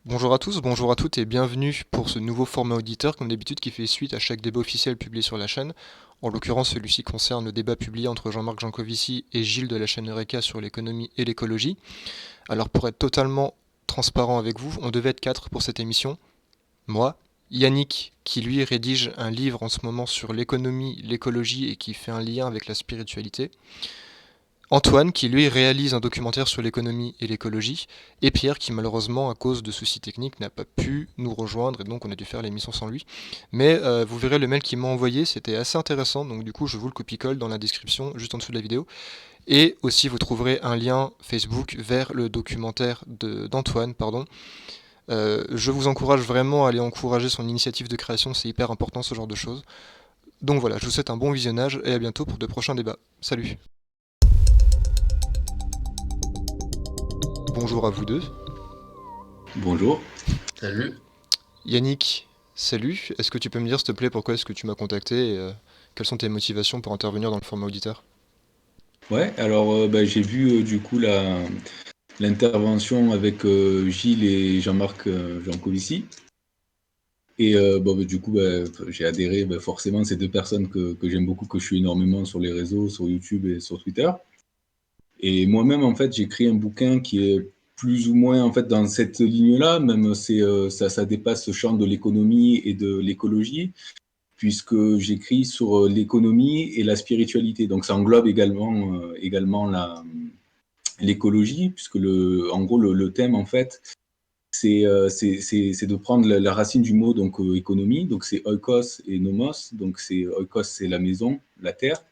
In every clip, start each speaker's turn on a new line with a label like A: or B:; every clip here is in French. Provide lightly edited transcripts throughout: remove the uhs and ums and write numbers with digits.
A: Bonjour à tous, bonjour à toutes et bienvenue pour ce nouveau format auditeur, comme d'habitude, qui fait suite à chaque débat officiel publié sur la chaîne. En l'occurrence, celui-ci concerne le débat publié entre Jean-Marc Jancovici et Gilles de la chaîne Eureka sur l'économie et l'écologie. Alors, pour être totalement transparent avec vous, on devait être quatre pour cette émission. Moi, Yannick, qui lui rédige un livre en ce moment sur l'économie, l'écologie et qui fait un lien avec la spiritualité. Antoine, qui lui réalise un documentaire sur l'économie et l'écologie, et Pierre, qui malheureusement, à cause de soucis techniques, n'a pas pu nous rejoindre, et donc on a dû faire l'émission sans lui. Mais vous verrez le mail qu'il m'a envoyé, c'était assez intéressant, donc du coup je vous le copie-colle dans la description, juste en dessous de la vidéo. Et aussi vous trouverez un lien Facebook vers le documentaire d'Antoine, pardon. Je vous encourage vraiment à aller encourager son initiative de création, c'est hyper important ce genre de choses. Donc voilà, je vous souhaite un bon visionnage et à bientôt pour de prochains débats. Salut. Bonjour à vous deux.
B: Bonjour.
C: Salut.
A: Yannick, salut. Est-ce que tu peux me dire, s'il te plaît, pourquoi est-ce que tu m'as contacté et quelles sont tes motivations pour intervenir dans le format auditeur?
B: Ouais, alors j'ai vu du coup l'intervention avec Gilles et Jean-Marc Jancovici. Et du coup, j'ai adhéré forcément ces deux personnes que j'aime beaucoup, que je suis énormément sur les réseaux, sur YouTube et sur Twitter. Et moi-même, en fait, j'ai écrit un bouquin qui est plus ou moins en fait dans cette ligne-là, même ça dépasse ce champ de l'économie et de l'écologie, puisque j'écris sur l'économie et la spiritualité. Donc ça englobe également l'écologie, puisque en gros le thème en fait c'est de prendre la racine du mot donc économie, donc c'est oikos et nomos, donc c'est oikos c'est la maison, la terre,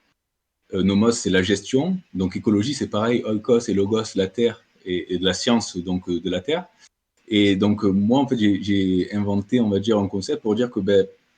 B: nomos c'est la gestion, donc écologie c'est pareil, oikos et logos la terre et de la science donc de la terre. Et donc, moi, en fait, j'ai inventé, on va dire, un concept pour dire que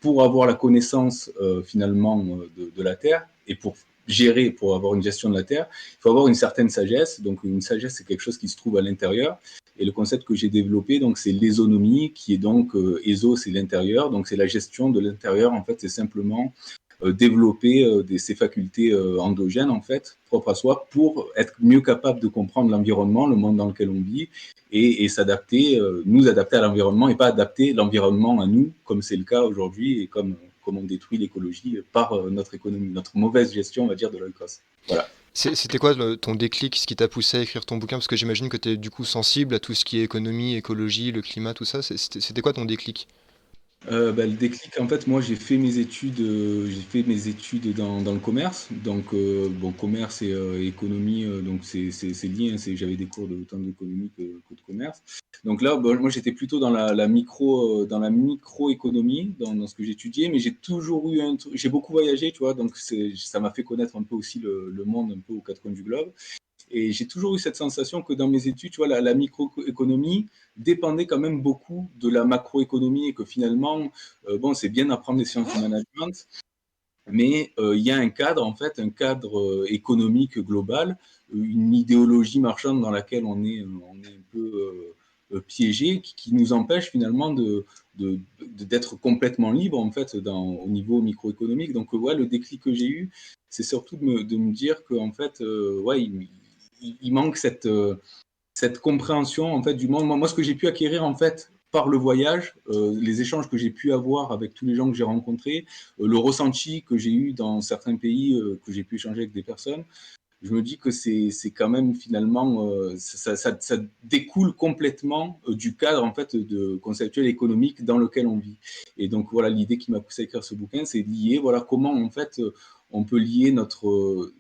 B: pour avoir la connaissance finalement de la Terre et pour gérer, pour avoir une gestion de la Terre, il faut avoir une certaine sagesse. Donc, une sagesse, c'est quelque chose qui se trouve à l'intérieur. Et le concept que j'ai développé, donc, c'est l'ésonomie, qui est donc, éso, c'est l'intérieur. Donc, c'est la gestion de l'intérieur. En fait, c'est simplement développer ces facultés endogènes, en fait, propres à soi, pour être mieux capable de comprendre l'environnement, le monde dans lequel on vit, et s'adapter, nous adapter à l'environnement et pas adapter l'environnement à nous, comme c'est le cas aujourd'hui et comme on détruit l'écologie par notre économie, notre mauvaise gestion, on va dire, de l'oikos. Voilà.
A: C'était quoi ton déclic, ce qui t'a poussé à écrire ton bouquin? Parce que j'imagine que tu es du coup sensible à tout ce qui est économie, écologie, le climat, tout ça. C'était quoi ton déclic?
B: Le déclic, en fait, moi, j'ai fait mes études dans le commerce. Donc, bon, commerce et économie, donc c'est lié, hein, j'avais des cours de autant d'économie que de commerce. Donc là, bon, moi, j'étais plutôt dans la microéconomie, dans ce que j'étudiais, mais j'ai toujours eu j'ai beaucoup voyagé, tu vois, donc ça m'a fait connaître un peu aussi le monde un peu aux quatre coins du globe. Et j'ai toujours eu cette sensation que dans mes études, tu vois, la microéconomie dépendait quand même beaucoup de la macroéconomie et que finalement, bon, c'est bien d'apprendre les sciences du management, mais il y a un cadre, en fait, un cadre économique global, une idéologie marchande dans laquelle on est un peu piégé, qui nous empêche finalement d'être complètement libre, en fait, au niveau microéconomique. Donc, ouais, le déclic que j'ai eu, c'est surtout de me dire qu'en fait, ouais, il manque cette compréhension en fait du monde. Moi, ce que j'ai pu acquérir en fait par le voyage, les échanges que j'ai pu avoir avec tous les gens que j'ai rencontrés, le ressenti que j'ai eu dans certains pays, que j'ai pu échanger avec des personnes, je me dis que c'est quand même finalement, ça découle complètement du cadre en fait de conceptuel économique dans lequel on vit. Et donc voilà, l'idée qui m'a poussé à écrire ce bouquin, c'est de lier, voilà, comment en fait on peut lier notre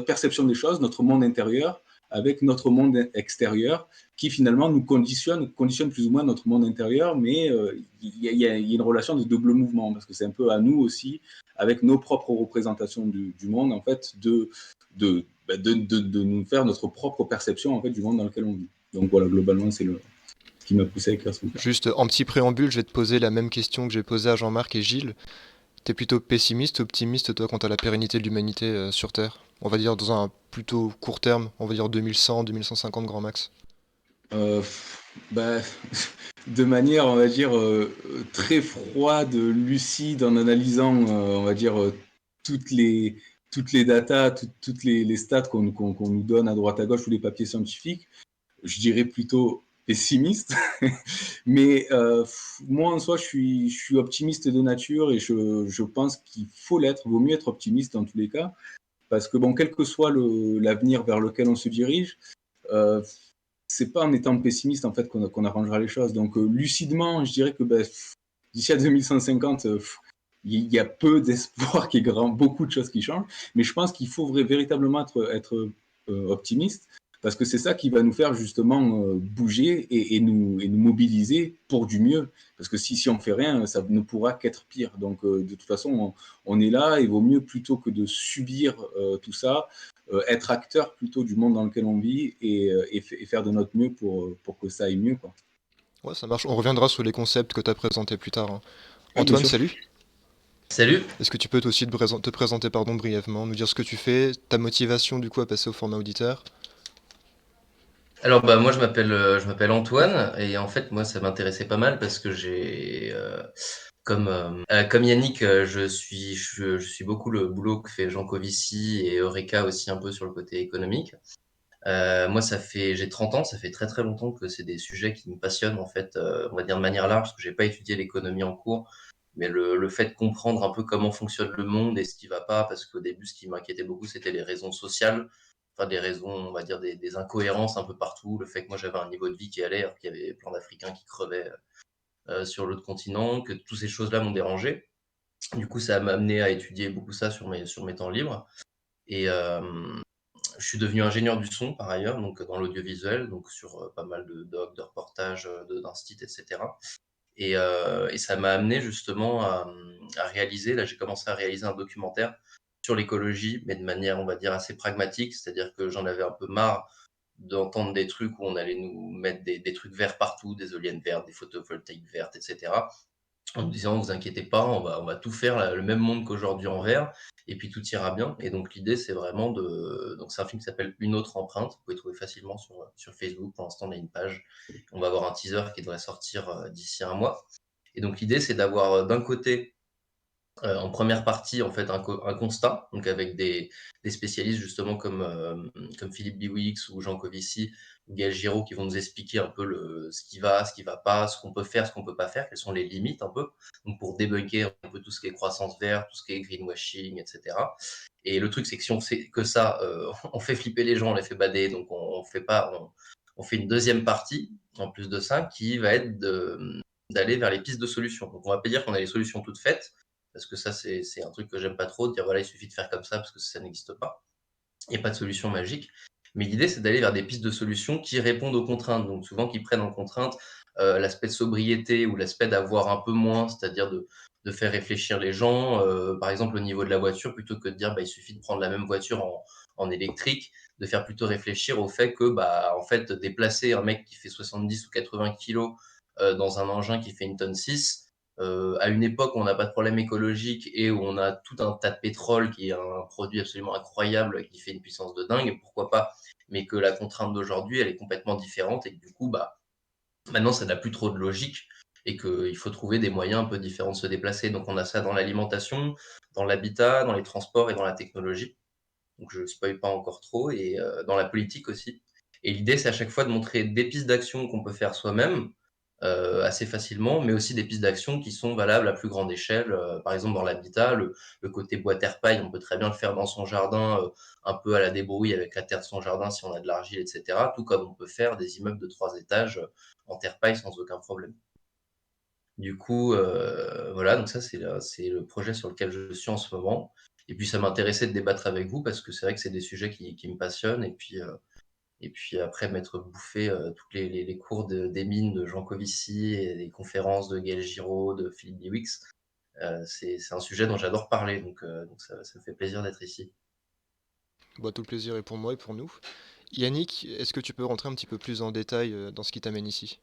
B: perception des choses, notre monde intérieur, avec notre monde extérieur, qui finalement nous conditionne plus ou moins notre monde intérieur, mais y a une relation de double mouvement, parce que c'est un peu à nous aussi, avec nos propres représentations du monde, en fait, de nous faire notre propre perception en fait, du monde dans lequel on vit. Donc voilà, globalement, c'est ce qui m'a poussé à écrire ce bouquin.
A: Juste en petit préambule, je vais te poser la même question que j'ai posée à Jean-Marc et Gilles. T'es plutôt pessimiste, optimiste, toi, quant à la pérennité de l'humanité sur Terre? On va dire dans un plutôt court terme, on va dire 2100, 2150 grand max.
B: Euh, bah, de manière, on va dire, très froide, lucide, en analysant, on va dire, toutes les, toutes les datas, toutes les stats qu'on nous donne à droite à gauche, tous les papiers scientifiques, je dirais plutôt pessimiste. Mais moi, en soi, je suis optimiste de nature et je pense qu'il faut l'être. Vaut mieux être optimiste dans tous les cas. Parce que, bon, quel que soit l'avenir vers lequel on se dirige, euh, c'est pas en étant pessimiste en fait qu'on arrangera les choses. Donc, lucidement, je dirais que d'ici à 2150, il y a peu d'espoir qu'il y ait beaucoup de choses qui changent. Mais je pense qu'il faut véritablement être optimiste parce que c'est ça qui va nous faire justement bouger et nous mobiliser pour du mieux. Parce que si on fait rien, ça ne pourra qu'être pire. Donc, de toute façon, on est là, et vaut mieux, plutôt que de subir tout ça, être acteur plutôt du monde dans lequel on vit et faire de notre mieux pour que ça aille mieux, quoi.
A: Ouais, ça marche. On reviendra sur les concepts que tu as présentés plus tard, hein.
B: Oui, bien
A: Antoine,
B: sûr.
A: salut.
C: Salut.
A: Est-ce que tu peux aussi te présenter pardon, brièvement, nous dire ce que tu fais, ta motivation du coup à passer au format auditeur?
C: Alors bah moi je m'appelle Antoine et en fait moi ça m'intéressait pas mal parce que j'ai comme Yannick je suis beaucoup le boulot que fait Jean Covici et Eureka aussi un peu sur le côté économique. Moi j'ai 30 ans, ça fait très très longtemps que c'est des sujets qui me passionnent en fait, on va dire de manière large parce que j'ai pas étudié l'économie en cours, mais le fait de comprendre un peu comment fonctionne le monde et ce qui va pas, parce qu'au début ce qui m'inquiétait beaucoup c'était les raisons sociales, enfin des raisons, on va dire des incohérences un peu partout, le fait que moi j'avais un niveau de vie qui allait alors qu'il y avait plein d'Africains qui crevaient sur l'autre continent, que toutes ces choses-là m'ont dérangé. Du coup ça m'a amené à étudier beaucoup ça sur mes temps libres. Et je suis devenu ingénieur du son par ailleurs, donc dans l'audiovisuel, donc sur pas mal de docs, de reportages, d'instit, etc. Et ça m'a amené justement à réaliser, là j'ai commencé à réaliser un documentaire sur l'écologie, mais de manière, on va dire, assez pragmatique, c'est-à-dire que j'en avais un peu marre d'entendre des trucs où on allait nous mettre des trucs verts partout, des éoliennes vertes, des photovoltaïques vertes, etc. En me disant, vous inquiétez pas, on va tout faire le même monde qu'aujourd'hui en vert, et puis tout ira bien. Et donc l'idée, c'est vraiment donc c'est un film qui s'appelle Une autre empreinte. Vous pouvez trouver facilement sur Facebook. Pour l'instant, on a une page. On va avoir un teaser qui devrait sortir d'ici un mois. Et donc l'idée, c'est d'avoir d'un côté en première partie, en fait, un constat, donc avec des spécialistes justement comme Philippe Biwix ou Jean Covici ou Gaël Giraud qui vont nous expliquer un peu ce qui va pas, ce qu'on peut faire, ce qu'on peut pas faire, quelles sont les limites un peu, donc pour débunker un peu tout ce qui est croissance verte, tout ce qui est greenwashing, etc. Et le truc, c'est que si on fait que ça, on fait flipper les gens, on les fait bader, donc on fait pas, on fait une deuxième partie en plus de ça qui va être d'aller vers les pistes de solutions. Donc on va pas dire qu'on a les solutions toutes faites, parce que ça, c'est un truc que j'aime pas trop, de dire voilà, il suffit de faire comme ça, parce que ça n'existe pas. Il n'y a pas de solution magique. Mais l'idée, c'est d'aller vers des pistes de solutions qui répondent aux contraintes. Donc, souvent, qui prennent en contrainte l'aspect de sobriété ou l'aspect d'avoir un peu moins, c'est-à-dire de faire réfléchir les gens. Par exemple, au niveau de la voiture, plutôt que de dire il suffit de prendre la même voiture en électrique, de faire plutôt réfléchir au fait que, en fait, déplacer un mec qui fait 70 ou 80 kilos dans un engin qui fait 1,6 tonne, à une époque où on n'a pas de problème écologique et où on a tout un tas de pétrole qui est un produit absolument incroyable qui fait une puissance de dingue, pourquoi pas, mais que la contrainte d'aujourd'hui, elle est complètement différente et que du coup, maintenant, ça n'a plus trop de logique et qu'il faut trouver des moyens un peu différents de se déplacer. Donc, on a ça dans l'alimentation, dans l'habitat, dans les transports et dans la technologie. Donc, je ne spoil pas encore trop, et dans la politique aussi. Et l'idée, c'est à chaque fois de montrer des pistes d'action qu'on peut faire soi-même, assez facilement, mais aussi des pistes d'action qui sont valables à plus grande échelle. Par exemple, dans l'habitat, le côté bois terre paille, on peut très bien le faire dans son jardin, un peu à la débrouille avec la terre de son jardin si on a de l'argile, etc. Tout comme on peut faire des immeubles de 3 étages en terre paille sans aucun problème. Du coup, voilà, donc ça, c'est le projet sur lequel je suis en ce moment. Et puis, ça m'intéressait de débattre avec vous parce que c'est vrai que c'est des sujets qui me passionnent. Et puis après, m'être bouffé tous les cours des mines de Jean Covici et les conférences de Gaël Giraud, de Philippe Biwix, c'est un sujet dont j'adore parler. Donc ça me fait plaisir d'être ici.
A: Bah, tout le plaisir est pour moi et pour nous. Yannick, est-ce que tu peux rentrer un petit peu plus en détail dans ce qui t'amène ici?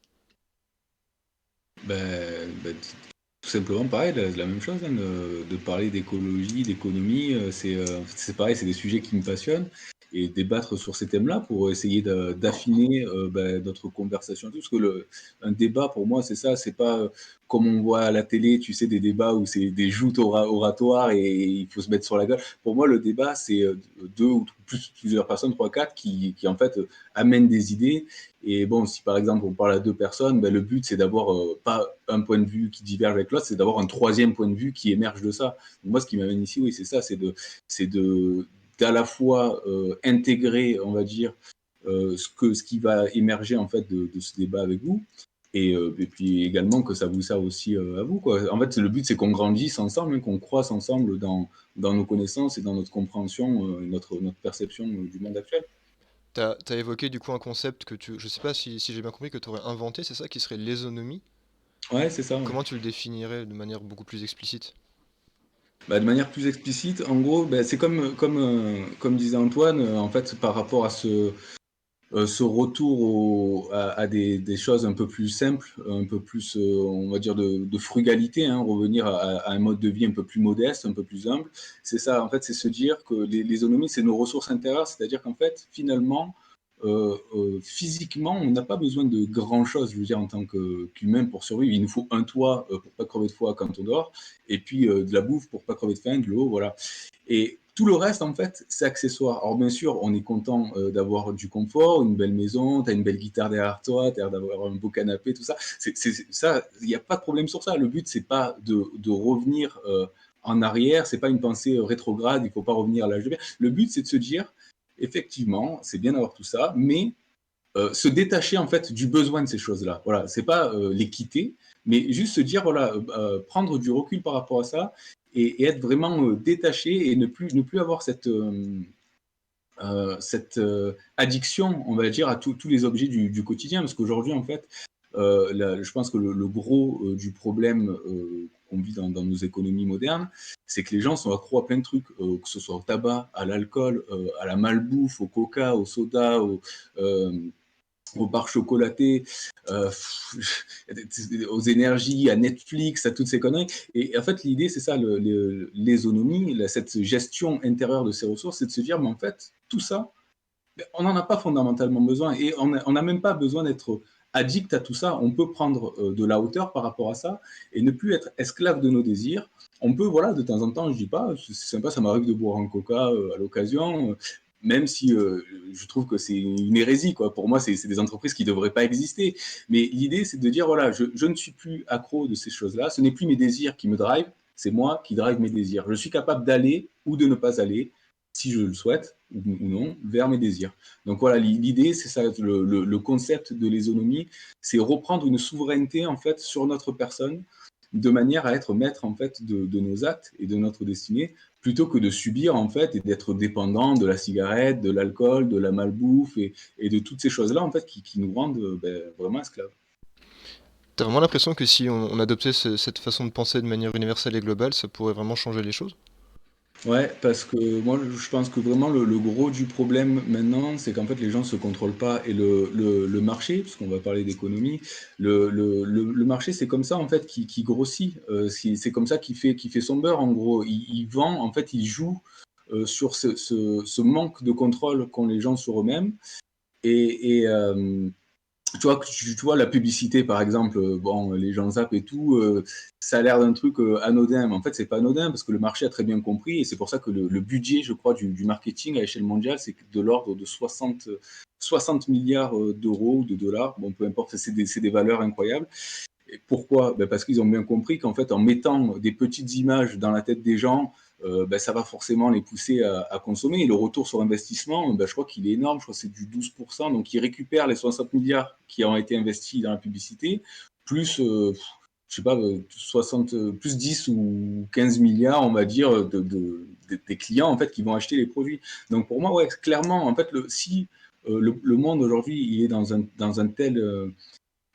B: Tout simplement pareil, la même chose, hein, de parler d'écologie, d'économie, c'est pareil, c'est des sujets qui me passionnent. et débattre sur ces thèmes-là pour essayer d'affiner notre conversation. Parce que un débat, pour moi, c'est ça, c'est pas comme on voit à la télé, tu sais, des débats où c'est des joutes oratoires et il faut se mettre sur la gueule. Pour moi, le débat, c'est deux ou plusieurs personnes, trois, quatre, qui en fait amènent des idées. Et bon, si par exemple on parle à deux personnes, le but c'est d'avoir pas un point de vue qui diverge avec l'autre, c'est d'avoir un troisième point de vue qui émerge de ça. Donc moi, ce qui m'amène ici, oui, c'est ça, c'est de d'à la fois intégrer, on va dire, ce qui va émerger en fait de ce débat avec vous, et puis également que ça vous serve aussi à vous, quoi. En fait, le but c'est qu'on grandisse ensemble, hein, qu'on croisse ensemble dans nos connaissances et dans notre compréhension, notre perception du monde actuel.
A: T'as évoqué du coup un concept que je sais pas si j'ai bien compris, que tu aurais inventé, c'est ça, qui serait l'ésonomie.
B: Ouais, c'est ça. Ouais.
A: Comment tu le définirais de manière beaucoup plus explicite?
B: De manière plus explicite, en gros, c'est comme disait Antoine, en fait, par rapport à ce retour à des choses un peu plus simples, un peu plus, on va dire, de frugalité, hein, revenir à un mode de vie un peu plus modeste, un peu plus humble. C'est ça, en fait, c'est se dire que l'économie, c'est nos ressources intérieures, c'est-à-dire qu'en fait, finalement, physiquement, on n'a pas besoin de grand-chose, je veux dire, en tant qu'humain pour survivre. Il nous faut un toit pour pas crever de froid quand on dort, et puis de la bouffe pour pas crever de faim, de l'eau, voilà. Et tout le reste, en fait, c'est accessoire. Alors, bien sûr, on est content d'avoir du confort, une belle maison, tu as une belle guitare derrière toi, tu as d'avoir un beau canapé, tout ça. Ça, il n'y a pas de problème sur ça. Le but, c'est pas de revenir en arrière, c'est pas une pensée rétrograde, il faut pas revenir à l'âge de pierre. Le but, c'est de se dire, effectivement, c'est bien d'avoir tout ça, mais se détacher en fait du besoin de ces choses-là. Voilà, c'est pas les quitter, mais juste se dire voilà, prendre du recul par rapport à ça et être vraiment détaché et ne plus avoir cette addiction, on va dire, à tous les objets du quotidien, parce qu'aujourd'hui en fait, je pense que le gros du problème qu'on vit dans nos économies modernes, c'est que les gens sont accros à plein de trucs, que ce soit au tabac, à l'alcool, à la malbouffe, au coca, au soda, aux barres chocolatées, euh, aux énergies, à Netflix, à toutes ces conneries. Et en fait, l'idée, c'est ça, l'ésonomie, cette gestion intérieure de ces ressources, c'est de se dire, mais en fait, tout ça, on n'en a pas fondamentalement besoin. Et on n'a même pas besoin d'être addict à tout ça. On peut prendre de la hauteur par rapport à ça et ne plus être esclave de nos désirs. On peut, voilà, de temps en temps, je dis pas, c'est sympa, ça m'arrive de boire un coca à l'occasion, même si je trouve que c'est une hérésie, quoi. Pour moi, c'est des entreprises qui ne devraient pas exister. Mais l'idée, c'est de dire, voilà, je ne suis plus accro de ces choses-là. Ce n'est plus mes désirs qui me drive, c'est moi qui drive mes désirs. Je suis capable d'aller ou de ne pas aller, si je le souhaite ou non, vers mes désirs. Donc voilà, l'idée, c'est ça, le concept de l'ésonomie, c'est reprendre une souveraineté en fait sur notre personne, de manière à être maître en fait de nos actes et de notre destinée, plutôt que de subir en fait et d'être dépendant de la cigarette, de l'alcool, de la malbouffe et de toutes ces choses-là en fait qui nous rendent vraiment esclaves.
A: T'as vraiment l'impression que si on adoptait cette façon de penser de manière universelle et globale, ça pourrait vraiment changer les choses?
B: Ouais, parce que moi, je pense que vraiment le gros du problème maintenant, c'est qu'en fait, les gens ne se contrôlent pas. Et le marché, parce qu'on va parler d'économie, le marché, c'est comme ça, en fait, qui grossit. C'est comme ça qu'il fait son beurre, en gros. Il vend, en fait, il joue sur ce manque de contrôle qu'ont les gens sur eux-mêmes. Et tu vois, la publicité, par exemple, bon, les gens zappent et tout, ça a l'air d'un truc anodin, mais en fait, c'est pas anodin parce que le marché a très bien compris et c'est pour ça que le budget, je crois, du marketing à l'échelle mondiale, c'est de l'ordre de 60 milliards d'euros ou de dollars. Bon, peu importe, c'est des valeurs incroyables. Et pourquoi? Parce qu'ils ont bien compris qu'en fait, en mettant des petites images dans la tête des gens, ça va forcément les pousser à consommer. Et le retour sur investissement, je crois qu'il est énorme, je crois que c'est du 12%. Donc ils récupèrent les 60 milliards qui ont été investis dans la publicité, plus, je sais pas, 60, plus 10 ou 15 milliards, on va dire, des clients en fait, qui vont acheter les produits. Donc pour moi, ouais, clairement, en fait, si le monde aujourd'hui il est dans un tel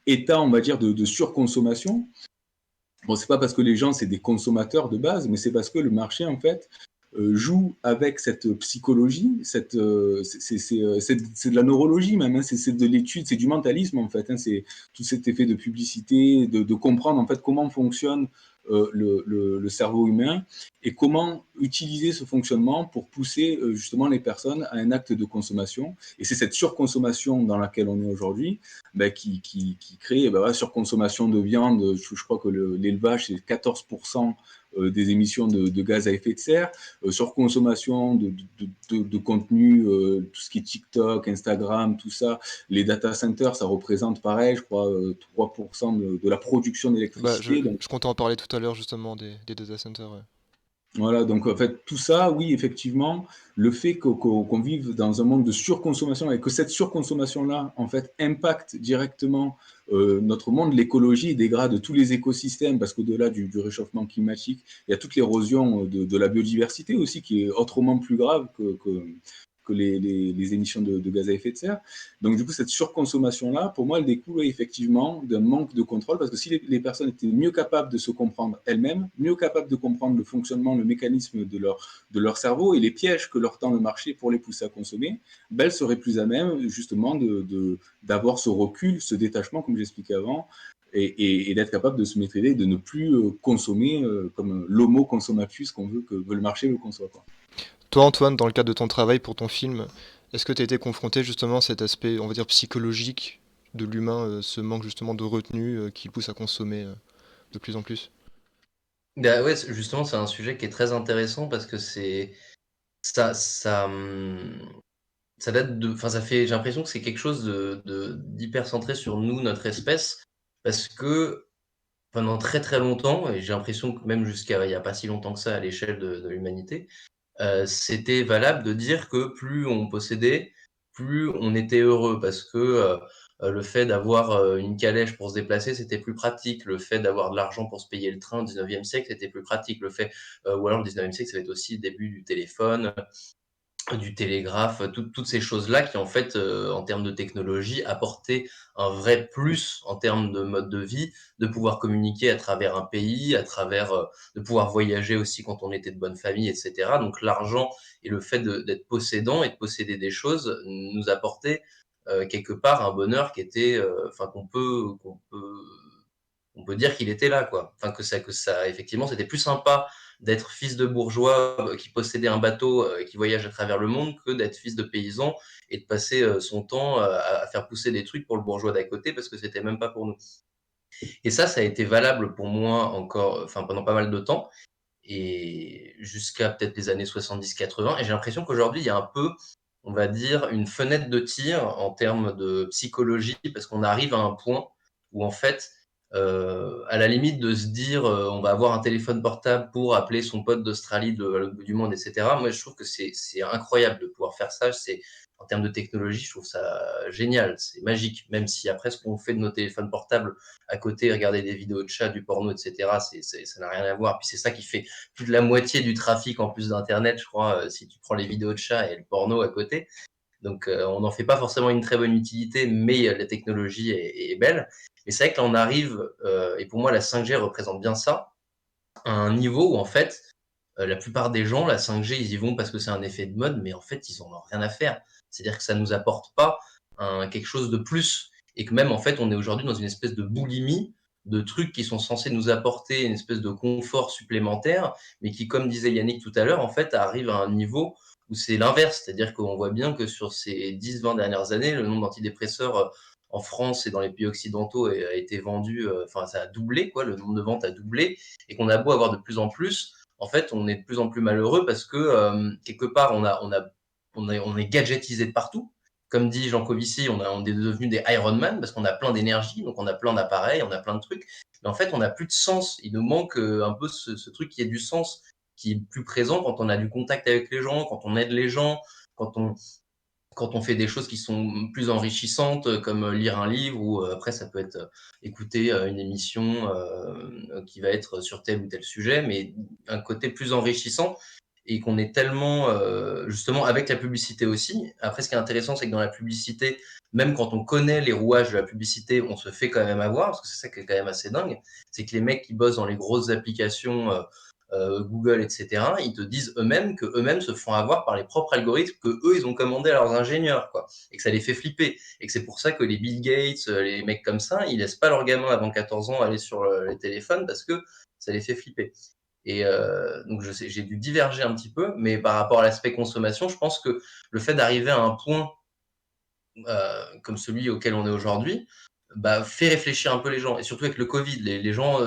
B: état, on va dire, de surconsommation. Bon, c'est pas parce que les gens, c'est des consommateurs de base, mais c'est parce que le marché, en fait, joue avec cette psychologie, c'est de la neurologie même, hein, c'est de l'étude, c'est du mentalisme, en fait. Hein, c'est tout cet effet de publicité, de comprendre, en fait, comment fonctionne le cerveau humain et comment utiliser ce fonctionnement pour pousser justement les personnes à un acte de consommation. Et c'est cette surconsommation dans laquelle on est aujourd'hui qui crée surconsommation de viande. Je crois que l'élevage, c'est 14% des émissions de gaz à effet de serre, surconsommation de contenu, tout ce qui est TikTok, Instagram, tout ça. Les data centers, ça représente pareil, je crois, 3% de la production d'électricité.
A: Je comptais en parler tout à l'heure justement des data centers. Ouais.
B: Voilà, donc en fait, tout ça, oui, effectivement, le fait qu'on vive dans un monde de surconsommation et que cette surconsommation-là, en fait, impacte directement notre monde, l'écologie dégrade tous les écosystèmes parce qu'au-delà du réchauffement climatique, il y a toute l'érosion de la biodiversité aussi qui est autrement plus grave que les émissions de gaz à effet de serre. Donc du coup, cette surconsommation-là, pour moi, elle découle effectivement d'un manque de contrôle, parce que si les personnes étaient mieux capables de se comprendre elles-mêmes, mieux capables de comprendre le fonctionnement, le mécanisme de leur cerveau et les pièges que leur tend le marché pour les pousser à consommer, elles seraient plus à même justement d'avoir ce recul, ce détachement, comme j'expliquais avant, et d'être capable de se maîtriser, de ne plus consommer comme l'homo consommatus qu'on veut que le marché veut qu'on soit. Quoi.
A: Toi, Antoine, dans le cadre de ton travail pour ton film, est-ce que tu as été confronté justement à cet aspect, on va dire, psychologique de l'humain, ce manque justement de retenue qui pousse à consommer de plus en plus?
C: Bah ouais, justement, c'est un sujet qui est très intéressant parce que ça, ça date de, enfin, j'ai l'impression que c'est quelque chose d'hyper centré sur nous, notre espèce, parce que pendant très très longtemps, et j'ai l'impression que même jusqu'à il y a pas si longtemps que ça à l'échelle de l'humanité, c'était valable de dire que plus on possédait, plus on était heureux parce que, le fait d'avoir, une calèche pour se déplacer, c'était plus pratique. Le fait d'avoir de l'argent pour se payer le train au 19e siècle, c'était plus pratique. Le fait, ou alors le 19e siècle, ça va être aussi le début du téléphone, du télégraphe, toutes ces choses-là qui en fait, en termes de technologie, apportaient un vrai plus en termes de mode de vie, de pouvoir communiquer à travers un pays, à travers, de pouvoir voyager aussi quand on était de bonne famille, et cetera. Donc l'argent et le fait d'être possédant et de posséder des choses nous apportait, quelque part un bonheur qui était, enfin on peut dire qu'il était là, quoi. Enfin, que ça, effectivement, c'était plus sympa d'être fils de bourgeois qui possédait un bateau et qui voyage à travers le monde que d'être fils de paysan et de passer son temps à faire pousser des trucs pour le bourgeois d'à côté parce que c'était même pas pour nous. Et ça a été valable pour moi encore, enfin, pendant pas mal de temps et jusqu'à peut-être les années 70-80. Et j'ai l'impression qu'aujourd'hui, il y a un peu, on va dire, une fenêtre de tir en termes de psychologie parce qu'on arrive à un point où en fait, à la limite de se dire, on va avoir un téléphone portable pour appeler son pote d'Australie de l'autre bout du monde, et cetera. Moi, je trouve que c'est incroyable de pouvoir faire ça. C'est en termes de technologie, je trouve ça génial, c'est magique. Même si après, ce qu'on fait de nos téléphones portables à côté, regarder des vidéos de chat, du porno, et cetera, ça n'a rien à voir. Puis c'est ça qui fait plus de la moitié du trafic en plus d'internet, je crois, si tu prends les vidéos de chat et le porno à côté. Donc on n'en fait pas forcément une très bonne utilité, mais la technologie est belle. Mais c'est vrai que là, on arrive, et pour moi, la 5G représente bien ça, à un niveau où, en fait, la plupart des gens, la 5G, ils y vont parce que c'est un effet de mode, mais en fait, ils en ont rien à faire. C'est-à-dire que ça nous apporte pas quelque chose de plus. Et que même, en fait, on est aujourd'hui dans une espèce de boulimie de trucs qui sont censés nous apporter une espèce de confort supplémentaire, mais qui, comme disait Yannick tout à l'heure, en fait, arrive à un niveau où c'est l'inverse. C'est-à-dire qu'on voit bien que sur ces 10-20 dernières années, le nombre d'antidépresseurs en France et dans les pays occidentaux a été vendu, enfin, ça a doublé, quoi, le nombre de ventes a doublé, et qu'on a beau avoir de plus en plus, en fait, on est de plus en plus malheureux parce que quelque part, on est gadgetisé de partout. Comme dit Jean Covici, on est devenu des Iron Man parce qu'on a plein d'énergie, donc on a plein d'appareils, on a plein de trucs. Mais en fait, on n'a plus de sens. Il nous manque un peu ce truc qui est du sens, qui est plus présent quand on a du contact avec les gens, quand on aide les gens, quand on, quand on fait des choses qui sont plus enrichissantes, comme lire un livre, ou après ça peut être écouter une émission qui va être sur tel ou tel sujet, mais un côté plus enrichissant, et qu'on est tellement, justement, avec la publicité aussi. Après, ce qui est intéressant, c'est que dans la publicité, même quand on connaît les rouages de la publicité, on se fait quand même avoir, parce que c'est ça qui est quand même assez dingue, c'est que les mecs qui bossent dans les grosses applications Google, etc., ils te disent eux-mêmes que eux-mêmes se font avoir par les propres algorithmes que eux ils ont commandés à leurs ingénieurs, quoi, et que ça les fait flipper, et que c'est pour ça que les Bill Gates, les mecs comme ça, ils laissent pas leurs gamins avant 14 ans aller sur les téléphones parce que ça les fait flipper. Et donc je sais, j'ai dû diverger un petit peu, mais par rapport à l'aspect consommation, je pense que le fait d'arriver à un point comme celui auquel on est aujourd'hui, bah, fait réfléchir un peu les gens. Et surtout avec le Covid, les gens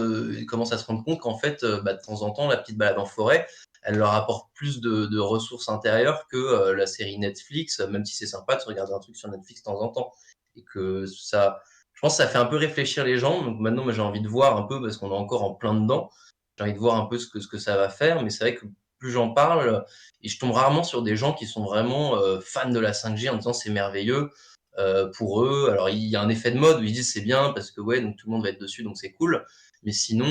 C: commencent à se rendre compte qu'en fait, bah, de temps en temps, la petite balade en forêt, elle leur apporte plus de ressources intérieures que la série Netflix, même si c'est sympa de se regarder un truc sur Netflix de temps en temps. Et que ça, je pense que ça fait un peu réfléchir les gens. Donc maintenant, moi, j'ai envie de voir un peu, parce qu'on est encore en plein dedans, j'ai envie de voir un peu ce que ça va faire. Mais c'est vrai que plus j'en parle, et je tombe rarement sur des gens qui sont vraiment fans de la 5G en disant c'est merveilleux pour eux. Alors il y a un effet de mode où ils disent c'est bien parce que ouais, donc tout le monde va être dessus, donc c'est cool. Mais sinon,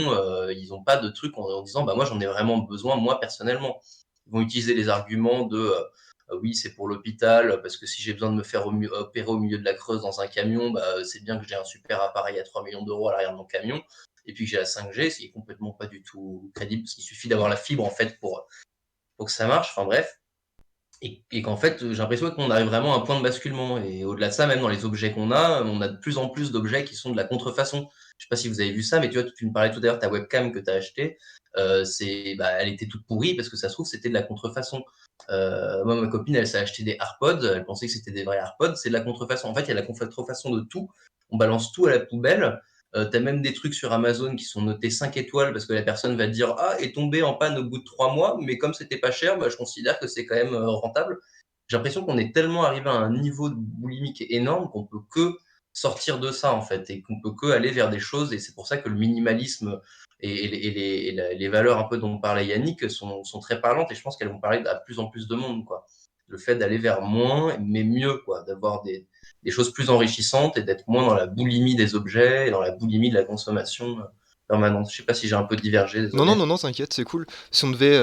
C: ils n'ont pas de truc en disant bah moi j'en ai vraiment besoin moi personnellement. Ils vont utiliser les arguments de oui c'est pour l'hôpital parce que si j'ai besoin de me faire opérer au milieu de la Creuse dans un camion, bah c'est bien que j'ai un super appareil à 3 millions d'euros à l'arrière de mon camion. Et puis que j'ai la 5G, ce qui est complètement pas du tout crédible, parce qu'il suffit d'avoir la fibre en fait pour que ça marche. Enfin bref. Et qu'en fait, j'ai l'impression qu'on arrive vraiment à un point de basculement. Et au-delà de ça, même dans les objets qu'on a, on a de plus en plus d'objets qui sont de la contrefaçon. Je sais pas si vous avez vu ça, mais tu vois, tu me parlais tout à l'heure de ta webcam que tu as achetée. Bah, elle était toute pourrie parce que ça se trouve, c'était de la contrefaçon. Moi, ma copine, elle s'est acheté des AirPods. Elle pensait que c'était des vrais AirPods. C'est de la contrefaçon. En fait, il y a la contrefaçon de tout. On balance tout à la poubelle. T'as même des trucs sur Amazon qui sont notés 5 étoiles parce que la personne va dire ah est tombé en panne au bout de 3 mois, mais comme c'était pas cher, bah, je considère que c'est quand même rentable. J'ai l'impression qu'on est tellement arrivé à un niveau de boulimique énorme qu'on peut que sortir de ça en fait et qu'on peut que aller vers des choses, et c'est pour ça que le minimalisme et les valeurs un peu dont parlait Yannick sont très parlantes, et je pense qu'elles vont parler à plus en plus de monde, quoi. Le fait d'aller vers moins mais mieux, quoi, d'avoir des choses plus enrichissantes et d'être moins dans la boulimie des objets et dans la boulimie de la consommation permanente. Je sais pas si j'ai un peu divergé,
A: Non, non,
C: désolé.
A: non, non, t'inquiète, c'est cool. Si on devait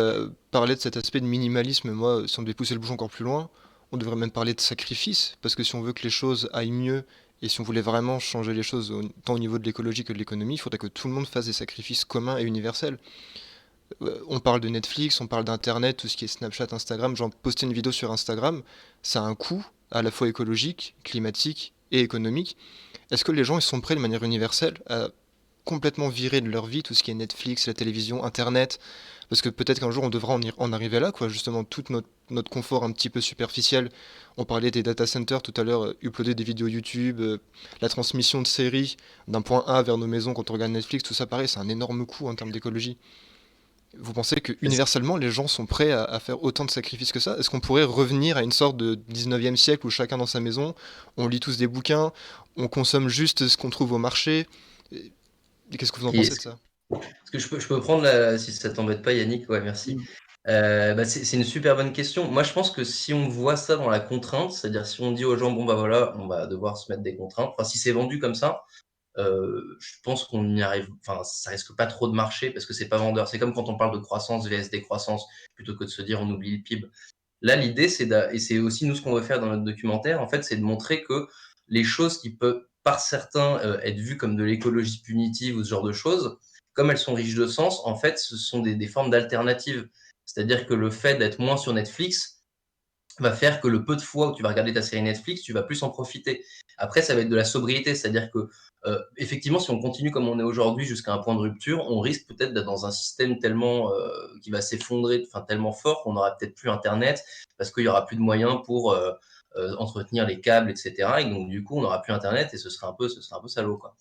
A: parler de cet aspect de minimalisme, moi, si on devait pousser le bouchon encore plus loin, on devrait même parler de sacrifice, parce que si on veut que les choses aillent mieux, et si on voulait vraiment changer les choses tant au niveau de l'écologie que de l'économie, il faudrait que tout le monde fasse des sacrifices communs et universels. On parle de Netflix, on parle d'Internet, tout ce qui est Snapchat, Instagram. Genre, poster une vidéo sur Instagram, ça a un coût à la fois écologique, climatique et économique. Est-ce que les gens ils sont prêts de manière universelle à complètement virer de leur vie tout ce qui est Netflix, la télévision, Internet? Parce que peut-être qu'un jour on devra en arriver là, quoi. Justement, tout notre confort un petit peu superficiel. On parlait des data centers tout à l'heure, uploader des vidéos YouTube, la transmission de séries d'un point A vers nos maisons quand on regarde Netflix, tout ça pareil, c'est un énorme coût en termes d'écologie. Vous pensez que universellement les gens sont prêts à faire autant de sacrifices que ça? Est-ce qu'on pourrait revenir à une sorte de 19e siècle où chacun dans sa maison, on lit tous des bouquins, on consomme juste ce qu'on trouve au marché? Qu'est-ce que vous en pensez de
C: Est-ce
A: ça?
C: que je peux prendre si ça t'embête pas, Yannick? Ouais, merci.
B: Mm.
C: Bah, c'est une super bonne question. Moi, je pense que si on voit ça dans la contrainte, c'est-à-dire si on dit aux gens, bon, bah voilà, on va devoir se mettre des contraintes, enfin, si c'est vendu comme ça, je pense qu'on y arrive, enfin, ça risque pas trop de marcher parce que c'est pas vendeur. C'est comme quand on parle de croissance vs décroissance, plutôt que de se dire on oublie le PIB. Là, l'idée, et c'est aussi nous ce qu'on veut faire dans notre documentaire, en fait, c'est de montrer que les choses qui peuvent, par certains, être vues comme de l'écologie punitive ou ce genre de choses, comme elles sont riches de sens, en fait, ce sont des formes d'alternatives. C'est-à-dire que le fait d'être moins sur Netflix va faire que le peu de fois où tu vas regarder ta série Netflix, tu vas plus en profiter. Après, ça va être de la sobriété, c'est-à-dire que effectivement, si on continue comme on est aujourd'hui jusqu'à un point de rupture, on risque peut-être d'être dans un système tellement qui va s'effondrer, enfin tellement fort qu'on n'aura peut-être plus Internet parce qu'il y aura plus de moyens pour entretenir les câbles, etc. Et donc du coup, on n'aura plus Internet et ce sera un peu salaud, quoi.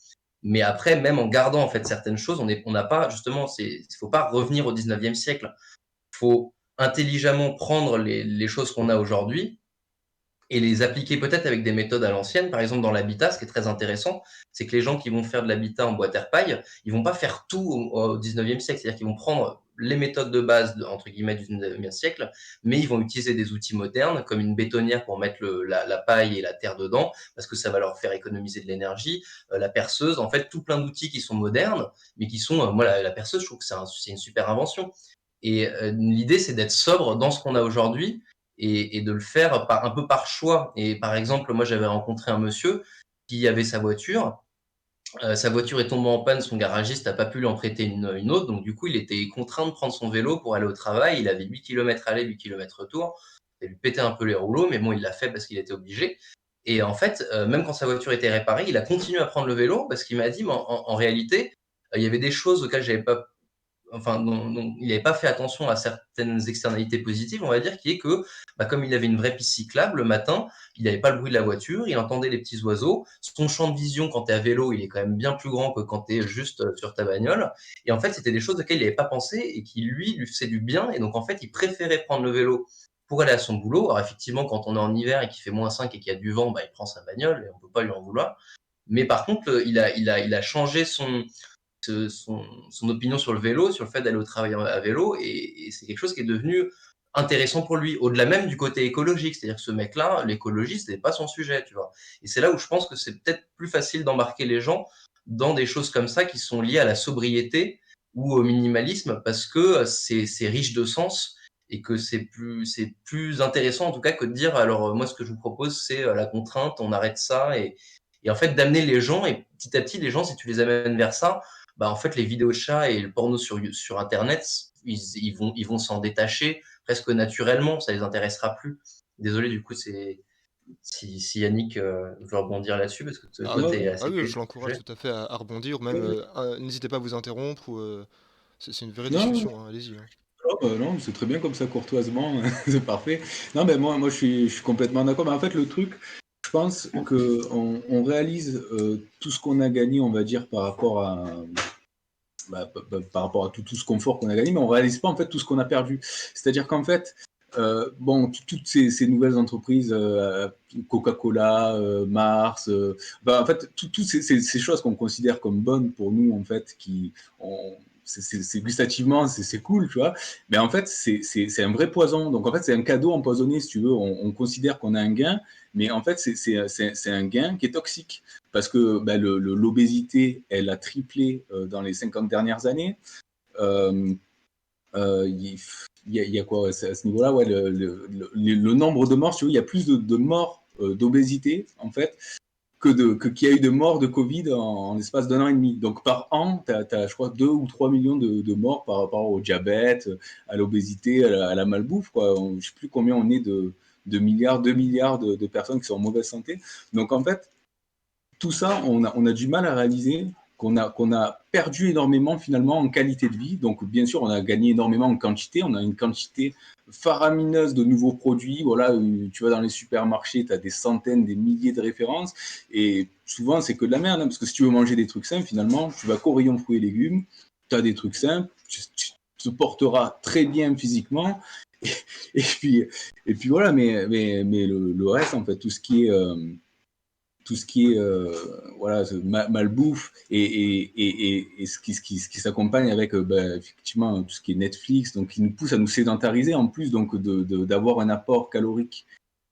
C: Mais après, même en gardant en fait certaines choses, on n'a pas justement, il faut pas revenir au 19e siècle. Il faut intelligemment prendre les choses qu'on a aujourd'hui et les appliquer peut-être avec des méthodes à l'ancienne. Par exemple, dans l'habitat, ce qui est très intéressant, c'est que les gens qui vont faire de l'habitat en bois terre paille, ils vont pas faire tout au 19e siècle. C'est-à-dire qu'ils vont prendre les méthodes de base, entre guillemets, du 19e siècle, mais ils vont utiliser des outils modernes, comme une bétonnière pour mettre la paille et la terre dedans, parce que ça va leur faire économiser de l'énergie. La perceuse, en fait, tout plein d'outils qui sont modernes, mais qui sont, moi, la perceuse, je trouve que c'est une super invention. Et l'idée, c'est d'être sobre dans ce qu'on a aujourd'hui et de le faire un peu par choix. Et par exemple, moi, j'avais rencontré un monsieur qui avait sa voiture Sa voiture est tombée en panne, son garagiste n'a pas pu lui en prêter une autre, donc du coup, il était contraint de prendre son vélo pour aller au travail. Il avait 8 kilomètres aller, 8 kilomètres retour. Ça lui pétait un peu les rouleaux, mais bon, il l'a fait parce qu'il était obligé. Et en fait, même quand sa voiture était réparée, il a continué à prendre le vélo parce qu'il m'a dit, mais en réalité, il y avait des choses auxquelles j'avais pas enfin, dont il n'avait pas fait attention à certaines externalités positives, on va dire, qui est que, comme il avait une vraie piste cyclable, le matin, il n'avait pas le bruit de la voiture, il entendait les petits oiseaux. Son champ de vision, quand tu es à vélo, il est quand même bien plus grand que quand tu es juste sur ta bagnole. Et en fait, c'était des choses auxquelles il n'avait pas pensé et qui, lui faisaient du bien. Et donc, en fait, il préférait prendre le vélo pour aller à son boulot. Alors, effectivement, quand on est en hiver et qu'il fait -5 et qu'il y a du vent, il prend sa bagnole et on ne peut pas lui en vouloir. Mais par contre, il a changé son opinion sur le vélo, sur le fait d'aller au travail à vélo, et c'est quelque chose qui est devenu intéressant pour lui, au-delà même du côté écologique. C'est-à-dire que ce mec-là, l'écologie, ce n'est pas son sujet, tu vois. Et c'est là où je pense que c'est peut-être plus facile d'embarquer les gens dans des choses comme ça qui sont liées à la sobriété ou au minimalisme, parce que c'est riche de sens et que c'est plus intéressant en tout cas que de dire, alors moi ce que je vous propose c'est la contrainte, on arrête ça, et en fait d'amener les gens, et petit à petit les gens, si tu les amènes vers ça, en fait, les vidéos de chats et le porno sur Internet, ils vont s'en détacher presque naturellement, ça les intéressera plus. Désolé, du coup, si Yannick veut rebondir là-dessus, parce que
A: Ah
C: toi,
A: oui,
C: tu es
A: ah
C: assez
A: oui,
C: calé
A: je
C: sur le
A: l'encourage
C: sujet.
A: tout à fait à rebondir, ou même
B: Ouais, ouais.
A: n'hésitez pas à vous interrompre, ou c'est une vraie
B: Non,
A: discussion, hein, allez-y, hein.
B: non, c'est très bien comme ça, courtoisement, c'est parfait. Non, mais moi je suis complètement d'accord. Mais en fait, le truc, je pense que on réalise tout ce qu'on a gagné, on va dire, par rapport à tout ce confort qu'on a gagné, mais on réalise pas en fait tout ce qu'on a perdu. C'est-à-dire qu'en fait, toutes ces nouvelles entreprises, Coca-Cola, Mars, en fait, toutes ces choses qu'on considère comme bonnes pour nous, en fait, c'est gustativement, c'est cool, tu vois. Mais en fait, c'est un vrai poison. Donc en fait, c'est un cadeau empoisonné, si tu veux. On considère qu'on a un gain, mais en fait, c'est un gain qui est toxique. Parce que l'obésité, elle a triplé dans les 50 dernières années. Euh, il y a quoi à ce niveau-là, ouais, le nombre de morts, tu vois, il y a plus de morts d'obésité, en fait, qu'il y a eu de morts de Covid en l'espace d'un an et demi. Donc par an, tu as, je crois, 2 ou 3 millions de morts par rapport au diabète, à l'obésité, à la malbouffe, quoi. Je ne sais plus combien on est de milliards, 2 milliards de personnes qui sont en mauvaise santé. Donc en fait, tout ça, on a du mal à réaliser qu'on a perdu énormément finalement en qualité de vie. Donc bien sûr, on a gagné énormément en quantité. On a une quantité faramineuse de nouveaux produits. Voilà, tu vas dans les supermarchés, tu as des centaines, des milliers de références. Et souvent, c'est que de la merde. Hein, parce que si tu veux manger des trucs simples, finalement, tu vas qu'au rayon fruits et légumes. Tu as des trucs simples. Tu te porteras très bien physiquement. Et, et puis voilà, mais le reste, en fait, tout ce qui est voilà, malbouffe et ce qui s'accompagne avec effectivement tout ce qui est Netflix, donc qui nous pousse à nous sédentariser en plus, donc d'avoir un apport calorique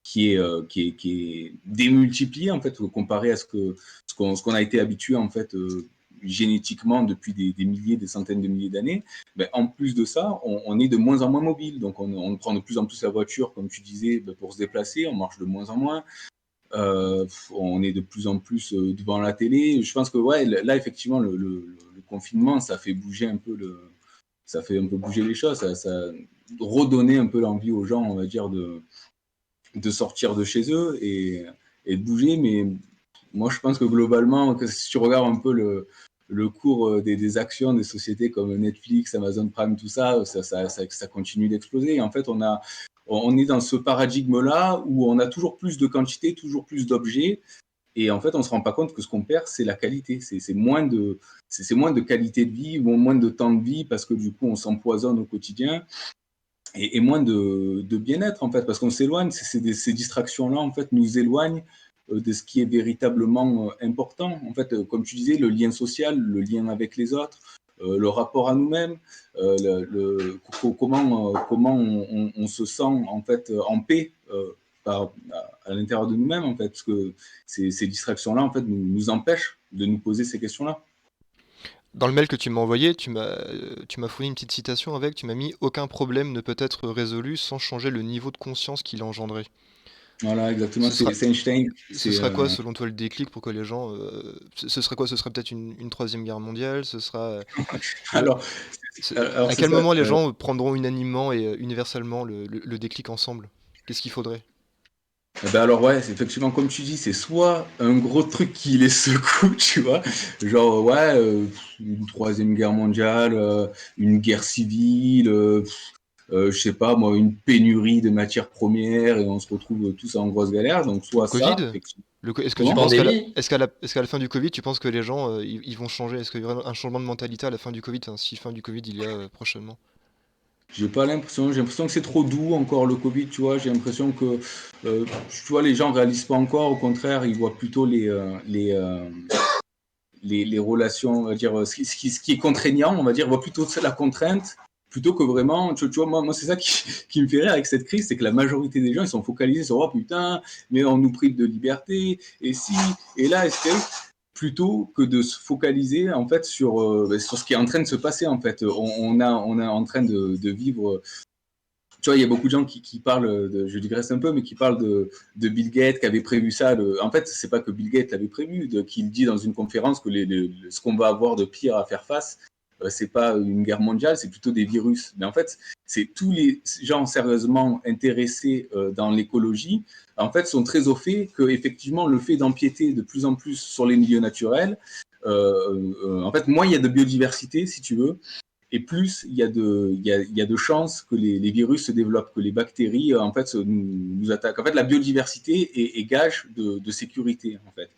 B: qui est démultiplié en fait comparé à ce qu'on a été habitué en fait génétiquement depuis des milliers, des centaines de milliers d'années. En plus de ça, on est de moins en moins mobile, donc on prend de plus en plus la voiture, comme tu disais, pour se déplacer, on marche de moins en moins. On est de plus en plus devant la télé. Je pense que ouais, là effectivement le confinement, ça fait un peu bouger les choses, ça redonner un peu l'envie aux gens, on va dire, de sortir de chez eux et de bouger. Mais moi, je pense que globalement, si tu regardes un peu le cours des actions des sociétés comme Netflix, Amazon Prime, tout ça, ça continue d'exploser. Et en fait, on est dans ce paradigme-là où on a toujours plus de quantité, toujours plus d'objets. Et en fait, on ne se rend pas compte que ce qu'on perd, c'est la qualité. C'est moins de qualité de vie, moins de temps de vie, parce que du coup, on s'empoisonne au quotidien, et moins de bien-être, en fait, parce qu'on s'éloigne. Ces distractions-là, en fait, nous éloignent de ce qui est véritablement important. En fait, comme tu disais, le lien social, le lien avec les autres, le rapport à nous-mêmes, comment on se sent en fait en paix à l'intérieur de nous-mêmes, en fait, parce que ces distractions-là, en fait, nous empêchent de nous poser ces questions-là.
A: Dans le mail que tu m'as envoyé, tu m'as fourni une petite citation avec, tu m'as mis: aucun problème ne peut être résolu sans changer le niveau de conscience qu'il a engendré.
B: Voilà, exactement,
A: Ce sera,
B: c'est Einstein.
A: ce serait quoi, selon toi, le déclic pour que les gens... ce serait quoi? Ce serait peut-être une troisième guerre mondiale? Ce sera...
B: Alors, alors
A: à
B: c'est
A: quel
B: ça.
A: moment les gens prendront unanimement et universellement le déclic ensemble? Qu'est-ce qu'il faudrait?
B: Ben alors ouais, c'est effectivement comme tu dis, c'est soit un gros truc qui les secoue, tu vois, genre ouais, une troisième guerre mondiale, une guerre civile, je sais pas moi, une pénurie de matières premières et on se retrouve tous en grosse galère. Donc
A: Le
B: soit ça,
A: Covid?
B: effectivement.
A: Est-ce que
C: Une
A: tu
B: Comment?
A: penses
C: pandémie?
A: est-ce qu'à la fin du Covid, tu penses que les gens ils vont changer? Est-ce qu'il y aura un changement de mentalité à la fin du Covid? Enfin, si fin du Covid il y a prochainement.
B: J'ai pas l'impression, j'ai l'impression que c'est trop doux encore le Covid, tu vois. J'ai l'impression que, tu vois, les gens réalisent pas encore. Au contraire, ils voient plutôt les relations, on va dire, ce qui est contraignant, on va dire, voit plutôt la contrainte plutôt que vraiment, tu vois, moi c'est ça qui me fait rire avec cette crise, c'est que la majorité des gens, ils sont focalisés sur, oh putain, mais on nous prive de liberté, et si, et là, plutôt que de se focaliser en fait sur ce qui est en train de se passer en fait. On est en train de vivre, tu vois, il y a beaucoup de gens qui parlent, je digresse un peu, mais qui parlent de Bill Gates qui avait prévu ça. En fait, c'est pas que Bill Gates l'avait prévu, qu'il dit dans une conférence que ce qu'on va avoir de pire à faire face, c'est pas une guerre mondiale, c'est plutôt des virus. Mais en fait, c'est tous les gens sérieusement intéressés dans l'écologie, en fait, sont très au fait que effectivement le fait d'empiéter de plus en plus sur les milieux naturels, en fait, moins il y a de biodiversité, si tu veux, et plus il y a de chances que les virus se développent, que les bactéries en fait nous attaquent. En fait, la biodiversité est gage de sécurité en fait.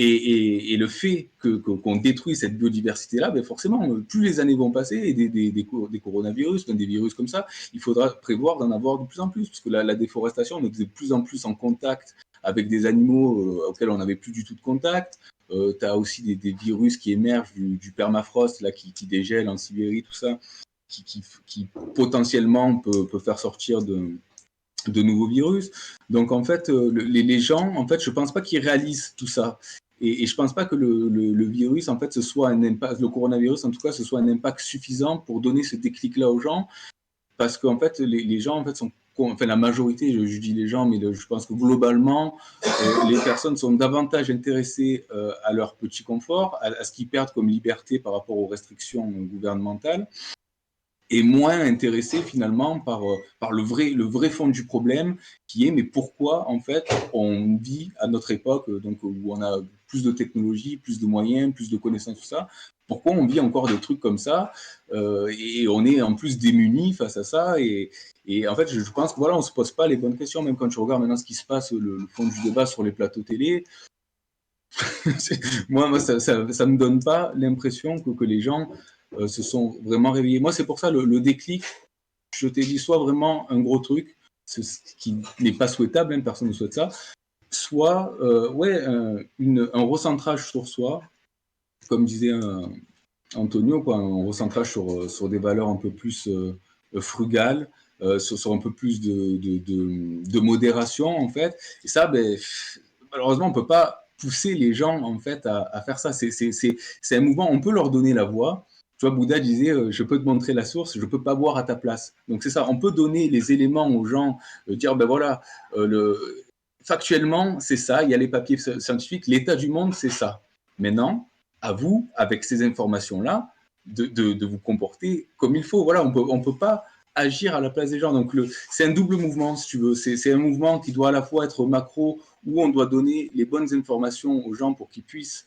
B: Et le fait qu'on détruit cette biodiversité-là, ben forcément, plus les années vont passer et des coronavirus, des virus comme ça, il faudra prévoir d'en avoir de plus en plus, parce que la déforestation, on est de plus en plus en contact avec des animaux auxquels on n'avait plus du tout de contact. Tu as aussi des virus qui émergent du permafrost là, qui dégèle en Sibérie, tout ça, qui potentiellement peut faire sortir de nouveaux virus. Donc en fait, les gens, en fait, je pense pas qu'ils réalisent tout ça. Et je pense pas que le virus, en fait, ce soit un impact, le coronavirus, en tout cas, ce soit un impact suffisant pour donner ce déclic-là aux gens, parce qu'en fait, les gens, en fait, enfin, la majorité, je dis les gens, mais je pense que globalement, les personnes sont davantage intéressées à leur petit confort, à ce qu'ils perdent comme liberté par rapport aux restrictions gouvernementales, et moins intéressé finalement par le vrai fond du problème qui est mais pourquoi en fait on vit à notre époque donc où on a plus de technologie, plus de moyens, plus de connaissances, tout ça, pourquoi on vit encore des trucs comme ça et on est en plus démunis face à ça et en fait je pense que voilà on se pose pas les bonnes questions même quand tu regardes maintenant ce qui se passe le fond du débat sur les plateaux télé. Moi ça me donne pas l'impression que les gens se sont vraiment réveillés. Moi, c'est pour ça le déclic, je t'ai dit, soit vraiment un gros truc, ce qui n'est pas souhaitable, hein, personne ne souhaite ça, soit ouais, un recentrage sur soi, comme disait Antonio, quoi, un recentrage sur des valeurs un peu plus frugales, sur un peu plus de modération, en fait. Et ça, ben, malheureusement, on ne peut pas pousser les gens, en fait, à faire ça. C'est un mouvement, on peut leur donner la voix. Tu vois, Bouddha disait, je peux te montrer la source, je ne peux pas boire à ta place. Donc c'est ça, on peut donner les éléments aux gens, dire, ben voilà, factuellement, c'est ça, il y a les papiers scientifiques, l'état du monde, c'est ça. Maintenant, à vous, avec ces informations-là, de vous comporter comme il faut. Voilà, on peut pas agir à la place des gens. Donc, c'est un double mouvement, si tu veux. C'est un mouvement qui doit à la fois être macro, où on doit donner les bonnes informations aux gens pour qu'ils puissent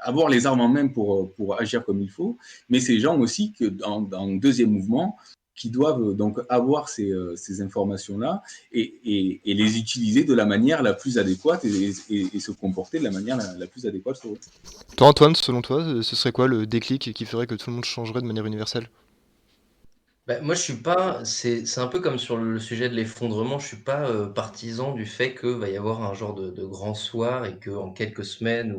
B: avoir les armes en main pour agir comme il faut. Mais ces gens aussi, que dans le deuxième mouvement, qui doivent donc avoir ces informations-là et les utiliser de la manière la plus adéquate et se comporter de la manière la plus adéquate sur eux.
A: Toi, Antoine, selon toi, ce serait quoi le déclic qui ferait que tout le monde changerait de manière universelle?
C: Bah, moi, je suis pas. C'est un peu comme sur le sujet de l'effondrement. Je suis pas partisan du fait que va y avoir un genre de grand soir et que en quelques semaines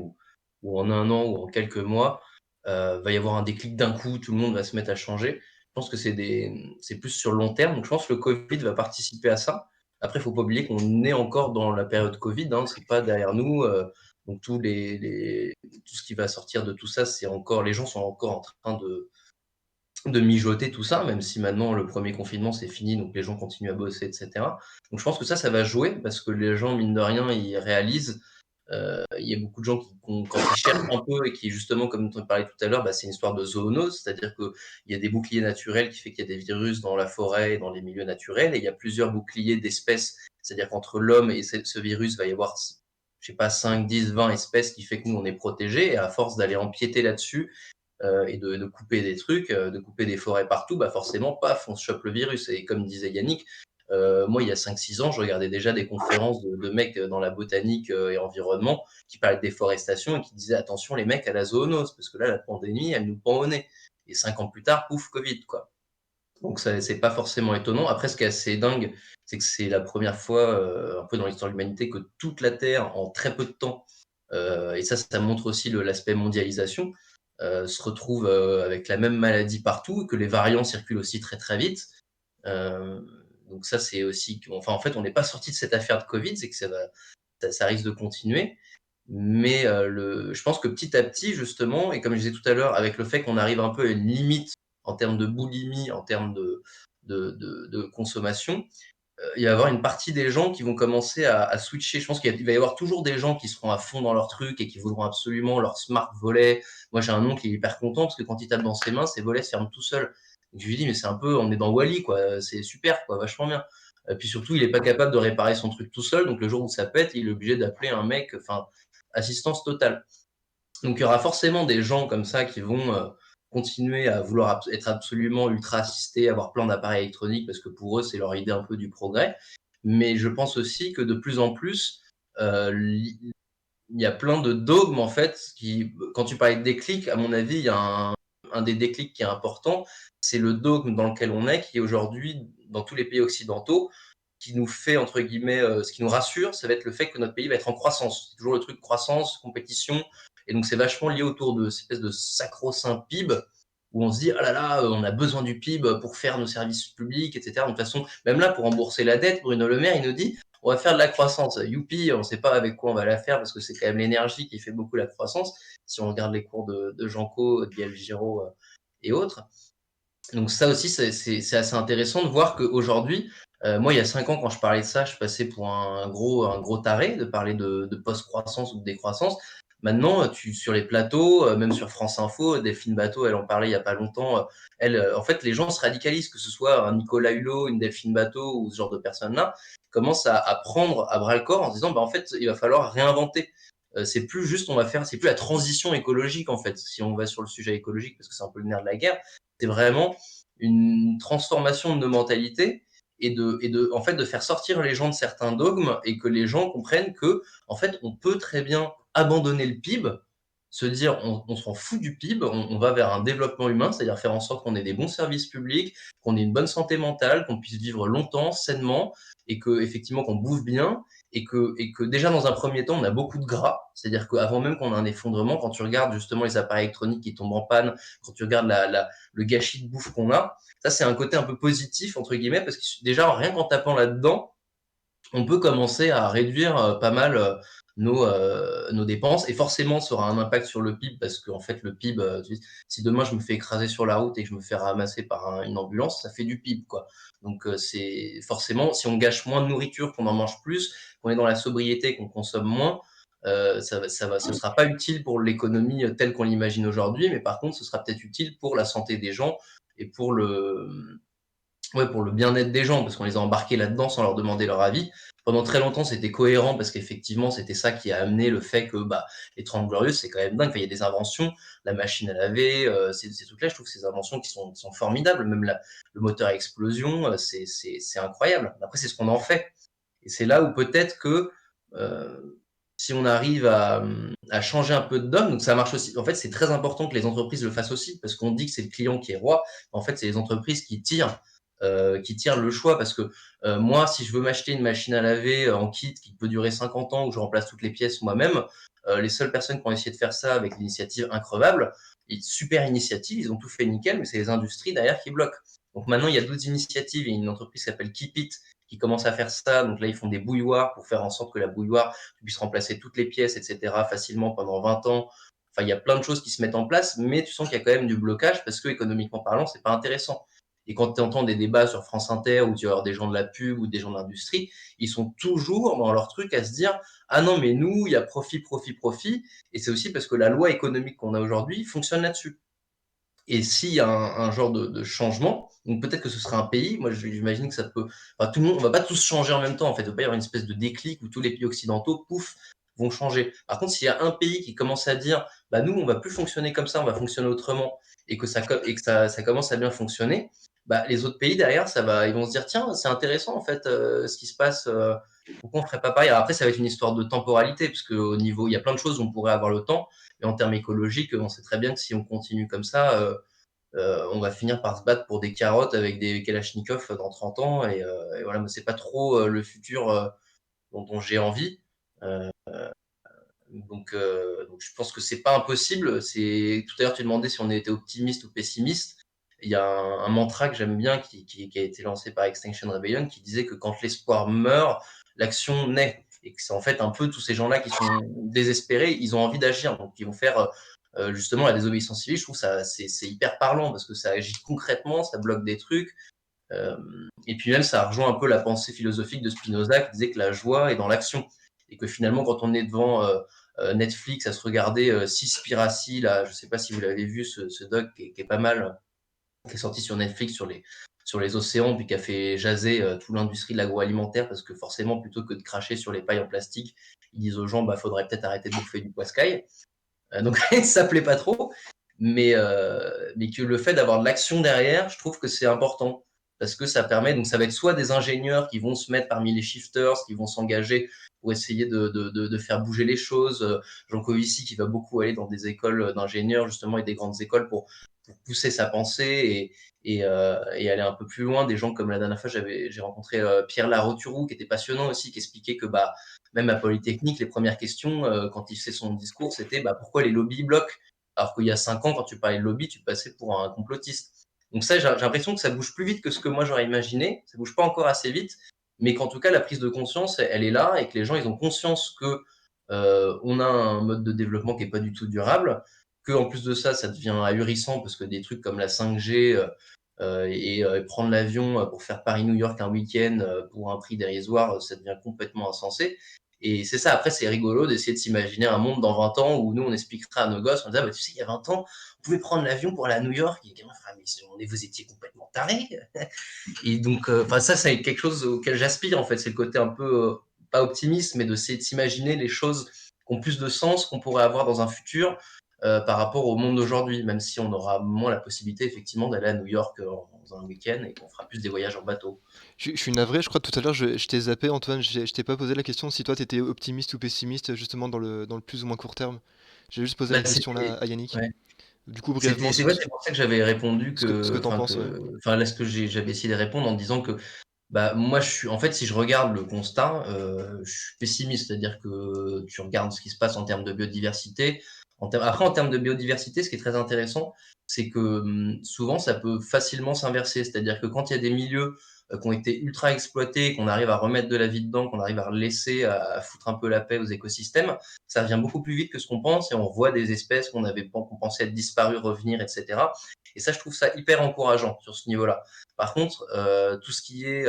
C: ou en un an ou en quelques mois, va y avoir un déclic d'un coup, tout le monde va se mettre à changer. Je pense que c'est plus sur le long terme. Donc, je pense que le Covid va participer à ça. Après, il faut pas oublier qu'on est encore dans la période Covid. Hein, c'est pas derrière nous. Donc, tout ce qui va sortir de tout ça, c'est encore. Les gens sont encore en train de mijoter tout ça, même si maintenant le premier confinement c'est fini, donc les gens continuent à bosser, etc. Donc je pense que ça va jouer parce que les gens, mine de rien, ils réalisent. Il y a beaucoup de gens quand ils cherchent un peu et qui, justement, comme on parlait tout à l'heure, c'est une histoire de zoonose, c'est-à-dire qu'il y a des boucliers naturels qui fait qu'il y a des virus dans la forêt et dans les milieux naturels, et il y a plusieurs boucliers d'espèces, c'est-à-dire qu'entre l'homme et ce virus, il va y avoir, je sais pas, 5, 10, 20 espèces qui fait que nous, on est protégés, et à force d'aller empiéter là-dessus, et de couper des trucs, de couper des forêts partout, forcément, paf, on se chope le virus. Et comme disait Yannick, moi, il y a 5-6 ans, je regardais déjà des conférences de mecs dans la botanique et environnement qui parlaient de déforestation et qui disaient attention les mecs à la zoonose, parce que là, la pandémie, elle nous pend au nez. Et 5 ans plus tard, pouf, Covid, quoi. Donc ça, c'est pas forcément étonnant. Après, ce qui est assez dingue, c'est que c'est la première fois, un peu dans l'histoire de l'humanité, que toute la Terre, en très peu de temps, et ça montre aussi l'aspect mondialisation, se retrouve avec la même maladie partout, que les variants circulent aussi très très vite. Donc ça, c'est aussi, enfin en fait, on n'est pas sorti de cette affaire de Covid, c'est que ça risque de continuer. Mais je pense que petit à petit, justement, et comme je disais tout à l'heure, avec le fait qu'on arrive un peu à une limite en termes de boulimie, en termes de consommation, il va y avoir une partie des gens qui vont commencer à switcher. Je pense qu'il va y avoir toujours des gens qui seront à fond dans leur truc et qui voudront absolument leur smart volet. Moi, j'ai un oncle qui est hyper content parce que quand il tape dans ses mains, ses volets se ferment tout seuls. Donc, je lui dis, mais c'est un peu, on est dans Wall-E, quoi. C'est super, quoi, vachement bien. Puis surtout, il est pas capable de réparer son truc tout seul. Donc, le jour où ça pète, il est obligé d'appeler un mec, enfin, assistance totale. Donc il y aura forcément des gens comme ça qui vont continuer à vouloir être absolument ultra assistés, avoir plein d'appareils électroniques parce que pour eux c'est leur idée un peu du progrès. Mais je pense aussi que de plus en plus, il y a plein de dogmes en fait quand tu parlais de déclic, à mon avis, il y a un des déclics qui est important, c'est le dogme dans lequel on est, qui est aujourd'hui dans tous les pays occidentaux, qui nous fait, entre guillemets, ce qui nous rassure, ça va être le fait que notre pays va être en croissance. C'est toujours le truc croissance, compétition. Et donc, c'est vachement lié autour de cette espèce de sacro-saint PIB, où on se dit, ah là là, on a besoin du PIB pour faire nos services publics, etc. Donc, de toute façon, même là, pour rembourser la dette, Bruno Le Maire, il nous dit, on va faire de la croissance. Youpi, on ne sait pas avec quoi on va la faire, parce que c'est quand même l'énergie qui fait beaucoup la croissance, si on regarde les cours de Janco, de Biel Giraud et autres. Donc ça aussi, c'est assez intéressant de voir qu'aujourd'hui, moi, il y a 5 ans, quand je parlais de ça, je passais pour un gros taré de parler de post-croissance ou de décroissance. Maintenant, sur les plateaux, même sur France Info, Delphine Bateau, elle en parlait il n'y a pas longtemps. En fait, les gens se radicalisent, que ce soit un Nicolas Hulot, une Delphine Bateau ou ce genre de personnes-là, commencent à prendre à bras le corps en se disant, en fait, il va falloir réinventer. C'est plus juste, c'est plus la transition écologique, en fait, si on va sur le sujet écologique, parce que c'est un peu le nerf de la guerre. C'est vraiment une transformation de nos mentalités en fait, de faire sortir les gens de certains dogmes et que les gens comprennent que, en fait, on peut très bien abandonner le PIB, se dire on s'en fout du PIB, on va vers un développement humain, c'est-à-dire faire en sorte qu'on ait des bons services publics, qu'on ait une bonne santé mentale, qu'on puisse vivre longtemps, sainement, et que effectivement qu'on bouffe bien, et que déjà dans un premier temps on a beaucoup de gras, c'est-à-dire qu'avant même qu'on ait un effondrement, quand tu regardes justement les appareils électroniques qui tombent en panne, quand tu regardes le gâchis de bouffe qu'on a, ça c'est un côté un peu positif entre guillemets, parce que déjà rien qu'en tapant là-dedans, on peut commencer à réduire pas mal nos dépenses, et forcément ça aura un impact sur le PIB, parce qu'en fait le PIB, si demain je me fais écraser sur la route et que je me fais ramasser par une ambulance, ça fait du PIB, quoi. Donc c'est forcément, si on gâche moins de nourriture, qu'on en mange plus, qu'on est dans la sobriété, qu'on consomme moins, ce sera pas utile pour l'économie telle qu'on l'imagine aujourd'hui, mais par contre ce sera peut-être utile pour la santé des gens et pour le bien-être des gens, parce qu'on les a embarqués là-dedans sans leur demander leur avis. Pendant très longtemps, c'était cohérent, parce qu'effectivement, c'était ça qui a amené le fait que les 30 Glorieuses, c'est quand même dingue. Enfin, il y a des inventions, la machine à laver, ces trucs-là, je trouve que ces inventions qui sont formidables. Même le moteur à explosion, c'est incroyable. Après, c'est ce qu'on en fait. Et c'est là où peut-être que si on arrive à changer un peu de donne, donc ça marche aussi. En fait, c'est très important que les entreprises le fassent aussi, parce qu'on dit que c'est le client qui est roi. En fait, c'est les entreprises qui tirent le choix, parce que moi, si je veux m'acheter une machine à laver en kit qui peut durer 50 ans, où je remplace toutes les pièces moi-même, les seules personnes qui ont essayé de faire ça avec l'initiative Increvable, super initiative, ils ont tout fait nickel, mais c'est les industries derrière qui bloquent. Donc maintenant, il y a d'autres initiatives. Il y a une entreprise qui s'appelle Keep It qui commence à faire ça. Donc là, ils font des bouilloires pour faire en sorte que la bouilloire puisse remplacer toutes les pièces, etc., facilement pendant 20 ans. Enfin, il y a plein de choses qui se mettent en place, mais tu sens qu'il y a quand même du blocage parce que économiquement parlant, c'est pas intéressant. Et quand tu entends des débats sur France Inter où tu vas avoir des gens de la pub ou des gens de l'industrie, ils sont toujours dans leur truc à se dire ah non mais nous il y a profit profit profit, et c'est aussi parce que la loi économique qu'on a aujourd'hui fonctionne là-dessus. Et s'il y a un genre de changement, donc peut-être que ce sera un pays, moi j'imagine que ça peut, enfin, tout le monde, on va pas tous changer en même temps, en fait, il va pas y avoir une espèce de déclic où tous les pays occidentaux, pouf, vont changer. Par contre, s'il y a un pays qui commence à dire, bah nous, on va plus fonctionner comme ça, on va fonctionner autrement, et que ça commence à bien fonctionner, bah les autres pays derrière, ils vont se dire, tiens, c'est intéressant en fait ce qui se passe. Pourquoi on ferait pas pareil? Alors après, ça va être une histoire de temporalité, parce qu'au niveau, il y a plein de choses où on pourrait avoir le temps, mais en termes écologiques, on sait très bien que si on continue comme ça, on va finir par se battre pour des carottes avec des kalachnikovs dans 30 ans. Et voilà, moi, c'est pas trop le futur dont j'ai envie. Euh, donc, je pense que c'est pas impossible. Tout à l'heure, tu demandais si on était optimiste ou pessimiste. Il y a un mantra que j'aime bien qui a été lancé par Extinction Rebellion qui disait que quand l'espoir meurt, l'action naît. Et que c'est en fait un peu tous ces gens-là qui sont désespérés, ils ont envie d'agir. Donc, ils vont faire justement la désobéissance civile. Je trouve ça c'est hyper parlant parce que ça agit concrètement, ça bloque des trucs. Euh, et puis même, ça rejoint un peu la pensée philosophique de Spinoza qui disait que la joie est dans l'action. Et que finalement, quand on est devant Netflix à se regarder Seaspiracy, là, je sais pas si vous l'avez vu, ce doc qui est pas mal, qui est sorti sur Netflix sur les océans, puis qui a fait jaser toute l'industrie de l'agroalimentaire, parce que forcément, plutôt que de cracher sur les pailles en plastique, ils disent aux gens, bah, faudrait peut-être arrêter de bouffer du poiscaille. Donc, ça plaît pas trop, mais que le fait d'avoir de l'action derrière, je trouve que c'est important. Parce que ça permet, donc ça va être soit des ingénieurs qui vont se mettre parmi les shifters, qui vont s'engager pour essayer de faire bouger les choses. Jean Covici qui va beaucoup aller dans des écoles d'ingénieurs justement et des grandes écoles pour pousser sa pensée et aller un peu plus loin. Des gens comme la dernière fois, j'ai rencontré Pierre Laroturou qui était passionnant aussi, qui expliquait que bah, même à Polytechnique, les premières questions, quand il fait son discours, c'était bah, pourquoi les lobbies bloquent? Alors qu'il y a 5 ans, quand tu parlais de lobby, tu passais pour un complotiste. Donc ça, j'ai l'impression que ça bouge plus vite que ce que moi j'aurais imaginé. Ça bouge pas encore assez vite, mais qu'en tout cas, la prise de conscience, elle est là et que les gens, ils ont conscience que on a un mode de développement qui est pas du tout durable, que en plus de ça, ça devient ahurissant parce que des trucs comme la 5G et prendre l'avion pour faire Paris-New York un week-end pour un prix dérisoire, ça devient complètement insensé. Et c'est ça, après, c'est rigolo d'essayer de s'imaginer un monde dans 20 ans où nous, on expliquera à nos gosses, on disait, ah, bah, tu sais, il y a 20 ans, on pouvait prendre l'avion pour aller à New York. Et les gamins feraient, mais vous étiez complètement tarés. Et donc, ça, c'est quelque chose auquel j'aspire, en fait. C'est le côté un peu, pas optimiste, mais de s'imaginer les choses qui ont plus de sens qu'on pourrait avoir dans un futur par rapport au monde d'aujourd'hui, même si on aura moins la possibilité, effectivement, d'aller à New York dans un week-end et qu'on fera plus des voyages en bateau.
A: Je suis navré, je crois que tout à l'heure je t'ai zappé, Antoine, je t'ai pas posé la question si toi t'étais optimiste ou pessimiste justement dans le plus ou moins court terme. J'ai juste posé
C: Bah,
A: la question là à Yannick.
C: ouais.
A: Du coup, brièvement,
C: C'est vrai, c'est pour ça que j'avais répondu
A: ce que t'en penses, ouais.
C: enfin là, j'avais essayé de répondre en disant que bah moi en fait si je regarde le constat, je suis pessimiste, c'est-à-dire que tu regardes ce qui se passe en termes de biodiversité, après en termes de biodiversité, ce qui est très intéressant, c'est que souvent ça peut facilement s'inverser, c'est-à-dire que quand il y a des milieux qui ont été ultra exploités, qu'on arrive à remettre de la vie dedans, qu'on arrive à laisser à foutre un peu la paix aux écosystèmes, ça revient beaucoup plus vite que ce qu'on pense et on voit des espèces qu'on pensait être disparues revenir, etc. Et ça, je trouve ça hyper encourageant sur ce niveau-là. Par contre, tout ce qui est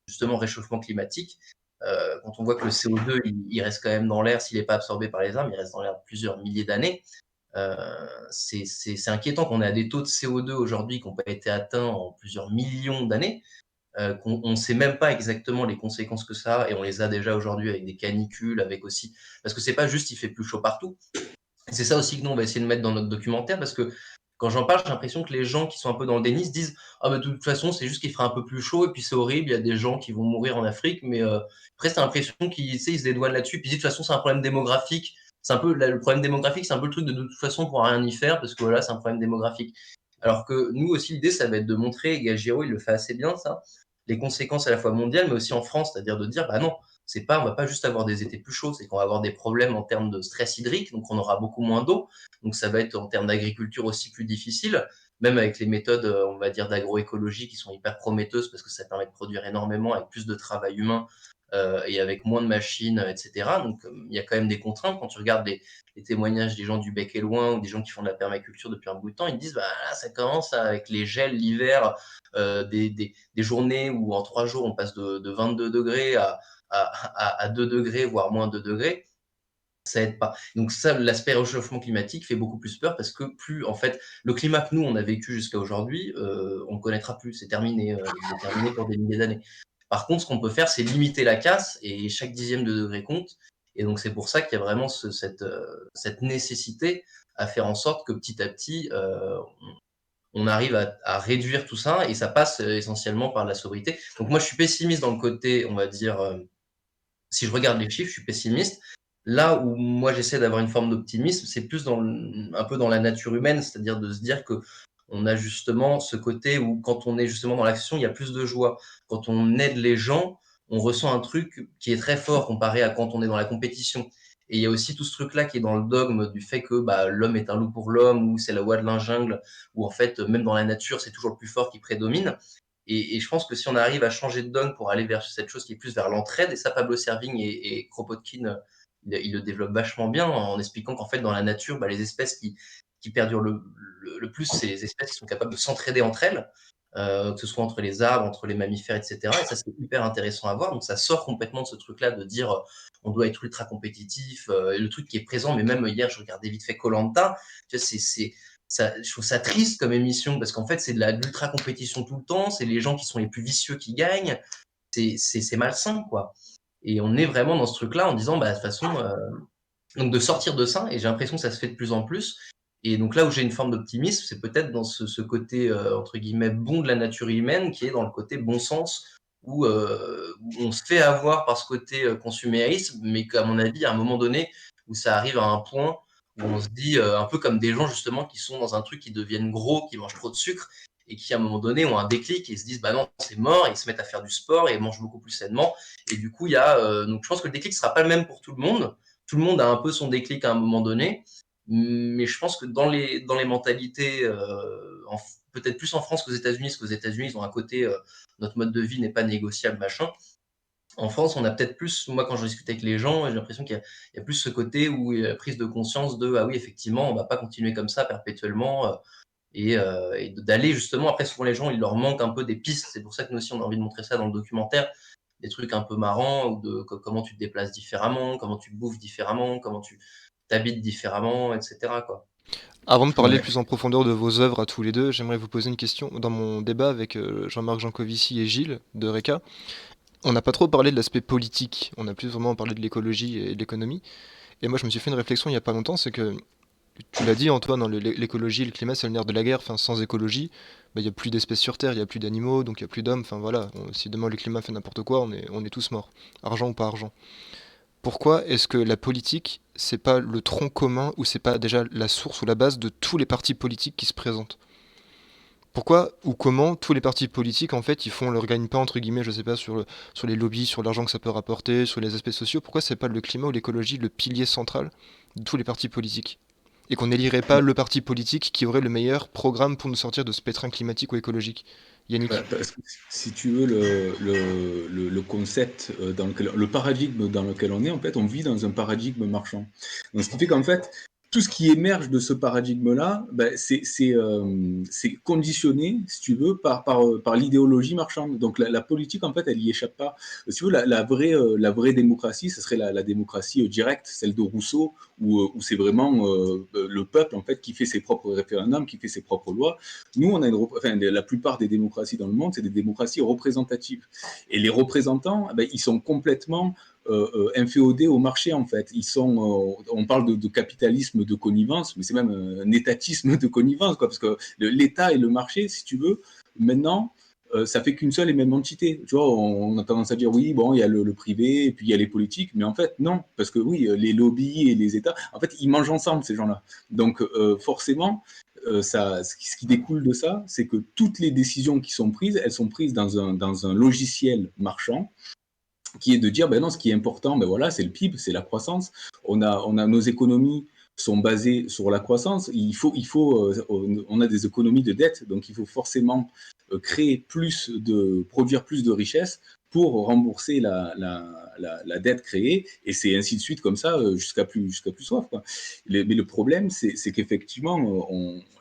C: justement réchauffement climatique, quand on voit que le CO2, il reste quand même dans l'air, s'il n'est pas absorbé par les arbres, il reste dans l'air plusieurs milliers d'années. C'est inquiétant qu'on ait à des taux de CO2 aujourd'hui qui n'ont pas été atteints en plusieurs millions d'années, qu'on ne sait même pas exactement les conséquences que ça a, et on les a déjà aujourd'hui avec des canicules, avec aussi, parce que c'est pas juste il fait plus chaud partout. C'est ça aussi que nous, on va essayer de mettre dans notre documentaire, parce que quand j'en parle, j'ai l'impression que les gens qui sont un peu dans le déni se disent ah bah de toute façon c'est juste qu'il fera un peu plus chaud et puis c'est horrible, il y a des gens qui vont mourir en Afrique, mais après c'est l'impression qu'ils ils se dédouanent là-dessus, puis ils disent de toute façon c'est un problème démographique, c'est un peu le problème démographique, c'est un peu le truc de toute façon on pourra rien y faire parce que voilà c'est un problème démographique. Alors que nous aussi l'idée ça va être de montrer, et Gagiro il le fait assez bien ça, les conséquences à la fois mondiales mais aussi en France, c'est-à-dire de dire bah non, c'est pas, on va pas juste avoir des étés plus chauds, c'est qu'on va avoir des problèmes en termes de stress hydrique, donc on aura beaucoup moins d'eau, donc ça va être en termes d'agriculture aussi plus difficile, même avec les méthodes, on va dire, d'agroécologie qui sont hyper prometteuses parce que ça permet de produire énormément avec plus de travail humain et avec moins de machines, etc. Donc, il y a quand même des contraintes. Quand tu regardes les témoignages des gens du Bec et Loin ou des gens qui font de la permaculture depuis un bout de temps, ils te disent, bah là, ça commence avec les gels l'hiver, des journées où en 3 jours, on passe de 22 degrés à 2 degrés, voire moins 2 degrés. Ça aide pas. Donc ça, l'aspect réchauffement climatique fait beaucoup plus peur parce que plus, en fait, le climat que nous, on a vécu jusqu'à aujourd'hui, on ne connaîtra plus. C'est terminé. Il est terminé pour des milliers d'années. Par contre, ce qu'on peut faire, c'est limiter la casse et chaque dixième de degré compte. Et donc, c'est pour ça qu'il y a vraiment cette nécessité à faire en sorte que petit à petit, on arrive à réduire tout ça et ça passe essentiellement par la sobriété. Donc, moi, je suis pessimiste dans le côté, on va dire, si je regarde les chiffres, je suis pessimiste. Là où moi j'essaie d'avoir une forme d'optimisme, c'est plus un peu dans la nature humaine, c'est-à-dire de se dire que on a justement ce côté où quand on est justement dans l'action, il y a plus de joie. Quand on aide les gens, on ressent un truc qui est très fort comparé à quand on est dans la compétition. Et il y a aussi tout ce truc-là qui est dans le dogme du fait que bah, l'homme est un loup pour l'homme, ou c'est la loi de la jungle, où en fait, même dans la nature, c'est toujours le plus fort qui prédomine. Et je pense que si on arrive à changer de dogme pour aller vers cette chose qui est plus vers l'entraide, et ça, Pablo Servigne et Kropotkin, il le développe vachement bien en expliquant qu'en fait, dans la nature, bah, les espèces qui perdurent le plus, c'est les espèces qui sont capables de s'entraider entre elles, que ce soit entre les arbres, entre les mammifères, etc. Et ça, c'est hyper intéressant à voir. Donc, ça sort complètement de ce truc-là de dire on doit être ultra compétitif. Et le truc qui est présent, mais même hier, je regardais vite fait koh tu vois, je trouve ça triste comme émission parce qu'en fait, c'est de l'ultra compétition tout le temps. C'est les gens qui sont les plus vicieux qui gagnent. C'est malsain, quoi. Et on est vraiment dans ce truc-là en disant, bah, de toute façon, donc de sortir de ça, et j'ai l'impression que ça se fait de plus en plus. Et donc là où j'ai une forme d'optimisme, c'est peut-être dans ce côté, entre guillemets, bon de la nature humaine, qui est dans le côté bon sens, où on se fait avoir par ce côté consumérisme, mais qu'à mon avis, à un moment donné, où ça arrive à un point où on se dit, un peu comme des gens justement qui sont dans un truc, qui deviennent gros, qui mangent trop de sucre, et qui à un moment donné ont un déclic et se disent, bah non, c'est mort, et ils se mettent à faire du sport et mangent beaucoup plus sainement. Et du coup, il y a, donc je pense que le déclic sera pas le même pour tout le monde. Tout le monde a un peu son déclic à un moment donné, mais je pense que dans les mentalités, peut-être plus en France qu'aux États-Unis, parce qu'aux États-Unis, ils ont un côté, notre mode de vie n'est pas négociable, machin. En France, on a peut-être plus, moi quand je discute avec les gens, j'ai l'impression qu'il y a plus ce côté où il y a la prise de conscience de ah oui, effectivement, on va pas continuer comme ça perpétuellement, et d'aller justement, après souvent les gens, il leur manque un peu des pistes. C'est pour ça que nous aussi on a envie de montrer ça dans le documentaire, des trucs un peu marrants, ou de comment tu te déplaces différemment, comment tu bouffes différemment, comment tu t'habites différemment, etc., quoi.
A: Avant de parler
B: Ouais.
A: plus en profondeur de vos œuvres à tous les deux, j'aimerais vous poser une question. Dans mon débat avec Jean-Marc Jancovici et Gilles de Reka, on n'a pas trop parlé de l'aspect politique, on a plus vraiment parlé de l'écologie et de l'économie. Et moi je me suis fait une réflexion il n'y a pas longtemps, c'est que tu l'as dit Antoine, hein, l'écologie et le climat c'est le nerf de la guerre. Enfin, sans écologie, bah, il n'y a plus d'espèces sur Terre, il n'y a plus d'animaux, donc il n'y a plus d'hommes. Enfin voilà, si demain le climat fait n'importe quoi, on est tous morts, argent ou pas argent. Pourquoi est-ce que la politique, c'est pas le tronc commun ou c'est pas déjà la source ou la base de tous les partis politiques qui se présentent? Pourquoi ou comment tous les partis politiques en fait ils font leur gagne-pain entre guillemets, je sais pas, sur les lobbies, sur l'argent que ça peut rapporter, sur les aspects sociaux? Pourquoi c'est pas le climat ou l'écologie le pilier central de tous les partis politiques? Et qu'on n'élirait pas le parti politique qui aurait le meilleur programme pour nous sortir de ce pétrin climatique ou écologique? Yannick?
B: Parce que si tu veux, le concept le paradigme dans lequel on est, en fait, on vit dans un paradigme marchand. Donc, ce qui fait qu'en fait, tout ce qui émerge de ce paradigme-là, ben, c'est conditionné, si tu veux, par l'idéologie marchande. Donc la politique, en fait, elle y échappe pas. Si tu veux, la vraie démocratie, ce serait la démocratie directe, celle de Rousseau, où c'est vraiment le peuple, en fait, qui fait ses propres référendums, qui fait ses propres lois. Nous, on a la plupart des démocraties dans le monde, c'est des démocraties représentatives. Et les représentants, ben, ils sont complètement inféodés au marché, en fait. On parle de capitalisme de connivence, mais c'est même un étatisme de connivence, quoi, parce que l'État et le marché, si tu veux, maintenant, ça fait qu'une seule et même entité. Tu vois, on a tendance à dire oui, bon, il y a le privé et puis il y a les politiques, mais en fait non, parce que oui, les lobbies et les États, en fait, ils mangent ensemble ces gens-là. Donc forcément, ce qui découle de ça, c'est que toutes les décisions qui sont prises, elles sont prises dans un logiciel marchand qui est de dire, ben non, ce qui est important, ben voilà, c'est le PIB, c'est la croissance. On a nos économies sont basées sur la croissance. On a des économies de dette, donc il faut forcément produire plus de richesses pour rembourser la dette créée, et c'est ainsi de suite comme ça jusqu'à plus soif, quoi. Mais le problème, c'est qu'effectivement,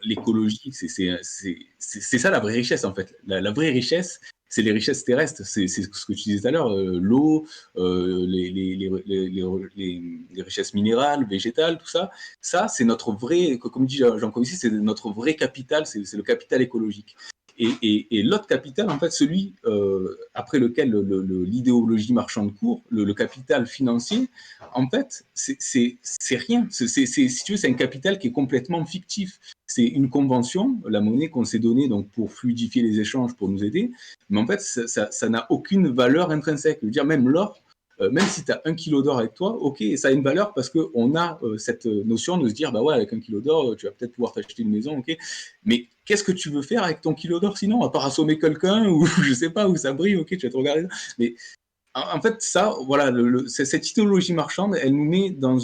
B: l'écologie, c'est ça la vraie richesse, en fait. La vraie richesse, c'est les richesses terrestres, c'est ce que tu disais tout à l'heure, l'eau, les richesses minérales, végétales, tout ça. Ça, c'est notre vrai, comme dit Jean Covici, c'est notre vrai capital, c'est le capital écologique. Et l'autre capital, en fait, celui après lequel l'idéologie marchande court, le capital financier, en fait, c'est rien. Si tu veux, c'est un capital qui est complètement fictif. C'est une convention, la monnaie qu'on s'est donnée donc pour fluidifier les échanges, pour nous aider, mais en fait, ça n'a aucune valeur intrinsèque. Je veux dire, même l'or, même si tu as 1 kilo d'or avec toi, ok, ça a une valeur parce qu'on a cette notion de se dire, bah ouais, avec 1 kilo d'or, tu vas peut-être pouvoir t'acheter une maison, ok, mais qu'est-ce que tu veux faire avec ton kilo d'or sinon, à part assommer quelqu'un ou je sais pas, où ça brille, ok, tu vas te regarder. Mais en fait, ça, voilà, cette idéologie marchande, elle nous met dans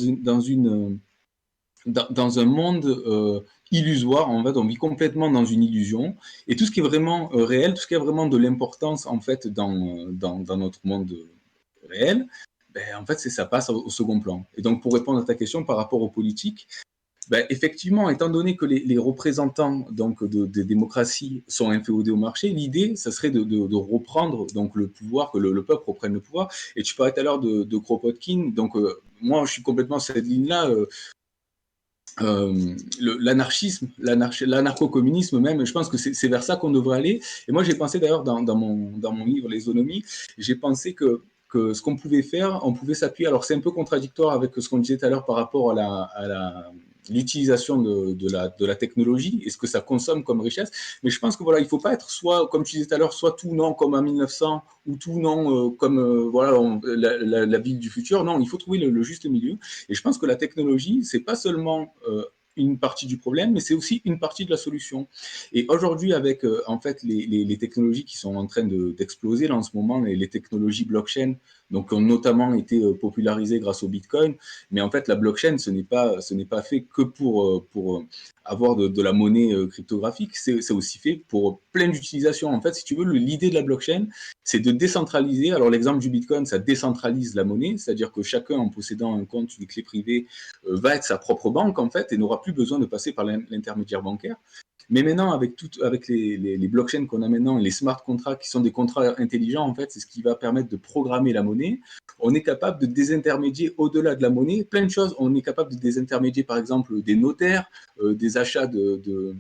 B: un monde illusoire. En fait, on vit complètement dans une illusion, et tout ce qui est vraiment réel, tout ce qui a vraiment de l'importance en fait dans notre monde réel, ben, en fait, ça passe au second plan. Et donc, pour répondre à ta question par rapport aux politiques, ben, effectivement, étant donné que les représentants donc, des démocraties sont inféodés au marché, l'idée, ça serait de reprendre donc, le pouvoir, que le peuple reprenne le pouvoir. Et tu parlais tout à l'heure de Kropotkin, donc moi, je suis complètement sur cette ligne-là. L'anarchisme, l'anarcho-communisme même, je pense que c'est vers ça qu'on devrait aller. Et moi, j'ai pensé d'ailleurs dans mon livre L'économie, j'ai pensé que ce qu'on pouvait faire, on pouvait s'appuyer. Alors, c'est un peu contradictoire avec ce qu'on disait tout à l'heure par rapport à l'utilisation de la technologie et ce que ça consomme comme richesse. Mais je pense que voilà, il ne faut pas être soit, comme tu disais tout à l'heure, soit tout non comme en 1900 ou tout non comme voilà, la ville du futur. Non, il faut trouver le juste milieu. Et je pense que la technologie, c'est pas seulement une partie du problème, mais c'est aussi une partie de la solution. Et aujourd'hui, avec en fait les technologies qui sont en train d'exploser là en ce moment, les technologies blockchain, donc qui ont notamment été popularisées grâce au Bitcoin, mais en fait la blockchain, ce n'est pas fait que pour avoir de la monnaie cryptographique, c'est aussi fait pour plein d'utilisations. En fait, si tu veux, l'idée de la blockchain, c'est de décentraliser. Alors l'exemple du Bitcoin, ça décentralise la monnaie, c'est-à-dire que chacun, en possédant un compte, une clé privée, va être sa propre banque en fait et n'aura plus besoin de passer par l'intermédiaire bancaire. Mais maintenant, avec les blockchains qu'on a maintenant et les smart contracts qui sont des contrats intelligents, en fait, c'est ce qui va permettre de programmer la monnaie. On est capable de désintermédier au-delà de la monnaie plein de choses. On est capable de désintermédier, par exemple, des notaires, des achats de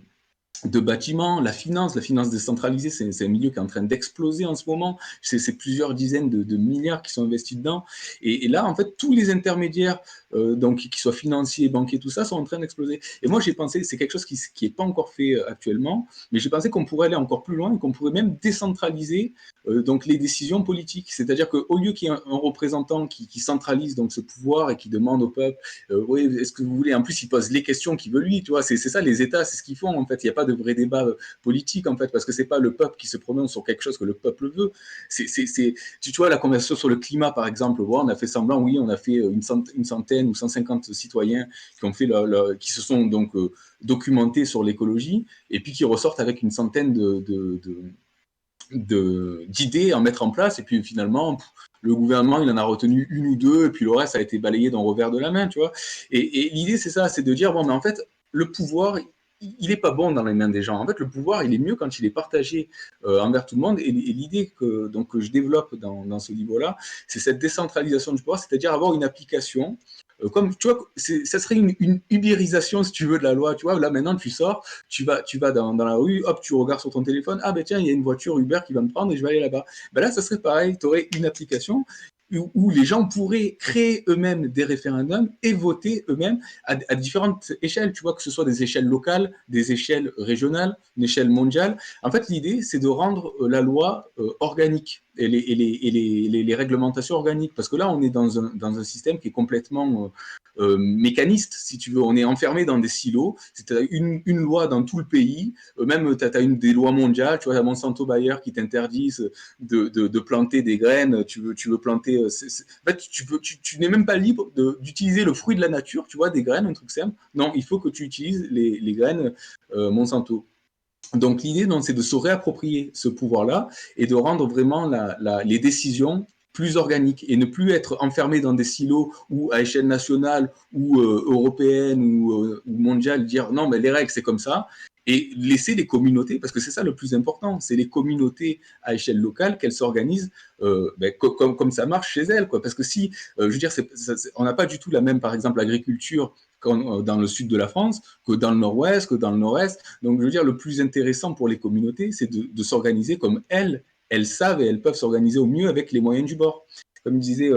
B: bâtiments, la finance décentralisée, c'est un milieu qui est en train d'exploser en ce moment. C'est plusieurs dizaines de milliards qui sont investis dedans. Et là, en fait, tous les intermédiaires, donc qu'ils soient financiers, banquiers, tout ça, sont en train d'exploser. Et moi, j'ai pensé, c'est quelque chose qui n'est pas encore fait actuellement, mais j'ai pensé qu'on pourrait aller encore plus loin et qu'on pourrait même décentraliser donc les décisions politiques. C'est-à-dire qu'au lieu qu'il y ait un représentant qui centralise donc ce pouvoir et qui demande au peuple, oui, est-ce que vous voulez, en plus, il pose les questions qu'il veut lui, tu vois, c'est ça, les États, c'est ce qu'ils font, en fait. Il n'y a pas de vrai débat politique, en fait, parce que c'est pas le peuple qui se prononce sur quelque chose que le peuple veut. Tu vois, la conversation sur le climat, par exemple, bon, on a fait semblant, oui, on a fait une centaine ou 150 citoyens qui se sont donc documentés sur l'écologie, et puis qui ressortent avec une centaine d'idées à mettre en place, et puis finalement, le gouvernement, il en a retenu une ou deux, et puis le reste a été balayé d'un revers de la main, tu vois. Et l'idée, c'est ça, c'est de dire, bon, mais en fait, le pouvoir, il n'est pas bon dans les mains des gens. En fait, le pouvoir, il est mieux quand il est partagé envers tout le monde. Et l'idée que je développe dans ce livre-là, c'est cette décentralisation du pouvoir, c'est-à-dire avoir une application. Comme tu vois, ça serait une ubérisation, si tu veux, de la loi. Tu vois, là maintenant, tu sors, tu vas dans la rue, hop, tu regardes sur ton téléphone, ah ben tiens, il y a une voiture Uber qui va me prendre et je vais aller là-bas. Ben là, ça serait pareil, tu aurais une application où les gens pourraient créer eux-mêmes des référendums et voter eux-mêmes à différentes échelles, tu vois, que ce soit des échelles locales, des échelles régionales, une échelle mondiale. En fait, l'idée, c'est de rendre la loi organique et les réglementations organiques, parce que là, on est dans un système qui est complètement mécaniste, si tu veux. On est enfermé dans des silos, c'est une loi dans tout le pays, même tu as des lois mondiales, tu vois, la Monsanto Bayer qui t'interdisent de planter des graines, tu veux planter... En fait, tu n'es même pas libre d'utiliser le fruit de la nature, tu vois, des graines, un truc simple. Non, il faut que tu utilises les graines Monsanto. Donc l'idée, donc, c'est de se réapproprier ce pouvoir-là et de rendre vraiment les décisions plus organiques et ne plus être enfermé dans des silos ou à échelle nationale ou européenne ou mondiale, dire non, mais les règles, c'est comme ça, et laisser les communautés, parce que c'est ça le plus important, c'est les communautés à échelle locale, qu'elles s'organisent comme ça marche chez elles. Quoi. Parce que si, je veux dire, on n'a pas du tout la même, par exemple, agriculture dans le sud de la France que dans le nord-ouest, que dans le nord-est. Donc, je veux dire, le plus intéressant pour les communautés, c'est de s'organiser comme elles savent et elles peuvent s'organiser au mieux avec les moyens du bord. Comme disait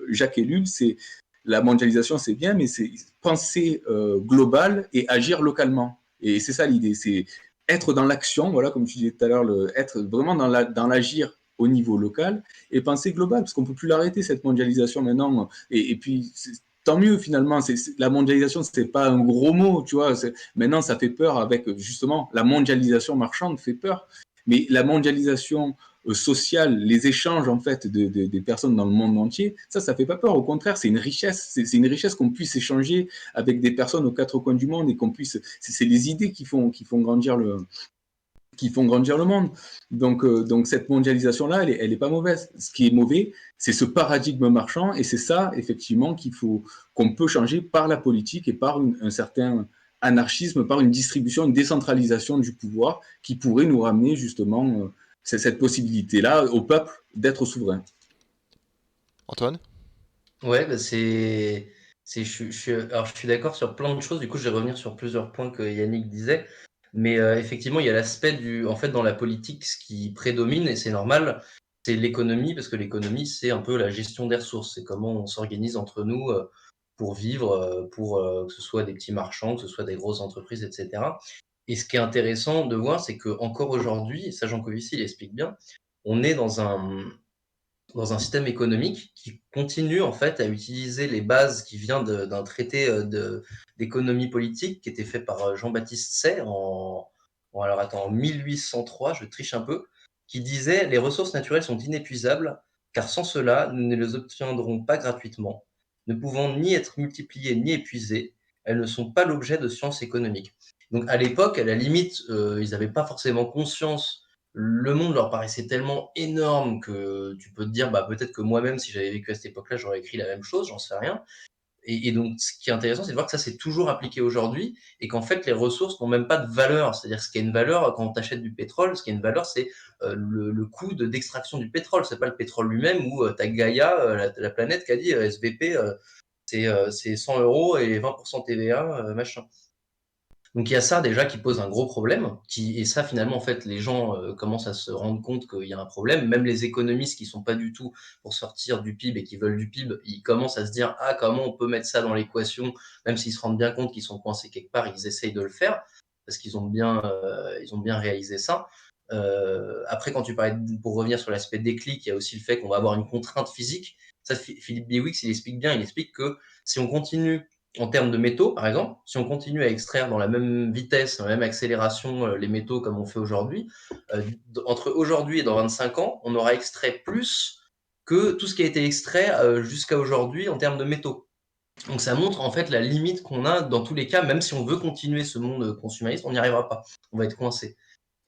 B: Jacques Ellul, c'est la mondialisation, c'est bien, mais c'est penser global et agir localement. Et c'est ça l'idée, c'est être dans l'action, voilà, comme tu disais tout à l'heure, être vraiment dans l'agir au niveau local et penser global, parce qu'on ne peut plus l'arrêter, cette mondialisation maintenant. Et puis, tant mieux finalement, la mondialisation, ce n'est pas un gros mot, tu vois. Maintenant, ça fait peur avec, justement, la mondialisation marchande fait peur. Mais la mondialisation sociale, les échanges en fait des personnes dans le monde entier, ça fait pas peur. Au contraire, c'est une richesse. C'est une richesse qu'on puisse échanger avec des personnes aux quatre coins du monde et qu'on puisse. C'est les idées qui font grandir le monde. Donc cette mondialisation-là, elle est pas mauvaise. Ce qui est mauvais, c'est ce paradigme marchand, et c'est ça, effectivement, qu'on peut changer par la politique et par un certain anarchisme, par une distribution, une décentralisation du pouvoir qui pourrait nous ramener justement cette possibilité-là au peuple d'être souverain.
A: Antoine?
C: Ouais, bah alors je suis d'accord sur plein de choses. Du coup, je vais revenir sur plusieurs points que Yannick disait. Mais effectivement, il y a l'aspect en fait, dans la politique, ce qui prédomine, et c'est normal, c'est l'économie, parce que l'économie, c'est un peu la gestion des ressources. C'est comment on s'organise entre nous pour vivre, pour que ce soit des petits marchands, que ce soit des grosses entreprises, etc. Et ce qui est intéressant de voir, c'est que encore aujourd'hui, et ça Jean Covici l'explique bien, on est dans un système économique qui continue en fait à utiliser les bases qui vient d'un traité d'économie politique qui était fait par Jean-Baptiste Say alors attends, en 1803, je triche un peu, qui disait les ressources naturelles sont inépuisables car sans cela, nous ne les obtiendrons pas gratuitement. Ne pouvant ni être multipliées ni épuisées, elles ne sont pas l'objet de sciences économiques. Donc à l'époque, à la limite, ils n'avaient pas forcément conscience, le monde leur paraissait tellement énorme que tu peux te dire, bah, peut-être que moi-même, si j'avais vécu à cette époque-là, j'aurais écrit la même chose, j'en sais rien. Et donc, ce qui est intéressant, c'est de voir que ça, c'est toujours appliqué aujourd'hui et qu'en fait, les ressources n'ont même pas de valeur. C'est-à-dire, ce qui a une valeur, quand on achète du pétrole, ce qui a une valeur, c'est le coût d'extraction du pétrole. C'est pas le pétrole lui-même ou t'as Gaïa, la planète, qui a dit SVP, c'est 100 euros et 20% TVA, machin. Donc il y a ça déjà qui pose un gros problème, et ça finalement en fait les gens commencent à se rendre compte qu'il y a un problème, même les économistes qui sont pas du tout pour sortir du PIB et qui veulent du PIB, ils commencent à se dire ah comment on peut mettre ça dans l'équation, même s'ils se rendent bien compte qu'ils sont coincés quelque part, ils essayent de le faire parce qu'ils ont bien réalisé ça. Après quand tu parlais pour revenir sur l'aspect déclic, il y a aussi le fait qu'on va avoir une contrainte physique. Ça Philippe Biwix il explique bien, il explique que si on continue en termes de métaux, par exemple, si on continue à extraire dans la même vitesse, dans la même accélération les métaux comme on fait aujourd'hui, entre aujourd'hui et dans 25 ans, on aura extrait plus que tout ce qui a été extrait jusqu'à aujourd'hui en termes de métaux. Donc ça montre en fait la limite qu'on a dans tous les cas, même si on veut continuer ce monde consumériste, on n'y arrivera pas, on va être coincé.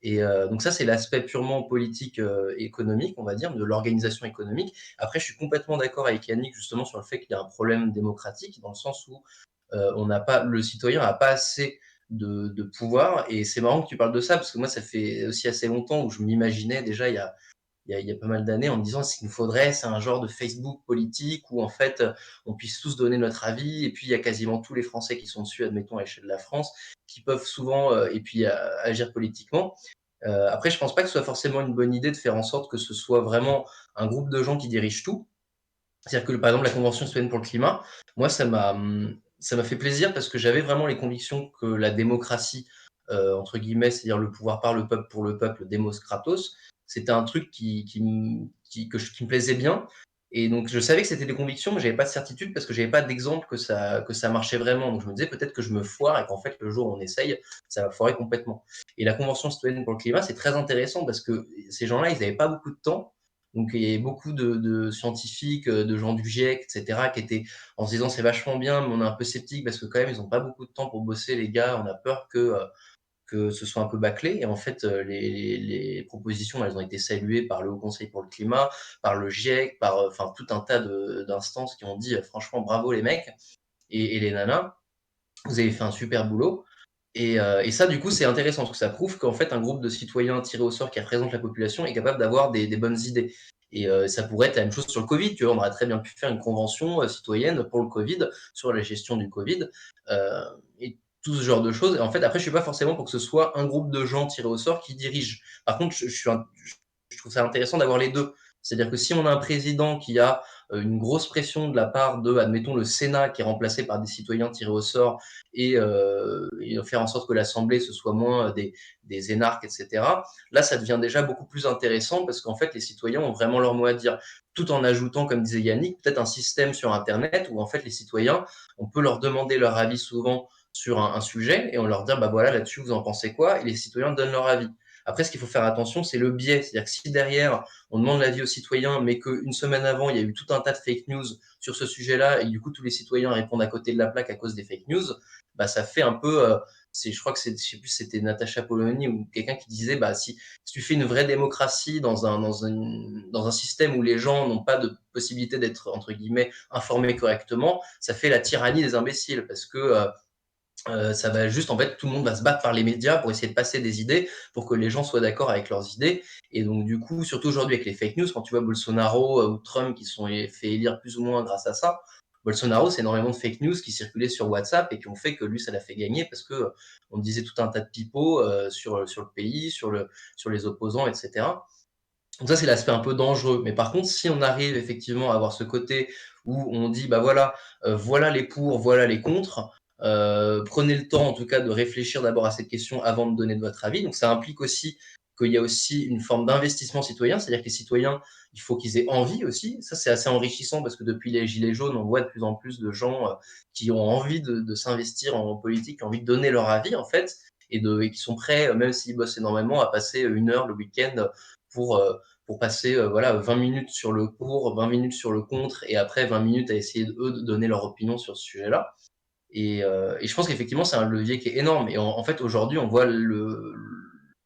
C: Et donc ça, c'est l'aspect purement politique, économique, on va dire, de l'organisation économique. Après, je suis complètement d'accord avec Yannick justement sur le fait qu'il y a un problème démocratique, dans le sens où le citoyen n'a pas assez de pouvoir. Et c'est marrant que tu parles de ça, parce que moi, ça fait aussi assez longtemps où je m'imaginais déjà, il y a pas mal d'années, en me disant ce qu'il nous faudrait, c'est un genre de Facebook politique où en fait on puisse tous donner notre avis, et puis il y a quasiment tous les Français qui sont dessus, admettons à l'échelle de la France, qui peuvent souvent et puis agir politiquement. Après, je pense pas que ce soit forcément une bonne idée de faire en sorte que ce soit vraiment un groupe de gens qui dirigent tout. C'est-à-dire que, par exemple, la Convention citoyenne pour le climat, moi, ça m'a fait plaisir parce que j'avais vraiment les convictions que la démocratie, entre guillemets, c'est-à-dire le pouvoir par le peuple pour le peuple, Demos Kratos, c'était un truc qui me plaisait bien. Et donc, je savais que c'était des convictions, mais j'avais pas de certitude parce que j'avais pas d'exemple que ça marchait vraiment. Donc, je me disais peut-être que je me foire et qu'en fait, le jour où on essaye, ça va foirer complètement. Et la Convention citoyenne pour le climat, c'est très intéressant parce que ces gens-là, ils n'avaient pas beaucoup de temps. Donc il y avait beaucoup de scientifiques, de gens du GIEC, etc., qui étaient en se disant c'est vachement bien, mais on est un peu sceptique parce que quand même ils n'ont pas beaucoup de temps pour bosser les gars. On a peur que ce soit un peu bâclé. Et en fait, les propositions, elles ont été saluées par le Haut Conseil pour le climat, par le GIEC, par enfin tout un tas d'instances qui ont dit franchement bravo les mecs et les nanas, vous avez fait un super boulot. Et ça, du coup, c'est intéressant parce que ça prouve qu'en fait, un groupe de citoyens tirés au sort qui représente la population est capable d'avoir des bonnes idées. Et ça pourrait être la même chose sur le Covid. Tu vois, on aurait très bien pu faire une convention citoyenne pour le Covid, sur la gestion du Covid, et tout ce genre de choses. Et en fait, après, je suis pas forcément pour que ce soit un groupe de gens tirés au sort qui dirigent. Par contre, je trouve ça intéressant d'avoir les deux. C'est-à-dire que si on a un président qui a une grosse pression de la part de, admettons, le Sénat qui est remplacé par des citoyens tirés au sort et faire en sorte que l'Assemblée ce soit moins des énarques, etc. Là, ça devient déjà beaucoup plus intéressant parce qu'en fait, les citoyens ont vraiment leur mot à dire, tout en ajoutant, comme disait Yannick, peut-être un système sur Internet où en fait les citoyens, on peut leur demander leur avis souvent sur un sujet et on leur dit, bah voilà, là-dessus, vous en pensez quoi? Et les citoyens donnent leur avis. Après, ce qu'il faut faire attention, c'est le biais. C'est-à-dire que si derrière, on demande l'avis aux citoyens, mais qu'une semaine avant, il y a eu tout un tas de fake news sur ce sujet-là, et du coup, tous les citoyens répondent à côté de la plaque à cause des fake news, bah, ça fait un peu, je crois que je sais plus si c'était Natacha Polony ou quelqu'un qui disait, bah, si tu fais une vraie démocratie dans un système où les gens n'ont pas de possibilité d'être, entre guillemets, informés correctement, ça fait la tyrannie des imbéciles parce que, ça va juste, en fait, tout le monde va se battre par les médias pour essayer de passer des idées, pour que les gens soient d'accord avec leurs idées. Et donc, du coup, surtout aujourd'hui avec les fake news, quand tu vois Bolsonaro ou Trump qui sont fait élire plus ou moins grâce à ça, Bolsonaro, c'est énormément de fake news qui circulaient sur WhatsApp et qui ont fait que lui, ça l'a fait gagner parce que on disait tout un tas de pipeaux sur le pays, sur les opposants, etc. Donc ça, c'est l'aspect un peu dangereux. Mais par contre, si on arrive effectivement à avoir ce côté où on dit, bah voilà, voilà les pour, voilà les contre, prenez le temps en tout cas de réfléchir d'abord à cette question avant de donner de votre avis. Donc ça implique aussi qu'il y a aussi une forme d'investissement citoyen, c'est-à-dire que les citoyens, il faut qu'ils aient envie aussi. Ça, c'est assez enrichissant parce que depuis les Gilets jaunes, on voit de plus en plus de gens qui ont envie de s'investir en politique, qui ont envie de donner leur avis en fait, et qui sont prêts, même s'ils bossent énormément, à passer 1 heure le week-end pour, euh, pour passer voilà 20 minutes sur le pour, 20 minutes sur le contre, et après 20 minutes à essayer eux de donner leur opinion sur ce sujet-là. Et je pense qu'effectivement, c'est un levier qui est énorme. Et en fait, aujourd'hui, on voit le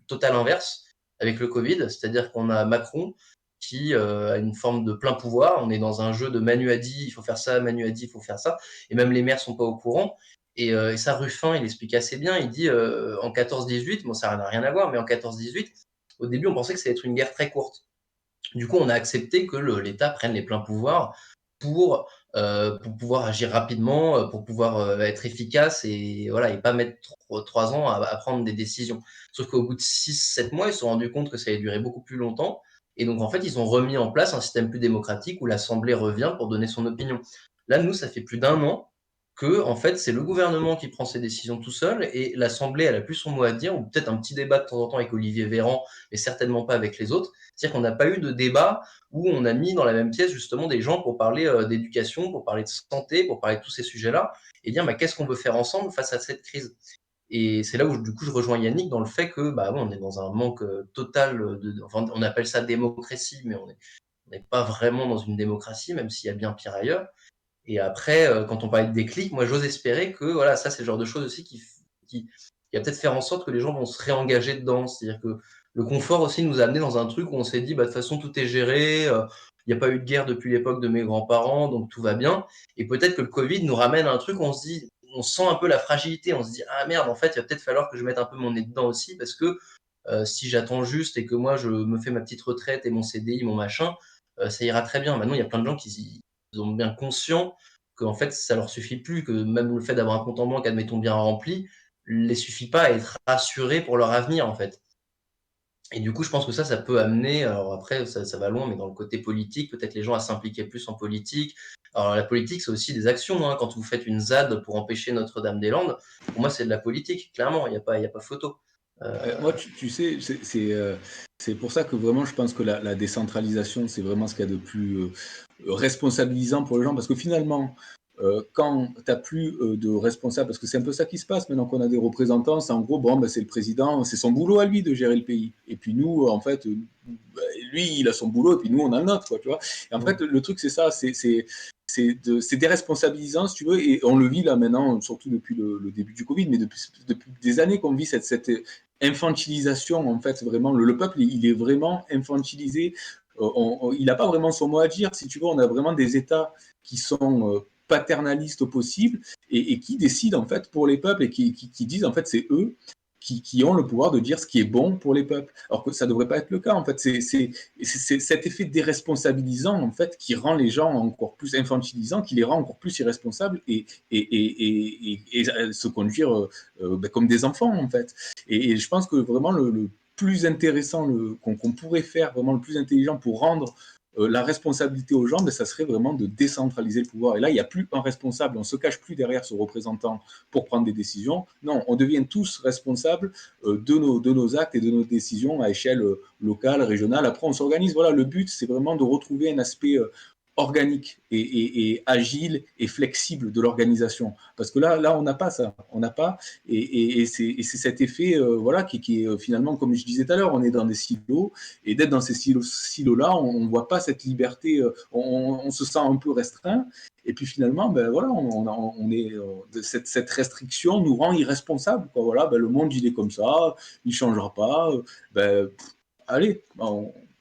C: total inverse avec le Covid, c'est-à-dire qu'on a Macron qui a une forme de plein pouvoir. On est dans un jeu de Manu a dit, il faut faire ça, Manu a dit, il faut faire ça. Et même les maires sont pas au courant. Et ça, Ruffin, il explique assez bien. Il dit en 14-18, bon, ça n'a rien à voir, mais en 14-18, au début, on pensait que ça allait être une guerre très courte. Du coup, on a accepté que l'État prenne les pleins pouvoirs pour, pour pouvoir agir rapidement, pour pouvoir être efficace et, voilà, et pas mettre 3 ans à prendre des décisions. Sauf qu'au bout de 6-7 mois, ils se sont rendus compte que ça allait durer beaucoup plus longtemps. Et donc, en fait, ils ont remis en place un système plus démocratique où l'Assemblée revient pour donner son opinion. Là, nous, ça fait plus d'1 an que, en fait, c'est le gouvernement qui prend ses décisions tout seul et l'Assemblée, elle a plus son mot à dire, ou peut-être un petit débat de temps en temps avec Olivier Véran, mais certainement pas avec les autres. C'est-à-dire qu'on n'a pas eu de débat où on a mis dans la même pièce justement des gens pour parler d'éducation, pour parler de santé, pour parler de tous ces sujets-là, et dire bah, qu'est-ce qu'on veut faire ensemble face à cette crise. Et c'est là où du coup je rejoins Yannick dans le fait que bah, ouais, on est dans un manque total enfin, on appelle ça démocratie, mais on n'est pas vraiment dans une démocratie, même s'il y a bien pire ailleurs. Et après, quand on parlait de déclic, moi j'ose espérer que voilà, ça c'est le genre de choses aussi qui va peut-être faire en sorte que les gens vont se réengager dedans. C'est-à-dire que le confort aussi nous a amené dans un truc où on s'est dit, bah, de toute façon tout est géré, il n'y a pas eu de guerre depuis l'époque de mes grands-parents, donc tout va bien. Et peut-être que le Covid nous ramène à un truc où on se dit, on sent un peu la fragilité, on se dit, ah merde, en fait, il va peut-être falloir que je mette un peu mon nez dedans aussi, parce que si j'attends juste et que moi je me fais ma petite retraite et mon CDI, mon machin, ça ira très bien. Maintenant, il y a plein de gens qui sont bien conscients qu'en fait, ça leur suffit plus, que même le fait d'avoir un compte en banque, admettons, bien rempli, les suffit pas à être rassurés pour leur avenir, en fait. Et du coup, je pense que ça peut amener, alors après, ça va loin, mais dans le côté politique, peut-être les gens à s'impliquer plus en politique. Alors la politique, c'est aussi des actions, hein. Quand vous faites une ZAD pour empêcher Notre-Dame-des-Landes, pour moi, c'est de la politique, clairement, il n'y a pas photo.
B: Moi, tu sais, c'est pour ça que vraiment, je pense que la décentralisation, c'est vraiment ce qu'il y a de plus responsabilisant pour les gens, parce que finalement, quand tu n'as plus de responsables, parce que c'est un peu ça qui se passe maintenant qu'on a des représentants, c'est en gros, bon, ben, c'est le président, c'est son boulot à lui de gérer le pays. Et puis nous, en fait, lui, il a son boulot, et puis nous, on a le nôtre, quoi, tu vois. Et en fait, le truc, c'est ça, c'est déresponsabilisant, si tu veux, et on le vit là maintenant, surtout depuis le début du Covid, mais depuis des années qu'on vit cette infantilisation, en fait, vraiment, le peuple, il est vraiment infantilisé. Il n'a pas vraiment son mot à dire, si tu veux. On a vraiment des États qui sont paternalistes au possible et qui décident, en fait, pour les peuples et qui disent, en fait, c'est eux qui ont le pouvoir de dire ce qui est bon pour les peuples. Alors que ça ne devrait pas être le cas, en fait. C'est cet effet déresponsabilisant, en fait, qui rend les gens encore plus infantilisants, qui les rend encore plus irresponsables et se conduire comme des enfants, en fait. Et je pense que vraiment le plus intéressant qu'on pourrait faire, vraiment le plus intelligent pour rendre la responsabilité aux gens, ça serait vraiment de décentraliser le pouvoir. Et là, il n'y a plus un responsable, on ne se cache plus derrière ce représentant pour prendre des décisions. Non, on devient tous responsables de nos actes et de nos décisions à échelle locale, régionale. Après, on s'organise. Voilà, le but, c'est vraiment de retrouver un aspect organique et agile et flexible de l'organisation. Parce que là, on n'a pas ça. On n'a pas. Et c'est cet effet voilà, qui est finalement, comme je disais tout à l'heure, on est dans des silos. Et d'être dans ces silos-là, on ne voit pas cette liberté. On se sent un peu restreint. Et puis finalement, ben voilà, on est cette restriction nous rend irresponsables. Quoi. Voilà, ben le monde il est comme ça, il ne changera pas. Ben, allez,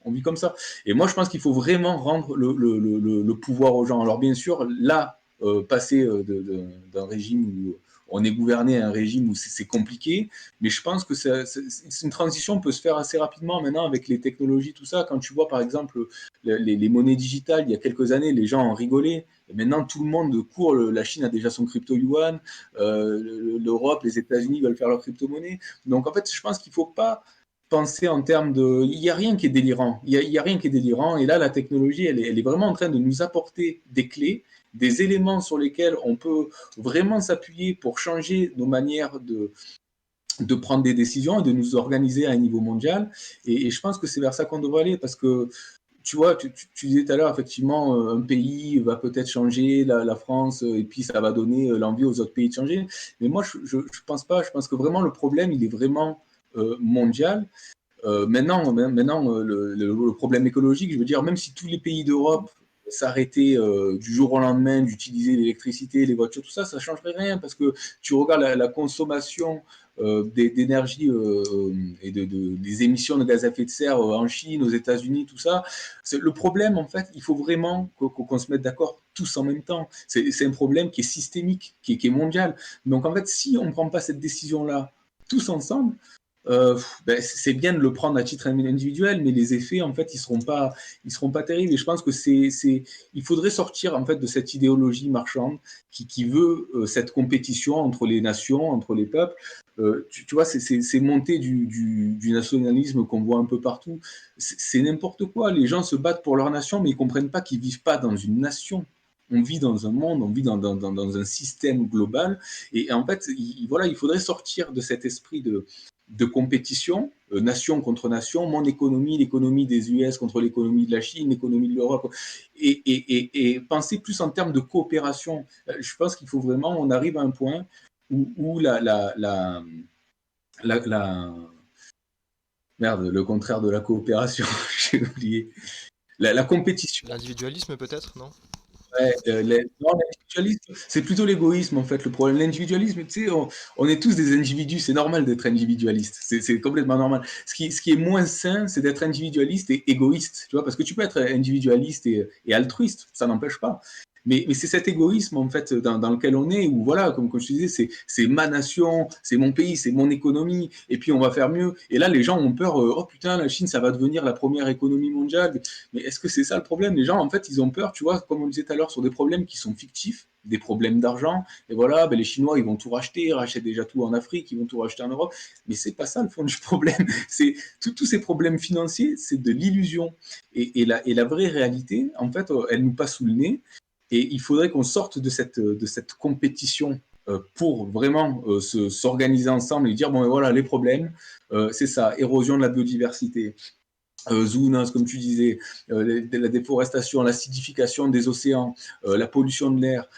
B: on vit comme ça. Et moi, je pense qu'il faut vraiment rendre le pouvoir aux gens. Alors bien sûr, là, passer d'un régime où on est gouverné à un régime où c'est compliqué, mais je pense que une transition peut se faire assez rapidement maintenant avec les technologies, tout ça. Quand tu vois par exemple les monnaies digitales, il y a quelques années, les gens en rigolaient. Et maintenant, tout le monde court. La Chine a déjà son crypto-yuan, l'Europe, les États-Unis veulent faire leur crypto-monnaie. Donc en fait, je pense qu'il ne faut pas penser en termes de... Il n'y a rien qui est délirant. Il y a rien qui est délirant. Et là, la technologie, elle est vraiment en train de nous apporter des clés, des éléments sur lesquels on peut vraiment s'appuyer pour changer nos manières de prendre des décisions et de nous organiser à un niveau mondial. Et je pense que c'est vers ça qu'on devrait aller parce que tu vois, tu disais tout à l'heure, effectivement, un pays va peut-être changer, la France, et puis ça va donner l'envie aux autres pays de changer. Mais moi, je pense pas. Je pense que vraiment le problème, il est vraiment mondial. Maintenant le problème écologique, je veux dire, même si tous les pays d'Europe s'arrêtaient du jour au lendemain d'utiliser l'électricité, les voitures, tout ça, ça ne changerait rien parce que tu regardes la consommation d'énergie et des émissions de gaz à effet de serre en Chine, aux États-Unis, tout ça. Le problème, en fait, il faut vraiment qu'on se mette d'accord tous en même temps. C'est un problème qui est systémique, qui est mondial. Donc, en fait, si on ne prend pas cette décision-là tous ensemble, ben, c'est bien de le prendre à titre individuel, mais les effets, en fait, ils seront pas terribles. Et je pense que il faudrait sortir, en fait, de cette idéologie marchande qui veut cette compétition entre les nations, entre les peuples. Tu vois, c'est monter du nationalisme qu'on voit un peu partout. C'est n'importe quoi. Les gens se battent pour leur nation, mais ils comprennent pas qu'ils vivent pas dans une nation. On vit dans un monde, on vit dans un système global. Et en fait, voilà, il faudrait sortir de cet esprit de compétition, nation contre nation, mon économie, l'économie des US contre l'économie de la Chine, l'économie de l'Europe, et penser plus en termes de coopération. Je pense qu'il faut vraiment, on arrive à un point où merde, le contraire de la coopération, j'ai oublié, la compétition.
A: L'individualisme peut-être, non?
B: Ouais, non, l'individualisme, c'est plutôt l'égoïsme en fait le problème. L'individualisme, tu sais, on est tous des individus, c'est normal d'être individualiste, c'est complètement normal. Ce qui est moins sain, c'est d'être individualiste et égoïste, tu vois, parce que tu peux être individualiste et altruiste, ça n'empêche pas. Mais c'est cet égoïsme en fait dans lequel on est, où voilà, comme je te disais, c'est ma nation, c'est mon pays, c'est mon économie, et puis on va faire mieux. Et là, les gens ont peur, oh putain, la Chine, ça va devenir la première économie mondiale. Mais est-ce que c'est ça le problème? Les gens, en fait, ils ont peur, tu vois, comme on le disait tout à l'heure, sur des problèmes qui sont fictifs, des problèmes d'argent. Et voilà, ben les Chinois, ils vont tout racheter, ils rachètent déjà tout en Afrique, ils vont tout racheter en Europe. Mais c'est pas ça le fond du problème. C'est tous ces problèmes financiers, c'est de l'illusion. Et la vraie réalité, en fait, elle nous passe sous le nez. Et il faudrait qu'on sorte de cette compétition pour vraiment s'organiser ensemble et dire, bon, voilà, les problèmes, c'est ça, érosion de la biodiversité, zoonose, comme tu disais, la déforestation, l'acidification des océans, la pollution de l'air,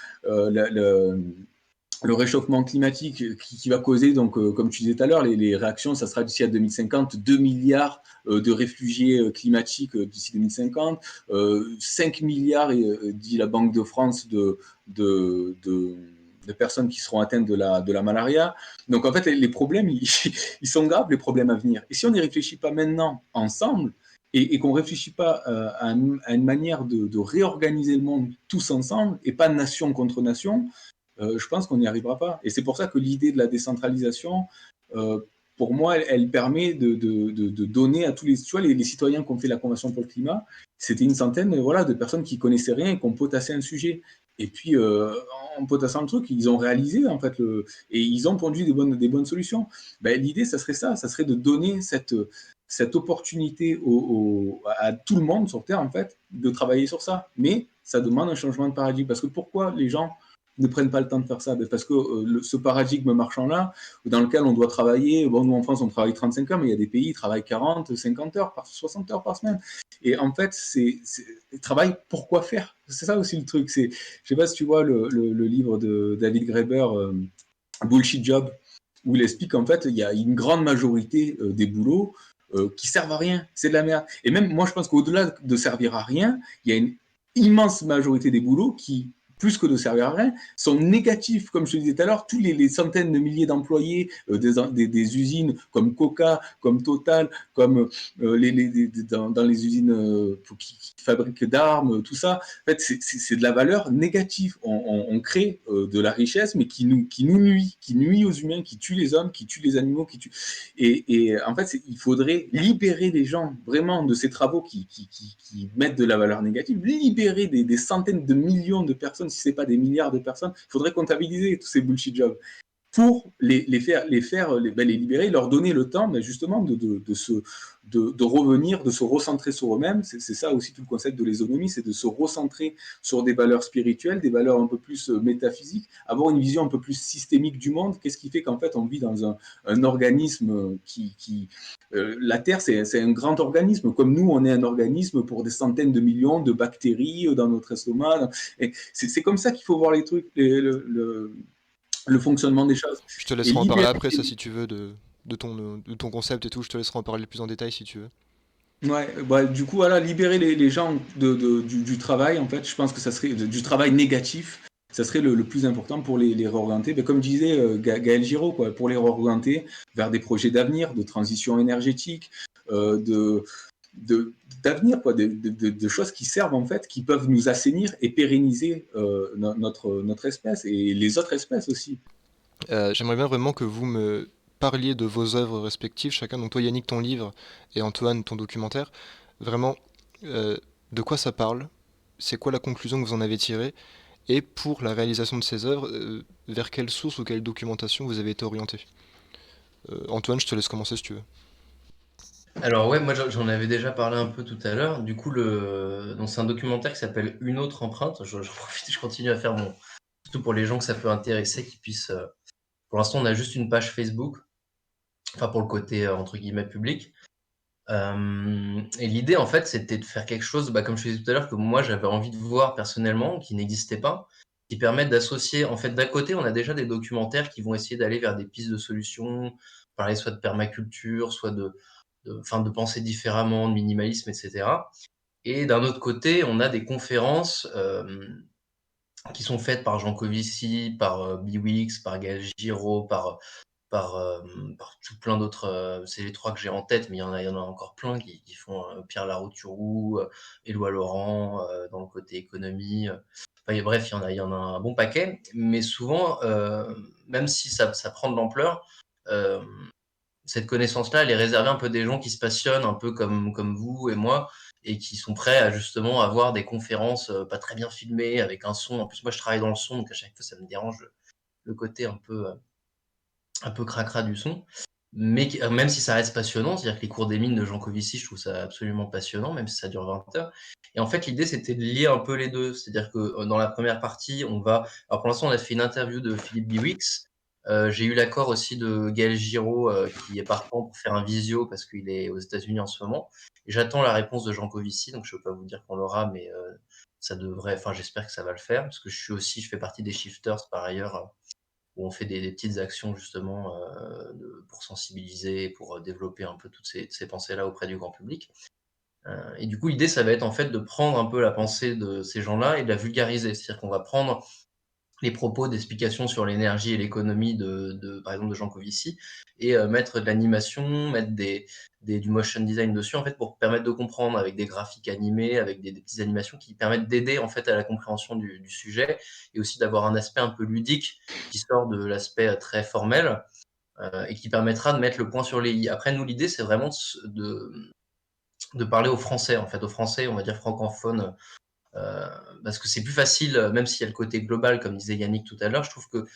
B: le réchauffement climatique qui va causer, donc, comme tu disais tout à l'heure, les réactions, ça sera d'ici à 2050, 2 milliards de réfugiés climatiques d'ici 2050, 5 milliards, dit la Banque de France, de personnes qui seront atteintes de la malaria. Donc en fait, les problèmes, ils sont graves, les problèmes à venir. Et si on n'y réfléchit pas maintenant ensemble, et qu'on ne réfléchit pas à une manière de réorganiser le monde tous ensemble, et pas nation contre nation, je pense qu'on n'y arrivera pas. Et c'est pour ça que l'idée de la décentralisation, euh, pour moi, elle permet de donner à tous les, tu vois, les citoyens qui ont fait la Convention pour le climat, c'était une centaine, voilà, de personnes qui connaissaient rien et qui ont potassé un sujet. Et puis, en potassant le truc, ils ont réalisé, en fait, et ils ont pondu des bonnes solutions. Ben, l'idée, ça serait de donner cette opportunité à tout le monde sur Terre, en fait, de travailler sur ça. Mais ça demande un changement de paradigme. Parce que pourquoi les gens ne prennent pas le temps de faire ça? Parce que ce paradigme marchand-là, dans lequel on doit travailler, bon, nous en France, on travaille 35 heures, mais il y a des pays qui travaillent 40, 50 heures, 60 heures par semaine. Et en fait, travail, pourquoi faire? C'est ça aussi le truc. Je sais pas si tu vois le livre de David Graeber, Bullshit Job, où il explique qu'en fait, il y a une grande majorité des boulots qui servent à rien. C'est de la merde. Et même, moi, je pense qu'au-delà de servir à rien, il y a une immense majorité des boulots qui, plus que de servir à rien, sont négatifs. Comme je te disais tout à l'heure, tous les centaines de milliers d'employés des usines comme Coca, comme Total, comme dans les usines qui fabriquent d'armes, tout ça, en fait, c'est de la valeur négative. On crée de la richesse, mais qui nous nuit, qui nuit aux humains, qui tue les hommes, qui tue les animaux, qui tue. Et en fait, il faudrait libérer les gens vraiment de ces travaux qui mettent de la valeur négative, libérer des centaines de millions de personnes, si ce n'est pas des milliards de personnes. Il faudrait comptabiliser tous ces bullshit jobs pour les libérer, leur donner le temps justement de revenir, de se recentrer sur eux-mêmes. C'est ça aussi tout le concept de l'économie, c'est de se recentrer sur des valeurs spirituelles, des valeurs un peu plus métaphysiques, avoir une vision un peu plus systémique du monde. Qu'est-ce qui fait qu'en fait on vit dans un organisme la Terre, c'est un grand organisme, comme nous, on est un organisme pour des centaines de millions de bactéries dans notre estomac. C'est comme ça qu'il faut voir les trucs, le fonctionnement des choses.
A: Je te
B: Et
A: laisserai en parler
B: libérer.
A: après, ça, si tu veux, de ton concept et tout. Je te laisserai en parler plus en détail si tu veux.
B: Ouais, bah, du coup, voilà, libérer les gens du travail, en fait, je pense que ça serait du travail négatif, ça serait le plus important pour les réorienter. Mais comme disait Gaël Giraud, quoi, pour les réorienter vers des projets d'avenir, de transition énergétique, euh, de, d'avenir, quoi, de choses qui servent, en fait, qui peuvent nous assainir et pérenniser notre espèce et les autres espèces aussi.
A: J'aimerais bien vraiment que vous me parliez de vos œuvres respectives, chacun. Donc toi, Yannick, ton livre, et Antoine, ton documentaire. Vraiment, euh, de quoi ça parle? C'est quoi la conclusion que vous en avez tirée? Et pour la réalisation de ces œuvres, vers quelle source ou quelle documentation vous avez été orienté? Antoine, je te laisse commencer si tu veux.
C: Alors ouais, moi j'en avais déjà parlé un peu tout à l'heure. Du coup, donc c'est un documentaire qui s'appelle Une autre empreinte. J'en profite, je continue à faire surtout pour les gens que ça peut intéresser, qu'ils puissent. Pour l'instant, on a juste une page Facebook, enfin pour le côté entre guillemets public. Et l'idée, en fait, c'était de faire quelque chose, bah, comme je disais tout à l'heure, que moi j'avais envie de voir personnellement, qui n'existait pas, qui permettent d'associer. En fait, d'un côté, on a déjà des documentaires qui vont essayer d'aller vers des pistes de solutions, parler soit de permaculture, soit enfin, de penser différemment, de minimalisme, etc. Et d'un autre côté, on a des conférences qui sont faites par Jean Covici, par Biwix, par Gaël Giraud, par, euh, par tout plein d'autres. C'est les trois que j'ai en tête, mais il y en a encore plein qui font Pierre Larouturou, Éloi Laurent, dans le côté économie. Enfin, bref, il y en a un bon paquet. Mais souvent, même si ça prend de l'ampleur, euh, cette connaissance-là, elle est réservée un peu des gens qui se passionnent, un peu comme vous et moi, et qui sont prêts à justement avoir des conférences pas très bien filmées, avec un son. En plus, moi, je travaille dans le son, donc à chaque fois, ça me dérange le côté un peu cracra du son. Mais même si ça reste passionnant, c'est-à-dire que les cours des mines de Jean Covici, je trouve ça absolument passionnant, même si ça dure 20 heures. Et en fait, l'idée, c'était de lier un peu les deux. C'est-à-dire que dans la première partie, on va. Alors pour l'instant, on a fait une interview de Philippe Biwix. J'ai eu l'accord aussi de Gaël Giraud, qui est partant pour faire un visio parce qu'il est aux États-Unis en ce moment. Et j'attends la réponse de Jean Covici, donc je ne peux pas vous dire qu'on l'aura, mais ça devrait. Enfin, j'espère que ça va le faire parce que je fais partie des shifters par ailleurs où on fait des petites actions justement pour sensibiliser, pour développer un peu toutes ces pensées-là auprès du grand public. Et du coup, l'idée, ça va être en fait de prendre un peu la pensée de ces gens-là et de la vulgariser. C'est-à-dire qu'on va prendre les propos d'explication sur l'énergie et l'économie par exemple, de Jean Covici, et mettre de l'animation, mettre du motion design dessus, en fait, pour permettre de comprendre avec des graphiques animés, avec des petites animations qui permettent d'aider, en fait, à la compréhension du sujet, et aussi d'avoir un aspect un peu ludique qui sort de l'aspect très formel, et qui permettra de mettre le point sur les i. Après, nous, l'idée, c'est vraiment de parler aux Français, en fait, aux Français, on va dire francophones, parce que c'est plus facile, même s'il y a le côté global, comme disait Yannick tout à l'heure, je trouve que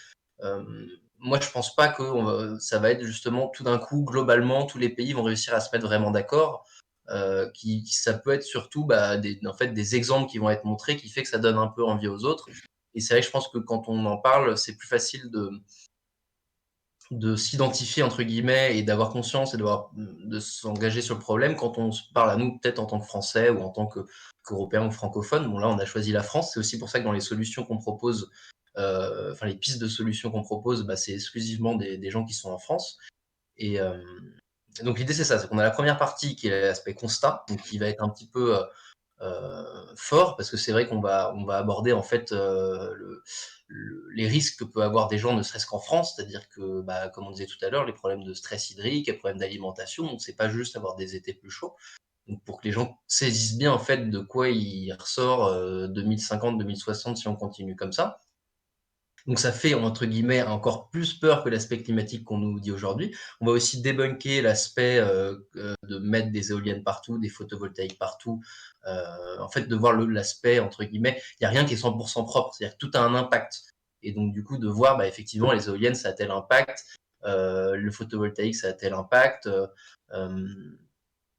C: moi, je pense pas que ça va être justement tout d'un coup, globalement, tous les pays vont réussir à se mettre vraiment d'accord. Ça peut être surtout en fait, des exemples qui vont être montrés qui fait que ça donne un peu envie aux autres. Et c'est vrai que je pense que quand on en parle, c'est plus facile de s'identifier entre guillemets et d'avoir conscience et de s'engager sur le problème quand on se parle à nous peut-être en tant que Français ou en tant qu'Européens ou francophones. Bon là on a choisi la France, c'est aussi pour ça que dans les solutions qu'on propose, enfin les pistes de solutions qu'on propose, c'est exclusivement des gens qui sont en France. Et donc l'idée c'est ça, c'est qu'on a la première partie qui est l'aspect constat, donc qui va être un petit peu fort, parce que c'est vrai on va aborder en fait les risques que peut avoir des gens, ne serait-ce qu'en France, c'est-à-dire que, comme on disait tout à l'heure, les problèmes de stress hydrique, les problèmes d'alimentation, donc c'est pas juste avoir des étés plus chauds. Donc pour que les gens saisissent bien en fait de quoi il ressort 2050, 2060 si on continue comme ça. Donc ça fait, entre guillemets, encore plus peur que l'aspect climatique qu'on nous dit aujourd'hui. On va aussi débunker l'aspect de mettre des éoliennes partout, des photovoltaïques partout. En fait, de voir l'aspect, entre guillemets, il n'y a rien qui est 100% propre, c'est-à-dire que tout a un impact. Et donc du coup, de voir, effectivement, les éoliennes, ça a tel impact, le photovoltaïque, ça a tel impact.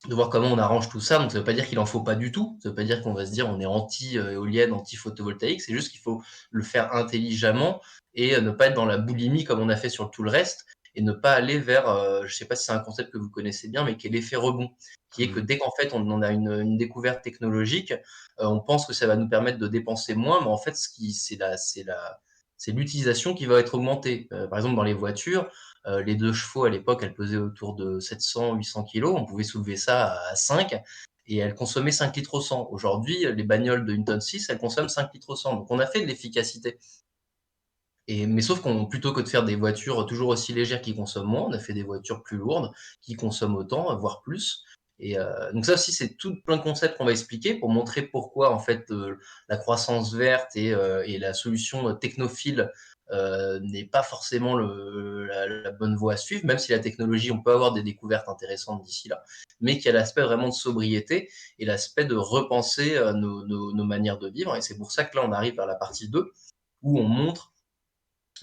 C: De voir comment on arrange tout ça. Donc ça veut pas dire qu'il en faut pas du tout. Ça veut pas dire qu'on va se dire on est anti-éolienne, anti-photovoltaïque. C'est juste qu'il faut le faire intelligemment et ne pas être dans la boulimie comme on a fait sur tout le reste et ne pas aller vers, je sais pas si c'est un concept que vous connaissez bien, mais qui est l'effet rebond, qui est que dès qu'en fait on a une découverte technologique, on pense que ça va nous permettre de dépenser moins, mais en fait c'est l'utilisation qui va être augmentée. Par exemple dans les voitures, les 2 chevaux, à l'époque, elles pesaient autour de 700-800 kilos. On pouvait soulever ça à 5 et elles consommaient 5 litres au 100. Aujourd'hui, les bagnoles de 1,6 tonne, elles consomment 5 litres au 100. Donc, on a fait de l'efficacité. Mais sauf qu'on, plutôt que de faire des voitures toujours aussi légères qui consomment moins, on a fait des voitures plus lourdes qui consomment autant, voire plus. Et donc ça aussi, c'est tout plein de concepts qu'on va expliquer pour montrer pourquoi en fait la croissance verte et la solution technophile n'est pas forcément la bonne voie à suivre, même si la technologie, on peut avoir des découvertes intéressantes d'ici là, mais qu'il y a l'aspect vraiment de sobriété et l'aspect de repenser nos manières de vivre. Et c'est pour ça que là, on arrive vers la partie 2, où on montre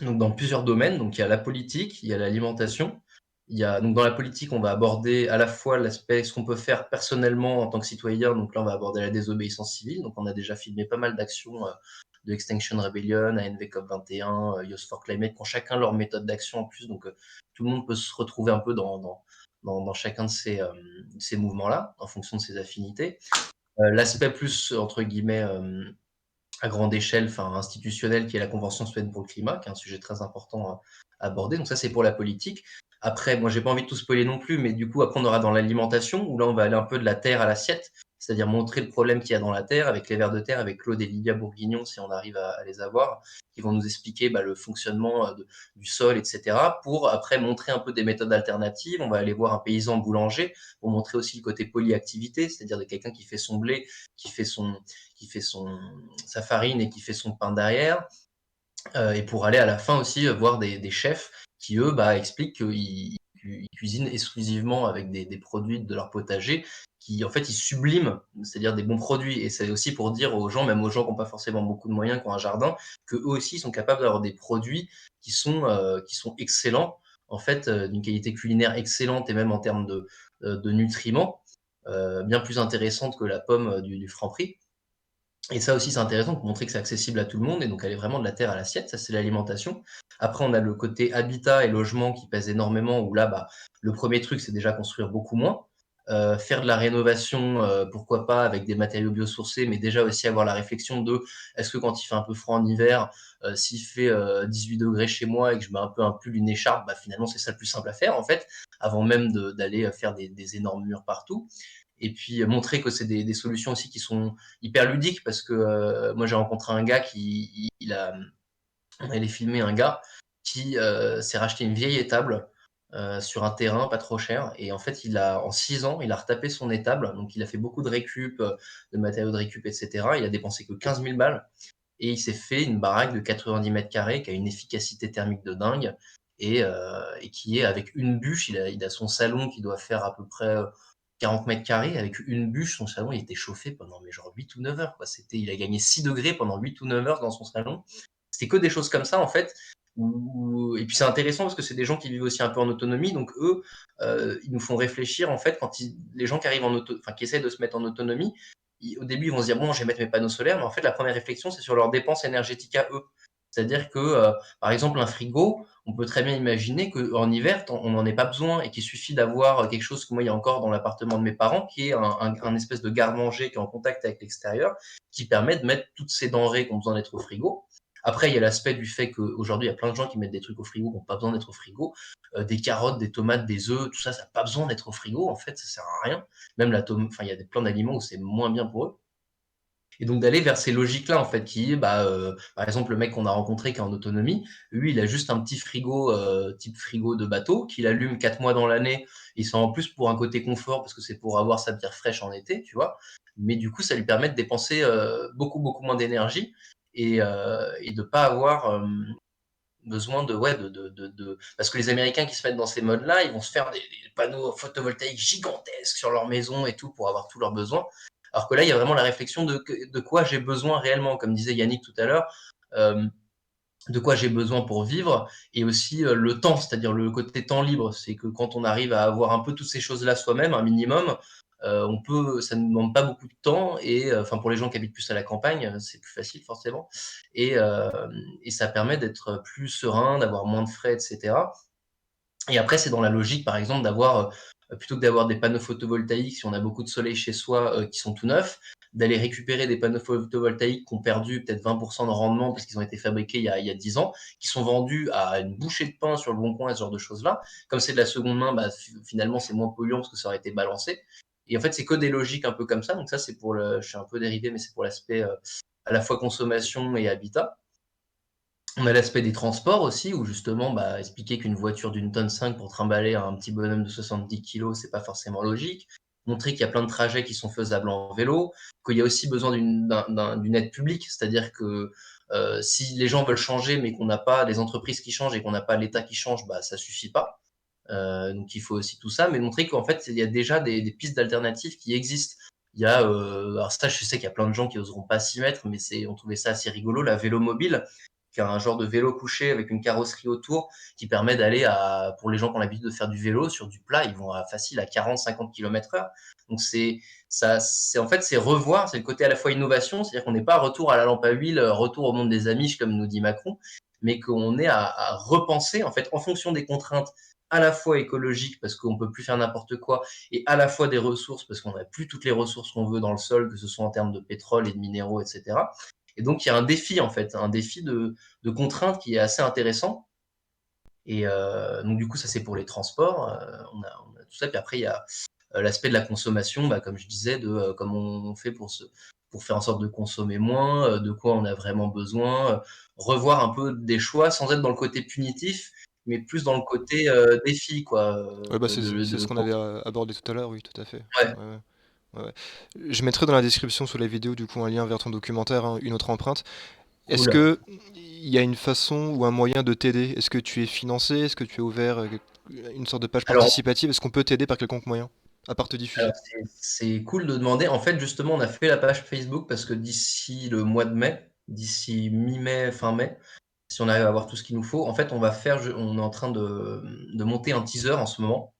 C: donc dans plusieurs domaines. Donc il y a la politique, il y a l'alimentation. Donc dans la politique, on va aborder à la fois l'aspect ce qu'on peut faire personnellement en tant que citoyen. Donc là, on va aborder la désobéissance civile. Donc on a déjà filmé pas mal d'actions de Extinction Rebellion, ANV COP21, Youth for Climate, qui ont chacun leur méthode d'action en plus. Donc tout le monde peut se retrouver un peu dans chacun de ces mouvements-là, en fonction de ses affinités. L'aspect plus, entre guillemets, à grande échelle, enfin institutionnelle, qui est la Convention citoyenne pour le climat, qui est un sujet très important à aborder. Donc ça, c'est pour la politique. Après, moi, j'ai pas envie de tout spoiler non plus, mais du coup, après, on aura dans l'alimentation, où là, on va aller un peu de la terre à l'assiette, c'est-à-dire montrer le problème qu'il y a dans la terre avec les vers de terre, avec Claude et Lydia Bourguignon, si on arrive à les avoir, qui vont nous expliquer le fonctionnement du sol, etc., pour après montrer un peu des méthodes alternatives. On va aller voir un paysan boulanger pour montrer aussi le côté polyactivité, c'est-à-dire de quelqu'un qui fait son blé, qui fait sa farine et qui fait son pain derrière. Et pour aller à la fin aussi voir des chefs qui, eux, expliquent qu'ils cuisinent exclusivement avec des produits de leur potager, qui, en fait, ils subliment, c'est-à-dire des bons produits. Et c'est aussi pour dire aux gens, même aux gens qui n'ont pas forcément beaucoup de moyens, qui ont un jardin, qu'eux aussi sont capables d'avoir des produits qui sont excellents, en fait, d'une qualité culinaire excellente et même en termes de nutriments, bien plus intéressante que la pomme du Franprix. Et ça aussi, c'est intéressant pour montrer que c'est accessible à tout le monde et donc aller vraiment de la terre à l'assiette. Ça, c'est l'alimentation. Après, on a le côté habitat et logement qui pèse énormément, où là, le premier truc, c'est déjà construire beaucoup moins. faire de la rénovation, pourquoi pas avec des matériaux biosourcés, mais déjà aussi avoir la réflexion de est-ce que quand il fait un peu froid en hiver, s'il fait 18 degrés chez moi et que je mets un peu un pull, une écharpe, bah finalement c'est ça le plus simple à faire en fait, avant même d'aller faire des énormes murs partout. Et puis montrer que c'est des solutions aussi qui sont hyper ludiques parce que moi j'ai rencontré un gars on allait filmer un gars qui s'est racheté une vieille étable sur un terrain pas trop cher. Et en fait, en 6 ans, il a retapé son étable. Donc, il a fait beaucoup de récup, de matériaux de récup, etc. Il a dépensé que 15 000 balles. Et il s'est fait une baraque de 90 mètres carrés qui a une efficacité thermique de dingue et qui est avec une bûche. Il a son salon qui doit faire à peu près 40 mètres carrés. Avec une bûche, son salon, il était chauffé pendant mais genre 8 ou 9 heures. Quoi. Il a gagné 6 degrés pendant 8 ou 9 heures dans son salon. C'était que des choses comme ça, en fait. Et puis c'est intéressant parce que c'est des gens qui vivent aussi un peu en autonomie. Donc eux, ils nous font réfléchir, en fait, les gens qui arrivent qui essaient de se mettre en autonomie, au début, ils vont se dire, bon, je vais mettre mes panneaux solaires. Mais en fait, la première réflexion, c'est sur leurs dépenses énergétiques à eux. C'est-à-dire que, par exemple, un frigo, on peut très bien imaginer qu'en hiver, on n'en ait pas besoin et qu'il suffit d'avoir quelque chose que moi, il y a encore dans l'appartement de mes parents, qui est un espèce de garde-manger qui est en contact avec l'extérieur, qui permet de mettre toutes ces denrées qui ont besoin d'être au frigo. Après, il y a l'aspect du fait qu'aujourd'hui, il y a plein de gens qui mettent des trucs au frigo qui n'ont pas besoin d'être au frigo. Des carottes, des tomates, des œufs, tout ça, ça n'a pas besoin d'être au frigo. En fait, ça sert à rien. Même il y a plein d'aliments où c'est moins bien pour eux. Et donc d'aller vers ces logiques-là, en fait, par exemple, le mec qu'on a rencontré qui est en autonomie, lui, il a juste un petit frigo, type frigo de bateau, qu'il allume 4 mois dans l'année. Il s'en en plus pour un côté confort, parce que c'est pour avoir sa bière fraîche en été, tu vois. Mais du coup, ça lui permet de dépenser beaucoup, beaucoup moins d'énergie et de pas avoir besoin parce que les Américains qui se mettent dans ces modes-là, ils vont se faire des panneaux photovoltaïques gigantesques sur leur maison et tout pour avoir tous leurs besoins. Alors que là, il y a vraiment la réflexion de quoi j'ai besoin réellement, comme disait Yannick tout à l'heure, de quoi j'ai besoin pour vivre, et aussi le temps, c'est-à-dire le côté temps libre. C'est que quand on arrive à avoir un peu toutes ces choses-là soi-même, un minimum, ça ne demande pas beaucoup de temps, et enfin pour les gens qui habitent plus à la campagne, c'est plus facile forcément, et, euh, et ça permet d'être plus serein, d'avoir moins de frais, etc. Et après, c'est dans la logique, par exemple, plutôt que d'avoir des panneaux photovoltaïques, si on a beaucoup de soleil chez soi, qui sont tout neufs, d'aller récupérer des panneaux photovoltaïques qui ont perdu peut-être 20% de rendement parce qu'ils ont été fabriqués il y a 10 ans, qui sont vendus à une bouchée de pain sur le bon coin, ce genre de choses-là. Comme c'est de la seconde main, bah, finalement, c'est moins polluant parce que ça aurait été balancé. Et en fait, c'est que des logiques un peu comme ça. Donc ça, je suis un peu dérivé, mais c'est pour l'aspect à la fois consommation et habitat. On a l'aspect des transports aussi, où justement, bah, expliquer qu'une voiture d'une tonne 5 pour trimballer un petit bonhomme de 70 kilos, c'est pas forcément logique. Montrer qu'il y a plein de trajets qui sont faisables en vélo, qu'il y a aussi besoin d'une aide publique, c'est-à-dire que si les gens veulent changer, mais qu'on n'a pas les entreprises qui changent et qu'on n'a pas l'État qui change, bah, ça suffit pas. Donc il faut aussi tout ça, mais montrer qu'en fait, il y a déjà des pistes d'alternatives qui existent. Alors ça, je sais qu'il y a plein de gens qui oseront pas s'y mettre, mais on trouvait ça assez rigolo, la vélo mobile, qui a un genre de vélo couché avec une carrosserie autour qui permet d'aller pour les gens qui ont l'habitude de faire du vélo sur du plat, ils vont facile à 40-50 km/h. Donc en fait, c'est revoir, c'est le côté à la fois innovation, c'est-à-dire qu'on n'est pas retour à la lampe à huile, retour au monde des Amish comme nous dit Macron, mais qu'on est à repenser en fait en fonction des contraintes à la fois écologiques parce qu'on peut plus faire n'importe quoi et à la fois des ressources parce qu'on n'a plus toutes les ressources qu'on veut dans le sol, que ce soit en termes de pétrole et de minéraux, etc. Et donc, il y a un défi, en fait, un défi de contraintes qui est assez intéressant. Et donc, du coup, ça, c'est pour les transports. On a tout ça. Puis après, il y a l'aspect de la consommation, bah, comme je disais, de comment on fait pour faire en sorte de consommer moins, de quoi on a vraiment besoin, revoir un peu des choix sans être dans le côté punitif, mais plus dans le côté défi, quoi.
A: Ouais, bah, c'est ce qu'on avait abordé tout à l'heure, oui, tout à fait.
C: Ouais.
A: Ouais, ouais. Ouais. Je mettrai dans la description sous la vidéo du coup un lien vers ton documentaire, hein, une autre empreinte. Est-ce
C: Cool.
A: que il y a une façon ou un moyen de t'aider? Est-ce que tu es financé? Est-ce que tu es ouvert une sorte de page
C: Alors,
A: participative? Est-ce qu'on peut t'aider par quelconque moyen, à part te diffuser?
C: Alors, c'est cool de demander. En fait, justement, on a fait la page Facebook parce que d'ici le mois de mai, d'ici mi-mai, fin mai, si on arrive à avoir tout ce qu'il nous faut, en fait, on est en train de monter un teaser en ce moment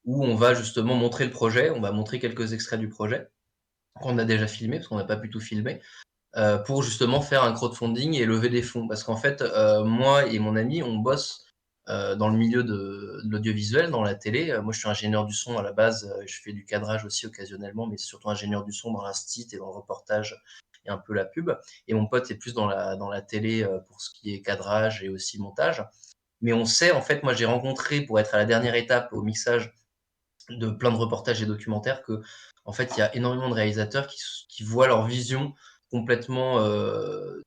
C: où on va justement montrer le projet, on va montrer quelques extraits du projet qu'on a déjà filmé parce qu'on n'a pas pu tout filmer, pour justement faire un crowdfunding et lever des fonds. Parce qu'en fait, moi et mon ami, on bosse dans le milieu de l'audiovisuel, dans la télé. Moi, je suis ingénieur du son à la base. Je fais du cadrage aussi occasionnellement, mais c'est surtout ingénieur du son dans l'instit et dans le reportage et un peu la pub. Et mon pote est plus dans la télé pour ce qui est cadrage et aussi montage. Mais on sait, en fait, moi, j'ai rencontré, pour être à la dernière étape au mixage de plein de reportages et documentaires, que en fait, il y a énormément de réalisateurs qui voient leur vision complètement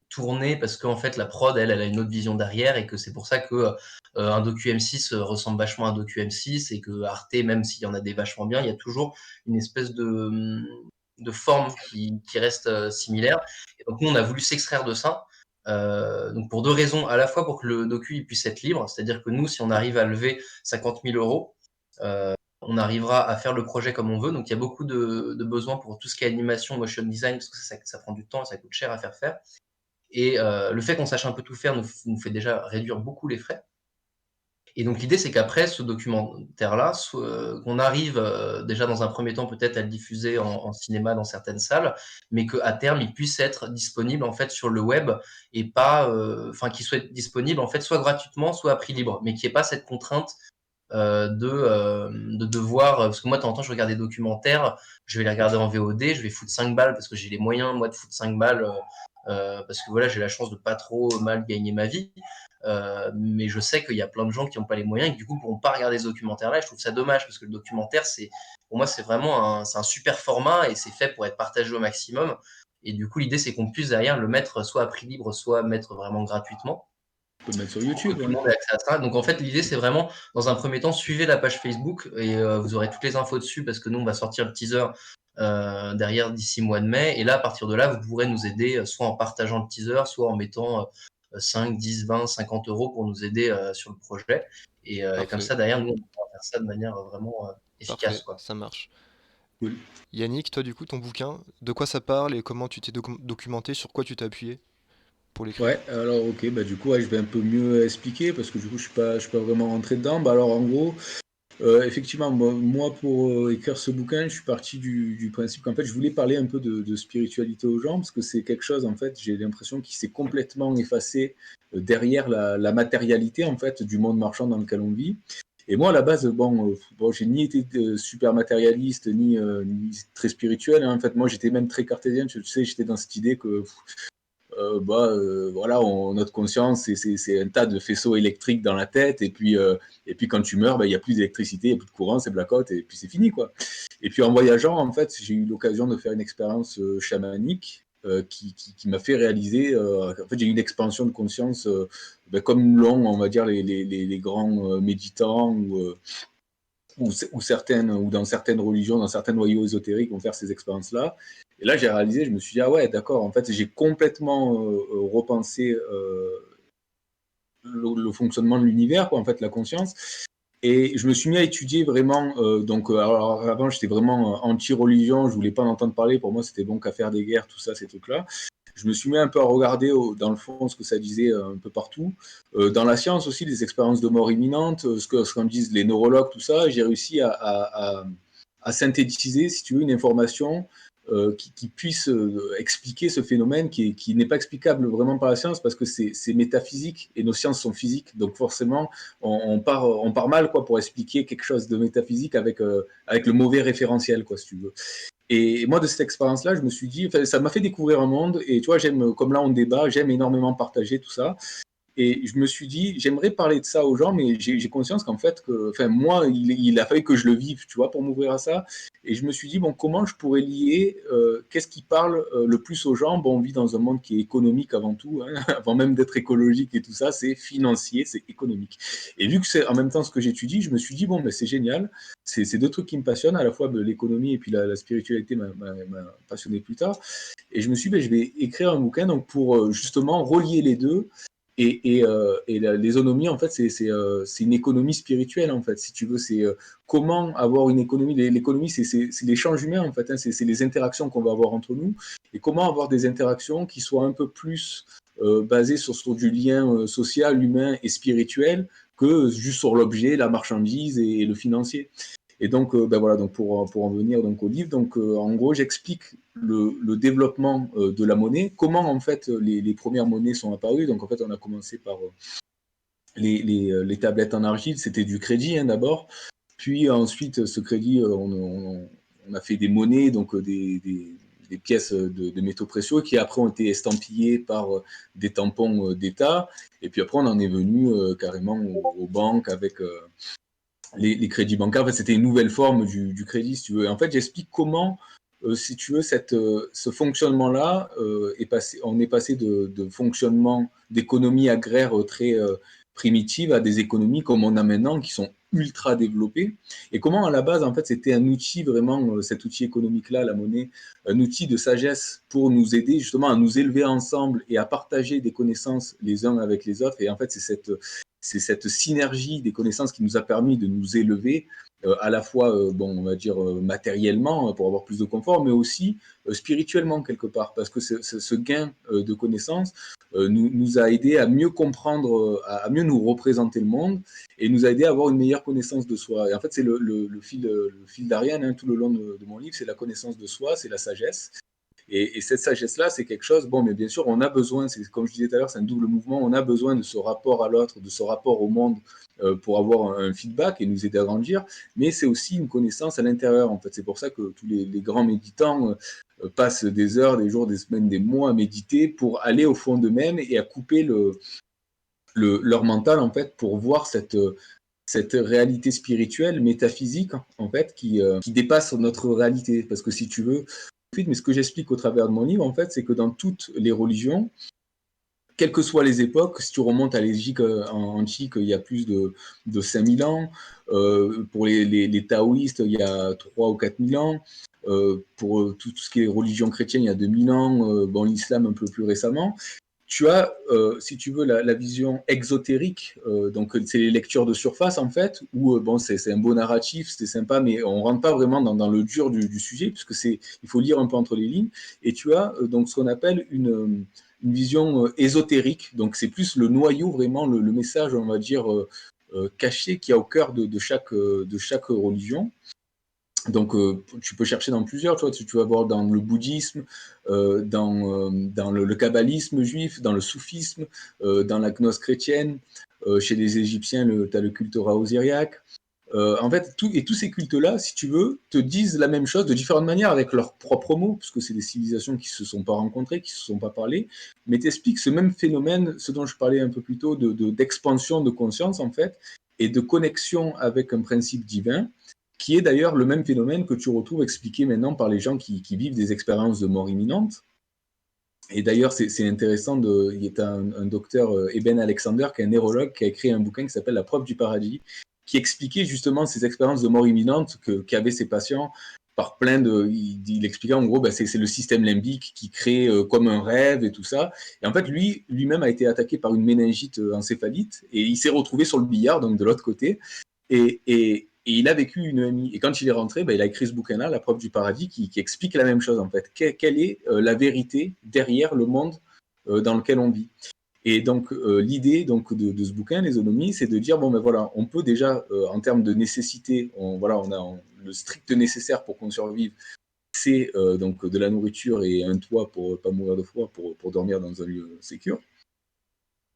C: tournée parce qu'en fait, la prod, elle a une autre vision derrière et que c'est pour ça que un docu M6 ressemble vachement à un docu M6 et que Arte, même s'il y en a des vachement bien, il y a toujours une espèce de forme qui reste similaire. Et donc, nous, on a voulu s'extraire de ça. Donc pour deux raisons, à la fois pour que le docu il puisse être libre, c'est-à-dire que nous, si on arrive à lever 50 000 euros, on arrivera à faire le projet comme on veut. Donc il y a beaucoup de besoins pour tout ce qui est animation, motion design, parce que ça prend du temps et ça coûte cher à faire. Et le fait qu'on sache un peu tout faire nous fait déjà réduire beaucoup les frais. Et donc l'idée, c'est qu'après ce documentaire-là, qu'on arrive déjà dans un premier temps peut-être à le diffuser en cinéma dans certaines salles, mais qu'à terme, il puisse être disponible en fait sur le web et pas, enfin qu'il soit disponible en fait soit gratuitement, soit à prix libre, mais qu'il n'y ait pas cette contrainte de devoir, parce que moi, de temps en temps, je regarde des documentaires, je vais les regarder en VOD, je vais foutre 5 balles parce que j'ai les moyens, moi, de foutre 5 balles, parce que voilà, j'ai la chance de pas trop mal gagner ma vie. Mais je sais qu'il y a plein de gens qui n'ont pas les moyens et qui du coup pourront pas regarder ce documentaire-là. Et je trouve ça dommage parce que le documentaire, pour moi, c'est vraiment c'est un super format et c'est fait pour être partagé au maximum. Et du coup, l'idée, c'est qu'on puisse derrière le mettre soit à prix libre, soit mettre vraiment gratuitement.
B: On peut le mettre sur
C: Pour que
B: YouTube.
C: tout le monde ait accès à ça. Donc en fait, l'idée, c'est vraiment, dans un premier temps, suivez la page Facebook et vous aurez toutes les infos dessus parce que nous, on va sortir le teaser derrière d'ici mois de mai. Et là, à partir de là, vous pourrez nous aider soit en partageant le teaser, soit en mettant 5, 10, 20, 50 euros pour nous aider sur le projet. Et comme
A: Parfait,
C: ça, derrière, nous, on pourra faire ça de manière vraiment efficace,
A: parfait,
C: quoi.
A: ça marche.
B: Cool.
A: Yannick, toi du coup, ton bouquin, de quoi ça parle et comment tu t'es documenté, sur quoi tu t'es appuyé pour l'écrire?
B: Ouais, alors ok, bah du coup ouais, je vais un peu mieux expliquer parce que du coup je suis pas vraiment rentré dedans. Bah alors en gros, effectivement, moi, pour écrire ce bouquin, je suis parti du principe qu'en fait je voulais parler un peu de spiritualité aux gens parce que c'est quelque chose en fait, j'ai l'impression qui s'est complètement effacé derrière la matérialité en fait du monde marchand dans lequel on vit. Et moi à la base, bon j'ai ni été super matérialiste ni très spirituel, hein. En fait moi j'étais même très cartésien, tu sais, j'étais dans cette idée que voilà, notre conscience, c'est un tas de faisceaux électriques dans la tête, et puis quand tu meurs, il n'y a plus d'électricité, il n'y a plus de courant, c'est blackout, et puis c'est fini, quoi. Et puis en voyageant, en fait, j'ai eu l'occasion de faire une expérience chamanique qui m'a fait réaliser, en fait, j'ai eu une expansion de conscience, comme l'ont, on va dire, les grands méditants ou dans certaines religions, dans certains noyaux ésotériques vont faire ces expériences-là. Et là, j'ai réalisé, je me suis dit, ah ouais, d'accord, en fait, j'ai complètement repensé le fonctionnement de l'univers, quoi, en fait, la conscience. Et je me suis mis à étudier vraiment. Alors avant, j'étais vraiment anti-religion, je voulais pas en entendre parler. Pour moi, c'était bon qu'à faire des guerres, tout ça, ces trucs-là. Je me suis mis un peu à regarder dans le fond ce que ça disait un peu partout. Dans la science aussi, des expériences de mort imminente, ce qu'en disent les neurologues, tout ça. J'ai réussi à synthétiser, si tu veux, une information qui puisse expliquer ce phénomène qui n'est pas explicable vraiment par la science parce que c'est métaphysique et nos sciences sont physiques. Donc forcément, on part mal quoi, pour expliquer quelque chose de métaphysique avec le mauvais référentiel, quoi, si tu veux. Et moi, de cette expérience-là, je me suis dit, enfin, ça m'a fait découvrir un monde. Et tu vois, comme là on débat, j'aime énormément partager tout ça. Et je me suis dit, j'aimerais parler de ça aux gens, mais j'ai conscience qu'en fait, enfin, moi, il a fallu que je le vive, tu vois, pour m'ouvrir à ça. Et je me suis dit, bon, comment je pourrais lier, qu'est-ce qui parle le plus aux gens? Bon, on vit dans un monde qui est économique avant tout, hein, avant même d'être écologique et tout ça, c'est financier, c'est économique. Et vu que c'est en même temps ce que j'étudie, je me suis dit, bon, ben, c'est génial. C'est deux trucs qui me passionnent, à la fois l'économie et puis la spiritualité m'a passionné plus tard. Et je me suis dit, ben, je vais écrire un bouquin donc, pour justement relier les deux et l'économie, en fait, c'est une économie spirituelle, en fait, si tu veux. C'est comment avoir une économie. L'économie, c'est l'échange humain, en fait, hein, c'est les interactions qu'on va avoir entre nous. Et comment avoir des interactions qui soient un peu plus basées sur du lien social, humain et spirituel que juste sur l'objet, la marchandise et le financier. Et donc, ben voilà, donc pour en venir donc au livre, donc en gros, j'explique le développement de la monnaie, comment en fait les premières monnaies sont apparues. Donc en fait, on a commencé les tablettes en argile, c'était du crédit d'abord. Puis ensuite, ce crédit, on a fait des monnaies, donc des pièces de métaux précieux qui après ont été estampillées par des tampons d'État. Et puis après, on en est venu carrément aux banques avec les crédits bancaires. En fait, c'était une nouvelle forme du crédit, si tu veux. Et en fait, j'explique comment, si tu veux, ce fonctionnement-là on est passé de fonctionnement d'économie agraire très primitive à des économies comme on a maintenant, qui sont ultra développées. Et comment, à la base, en fait, c'était un outil vraiment, cet outil économique-là, la monnaie, un outil de sagesse pour nous aider justement à nous élever ensemble et à partager des connaissances les uns avec les autres. Et en fait, c'est cette synergie des connaissances qui nous a permis de nous élever, à la fois, bon, on va dire matériellement pour avoir plus de confort, mais aussi spirituellement quelque part, parce que ce gain de connaissances nous a aidé à mieux comprendre, à mieux nous représenter le monde, et nous a aidé à avoir une meilleure connaissance de soi. Et en fait, c'est le fil d'Ariane tout le long de mon livre, c'est la connaissance de soi, c'est la sagesse. Et cette sagesse-là, c'est quelque chose, bon, mais bien sûr, on a besoin, c'est comme je disais tout à l'heure, c'est un double mouvement, on a besoin de ce rapport à l'autre, de ce rapport au monde pour avoir un feedback et nous aider à grandir, mais c'est aussi une connaissance à l'intérieur, en fait. C'est pour ça que tous les grands méditants passent des heures, des jours, des semaines, des mois à méditer pour aller au fond d'eux-mêmes et à couper leur mental, en fait, pour voir cette réalité spirituelle, métaphysique, en fait, qui dépasse notre réalité. Parce que si tu veux, mais ce que j'explique au travers de mon livre, en fait, c'est que dans toutes les religions, quelles que soient les époques, si tu remontes à l'Égypte antique, il y a plus de 5000 ans, pour les taoïstes, il y a 3 ou 4000 ans, pour tout ce qui est religion chrétienne, il y a 2000 ans, bon, l'islam un peu plus récemment. Tu as, si tu veux, la vision exotérique, donc c'est les lectures de surface en fait, où bon, c'est un beau narratif, c'est sympa, mais on rentre pas vraiment dans le dur du sujet, puisque il faut lire un peu entre les lignes. Et tu as donc ce qu'on appelle une vision ésotérique, donc c'est plus le noyau, vraiment le message, on va dire, caché qu'il y a au cœur de chaque religion. Donc, tu peux chercher dans plusieurs, tu vas voir dans le bouddhisme, dans le kabbalisme juif, dans le soufisme, dans la gnose chrétienne, chez les Égyptiens, tu as le culte rao-syriaque. En fait, tous ces cultes-là, si tu veux, te disent la même chose de différentes manières avec leurs propres mots, puisque c'est des civilisations qui ne se sont pas rencontrées, qui ne se sont pas parlé, mais t'expliquent ce même phénomène, ce dont je parlais un peu plus tôt, d'expansion de conscience, en fait, et de connexion avec un principe divin, qui est d'ailleurs le même phénomène que tu retrouves expliqué maintenant par les gens qui vivent des expériences de mort imminente. Et d'ailleurs, c'est intéressant, il y a un docteur, Eben Alexander, qui est un neurologue, qui a écrit un bouquin qui s'appelle La preuve du paradis, qui expliquait justement ces expériences de mort imminente qu'avaient ces patients par plein de... Il expliquait en gros, c'est le système limbique qui crée comme un rêve et tout ça. Et en fait, lui-même a été attaqué par une méningite encéphalite, et il s'est retrouvé sur le billard, donc de l'autre côté. Et il a vécu une nuit. Et quand il est rentré, il a écrit ce bouquin-là, La preuve du paradis, qui explique la même chose, en fait. Quelle est la vérité derrière le monde dans lequel on vit? Et donc, l'idée donc, de ce bouquin, Les Onomies, c'est de dire, bon, ben voilà, on peut déjà, en termes de nécessité, on a le strict nécessaire pour qu'on survive, c'est donc de la nourriture et un toit pour ne pas mourir de froid, pour dormir dans un lieu sécure.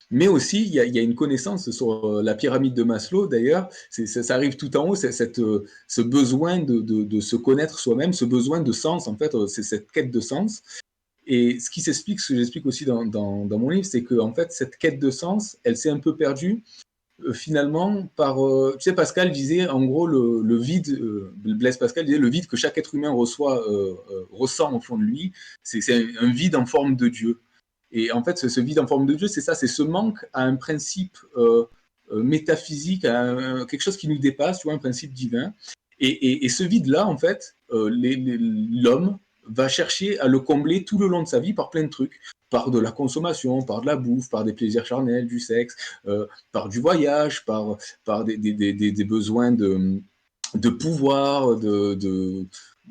B: Mais aussi, il y a une connaissance sur la pyramide de Maslow, d'ailleurs, ça arrive tout en haut, c'est ce besoin de se connaître soi-même, ce besoin de sens, en fait, c'est cette quête de sens. Et ce que j'explique aussi dans mon livre, c'est que en fait, cette quête de sens, elle s'est un peu perdue finalement par... tu sais, Pascal disait, en gros, le vide, Blaise Pascal disait, le vide que chaque être humain ressent au fond de lui, c'est un vide en forme de Dieu. Et en fait, ce vide en forme de Dieu, c'est ça, c'est ce manque à un principe métaphysique, à quelque chose qui nous dépasse, tu vois, un principe divin. Et ce vide-là, en fait, l'homme va chercher à le combler tout le long de sa vie par plein de trucs, par de la consommation, par de la bouffe, par des plaisirs charnels, du sexe, par du voyage, par des besoins de pouvoir,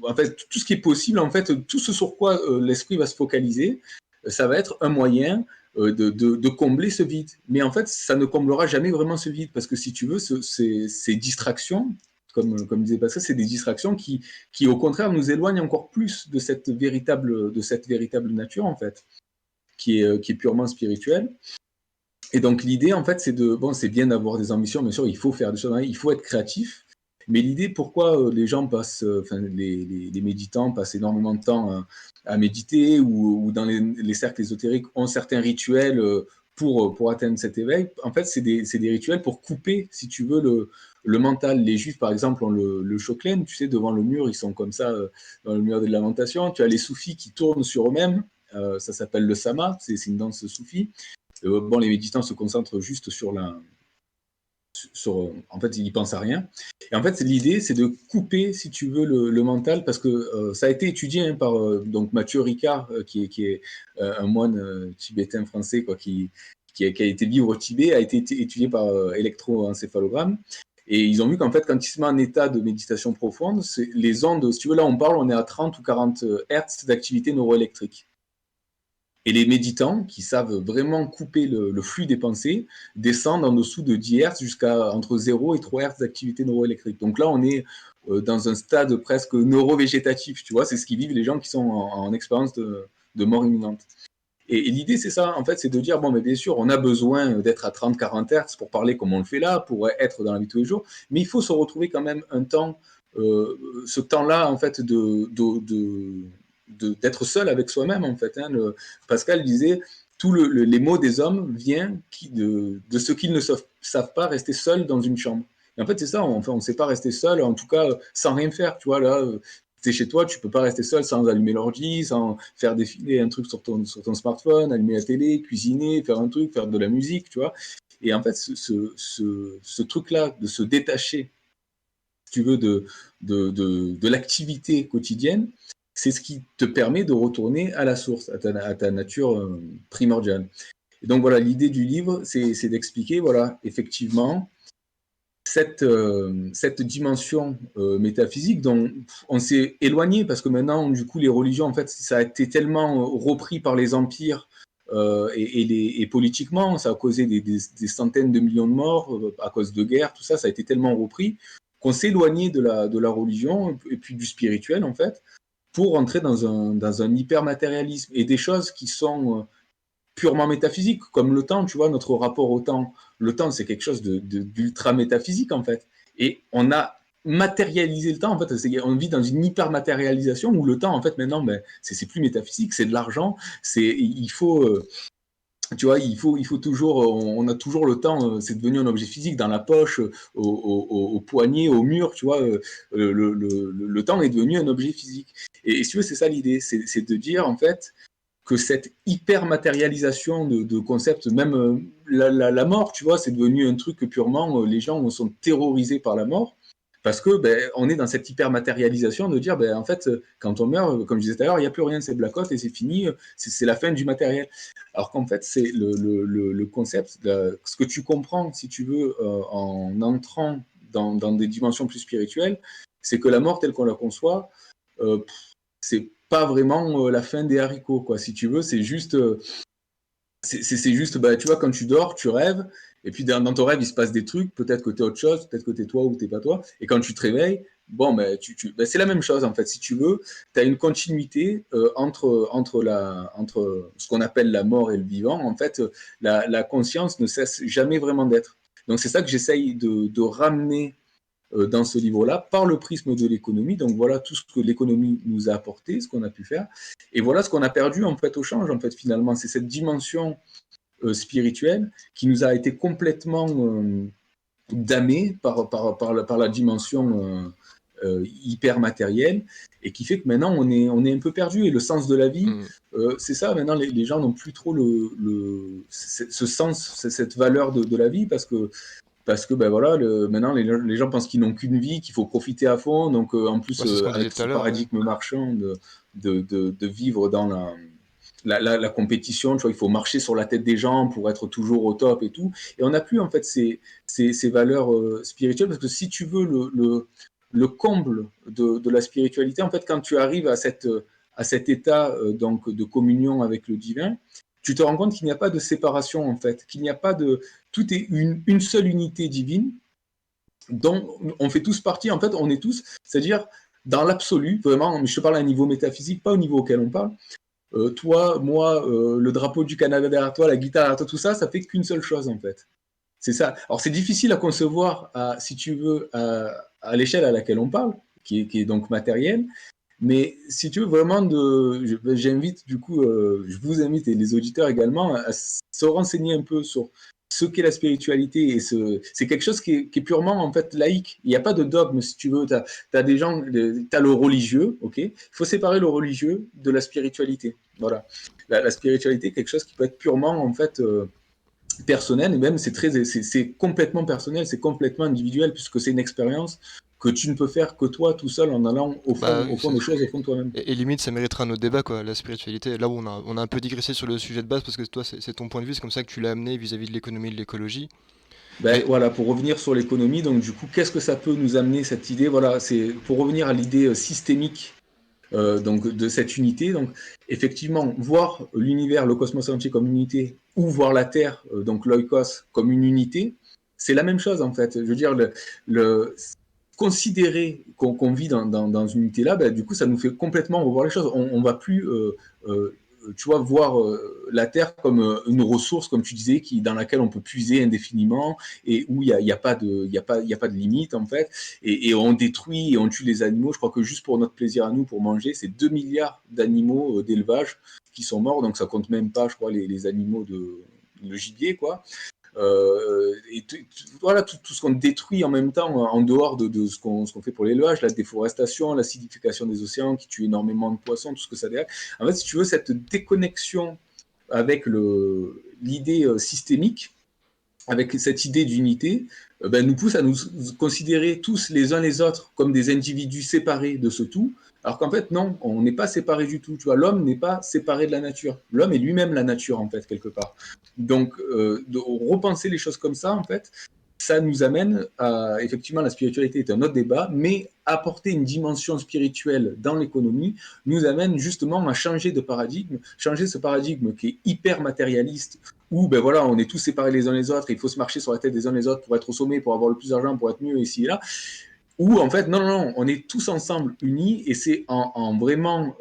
B: en fait, tout ce qui est possible, en fait, tout ce sur quoi l'esprit va se focaliser, ça va être un moyen de combler ce vide. Mais en fait, ça ne comblera jamais vraiment ce vide, parce que si tu veux, ces distractions, comme disait Pascal, c'est des distractions qui, au contraire, nous éloignent encore plus de cette véritable nature, en fait, qui est purement spirituelle. Et donc l'idée, en fait, c'est bien d'avoir des ambitions, bien sûr, il faut faire des choses, il faut être créatif. Mais l'idée, pourquoi les gens passent, les méditants passent énormément de temps à méditer ou dans les cercles ésotériques ont certains rituels pour atteindre cet éveil. En fait, c'est des rituels pour couper, si tu veux, le mental. Les juifs, par exemple, ont le choklen, tu sais, devant le mur, ils sont comme ça, dans le mur de lamentation. Tu as les soufis qui tournent sur eux-mêmes, ça s'appelle le sama, c'est une danse soufie. Bon, les méditants se concentrent juste en fait, ils n'y pensent à rien. Et en fait, l'idée, c'est de couper, si tu veux, le mental, parce que ça a été étudié hein, par donc Mathieu Ricard, qui est un moine tibétain français, quoi, qui a été vivre au Tibet, a été étudié par électroencéphalogramme. Et ils ont vu qu'en fait, quand il se met en état de méditation profonde, les ondes, si tu veux, là, on est à 30 ou 40 Hertz d'activité neuroélectrique. Et les méditants, qui savent vraiment couper le flux des pensées, descendent en dessous de 10 Hz jusqu'à entre 0 et 3 Hz d'activité neuroélectrique. Donc là, on est dans un stade presque neurovégétatif, tu vois, c'est ce qui vivent les gens qui sont en expérience de mort imminente. Et l'idée, c'est ça, en fait, c'est de dire, bon, mais bien sûr, on a besoin d'être à 30-40 Hz pour parler comme on le fait là, pour être dans la vie de tous les jours, mais il faut se retrouver quand même un temps, ce temps-là, en fait, d'être seul avec soi-même, en fait. Hein. Pascal disait, les mots des hommes viennent de ce qu'ils ne savent pas rester seuls dans une chambre. Et en fait, c'est ça, enfin, on ne sait pas rester seul, en tout cas, sans rien faire, tu vois, là, t'es chez toi, tu peux pas rester seul sans allumer l'ordi, sans faire défiler un truc sur ton smartphone, allumer la télé, cuisiner, faire un truc, faire de la musique, tu vois. Et en fait, ce truc-là, de se détacher, si tu veux, de l'activité quotidienne, c'est ce qui te permet de retourner à la source, à ta nature primordiale. Et donc voilà, l'idée du livre, c'est d'expliquer, voilà, effectivement, cette dimension métaphysique dont on s'est éloigné parce que maintenant, du coup, les religions, en fait, ça a été tellement repris par les empires et politiquement, ça a causé des centaines de millions de morts à cause de guerres, tout ça, ça a été tellement repris qu'on s'est éloigné de la religion et puis du spirituel, en fait, pour entrer dans un hyper-matérialisme et des choses qui sont purement métaphysique, comme le temps, tu vois, notre rapport au temps. Le temps, c'est quelque chose d'ultra métaphysique, en fait. Et on a matérialisé le temps, en fait, on vit dans une hyper-matérialisation où le temps, en fait, maintenant, ben, c'est plus métaphysique, c'est de l'argent, il faut... tu vois, il faut toujours, on a toujours le temps, c'est devenu un objet physique dans la poche, au poignet, au mur, tu vois, le temps est devenu un objet physique. Et si tu veux, c'est ça l'idée, c'est de dire, en fait, que cette hyper-matérialisation de concepts, même la mort, tu vois, c'est devenu un truc que purement les gens sont terrorisés par la mort, parce que ben, on est dans cette hyper-matérialisation de dire, ben, en fait, quand on meurt, comme je disais tout à l'heure, il n'y a plus rien, c'est blackout et c'est fini, c'est la fin du matériel. Alors qu'en fait, c'est le concept, ce que tu comprends, si tu veux, en entrant dans des dimensions plus spirituelles, c'est que la mort telle qu'on la conçoit, c'est pas vraiment la fin des haricots, quoi. Si tu veux, c'est juste, bah, tu vois, quand tu dors, tu rêves, et puis dans ton rêve, il se passe des trucs, peut-être que t'es autre chose, peut-être que t'es toi ou t'es pas toi, et quand tu te réveilles, bon, ben, ben, c'est la même chose, en fait. Si tu veux, tu as une continuité entre ce qu'on appelle la mort et le vivant. En fait, la conscience ne cesse jamais vraiment d'être. Donc, c'est ça que j'essaye de ramener dans ce livre-là par le prisme de l'économie. Donc voilà tout ce que l'économie nous a apporté, ce qu'on a pu faire, et voilà ce qu'on a perdu en fait au change. En fait, finalement, c'est cette dimension spirituelle qui nous a été complètement damnée par la dimension hyper matérielle et qui fait que maintenant on est un peu perdu. Et le sens de la vie, c'est ça. Maintenant, les gens n'ont plus trop ce sens, cette valeur de la vie parce que ben voilà, maintenant les gens pensent qu'ils n'ont qu'une vie, qu'il faut profiter à fond. Donc en plus,
A: Ouais, c'est ce qu'on disait
B: avec
A: tout à
B: ce
A: l'heure. Ouais.
B: paradigme marchand de vivre dans la compétition, tu vois, il faut marcher sur la tête des gens pour être toujours au top et tout. Et on n'a plus en fait ces valeurs spirituelles parce que si tu veux le comble de la spiritualité, en fait, quand tu arrives à cet état donc de communion avec le divin, tu te rends compte qu'il n'y a pas de séparation en fait, qu'il n'y a pas de tout est une seule unité divine dont on fait tous partie, en fait, c'est-à-dire dans l'absolu, vraiment, je te parle à un niveau métaphysique, pas au niveau auquel on parle, toi, moi, le drapeau du Canada derrière toi, la guitare derrière toi, tout ça, ça fait qu'une seule chose en fait. C'est ça. Alors c'est difficile à concevoir, si tu veux, à l'échelle à laquelle on parle, qui est donc matérielle. Mais si tu veux vraiment j'invite du coup, je vous invite et les auditeurs également à se renseigner un peu sur ce qu'est la spiritualité et c'est quelque chose qui est purement en fait laïque. Il n'y a pas de dogme si tu veux. T'as des gens, t'as le religieux, ok. Il faut séparer le religieux de la spiritualité. Voilà. La spiritualité est quelque chose qui peut être purement en fait personnel et même c'est complètement personnel, c'est complètement individuel puisque c'est une expérience que tu ne peux faire que toi tout seul en allant
A: Bah
B: au
A: oui,
B: fond des choses, au fond de toi-même.
A: et limite, ça mériterait un autre débat, quoi, la spiritualité. Là où on a un peu digressé sur le sujet de base, parce que toi, c'est ton point de vue, c'est comme ça que tu l'as amené vis-à-vis de l'économie et de l'écologie.
B: Ben
A: Mais
B: voilà, pour revenir sur l'économie, donc du coup, qu'est-ce que ça peut nous amener cette idée? Voilà, c'est pour revenir à l'idée systémique donc de cette unité. Donc effectivement, voir l'univers, le cosmos entier comme une unité, ou voir la Terre, donc l'oikos, comme une unité, c'est la même chose en fait. Je veux dire, considérer qu'on vit dans une unité là, ben, du coup, ça nous fait complètement revoir les choses. On va plus, tu vois, voir la Terre comme une ressource, comme tu disais, dans laquelle on peut puiser indéfiniment et où il y a pas de, il y a pas de limite en fait. Et on détruit et on tue les animaux. Je crois que juste pour notre plaisir à nous, pour manger, c'est 2 milliards d'animaux d'élevage qui sont morts. Donc ça compte même pas, je crois, les animaux le gibier, quoi. Voilà tout ce qu'on détruit en même temps, en dehors de ce qu'on fait pour l'élevage, la déforestation, l'acidification des océans qui tue énormément de poissons, tout ce que ça derrière. En fait, si tu veux, cette déconnexion avec l'idée systémique, avec cette idée d'unité, ben, nous pousse à nous considérer tous les uns les autres comme des individus séparés de ce tout, alors qu'en fait, non, on n'est pas séparés du tout. Tu vois, l'homme n'est pas séparé de la nature. L'homme est lui-même la nature, en fait, quelque part. Donc, de repenser les choses comme ça, en fait, ça nous amène à, effectivement, la spiritualité est un autre débat, mais apporter une dimension spirituelle dans l'économie nous amène justement à changer de paradigme, changer ce paradigme qui est hyper matérialiste, où ben voilà, on est tous séparés les uns les autres, et il faut se marcher sur la tête des uns les autres pour être au sommet, pour avoir le plus d'argent, pour être mieux ici et là, où en fait, non, non, non, on est tous ensemble unis, et c'est en vraiment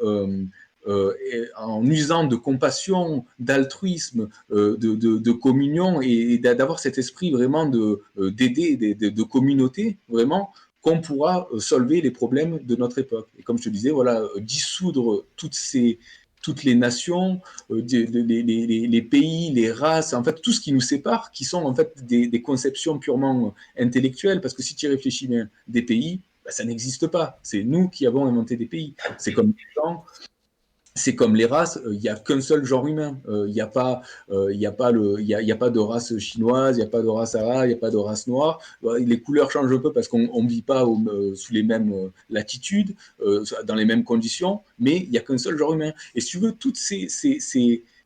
B: en usant de compassion, d'altruisme, de communion et d'avoir cet esprit vraiment d'aider, de communauté, vraiment, qu'on pourra solver les problèmes de notre époque. Et comme je te disais, voilà, dissoudre toutes les nations, les pays, les races, en fait, tout ce qui nous sépare, qui sont en fait des conceptions purement intellectuelles, parce que si tu y réfléchis bien, des pays, bah, ça n'existe pas. C'est nous qui avons inventé des pays. C'est comme les gens, c'est comme les races, il n'y a qu'un seul genre humain. Il n'y a pas, y a pas de race chinoise, il n'y a pas de race arabe, il n'y a pas de race noire. Les couleurs changent un peu parce qu'on ne vit pas sous les mêmes latitudes, dans les mêmes conditions, mais il n'y a qu'un seul genre humain. Et si tu veux, toutes ces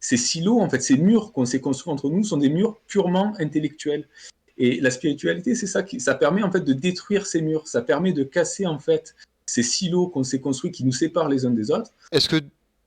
B: silos, en fait, ces murs qu'on s'est construits entre nous sont des murs purement intellectuels. Et la spiritualité, c'est ça ça permet en fait de détruire ces murs, ça permet de casser en fait ces silos qu'on s'est construits qui nous séparent les uns des autres.
A: est-ce que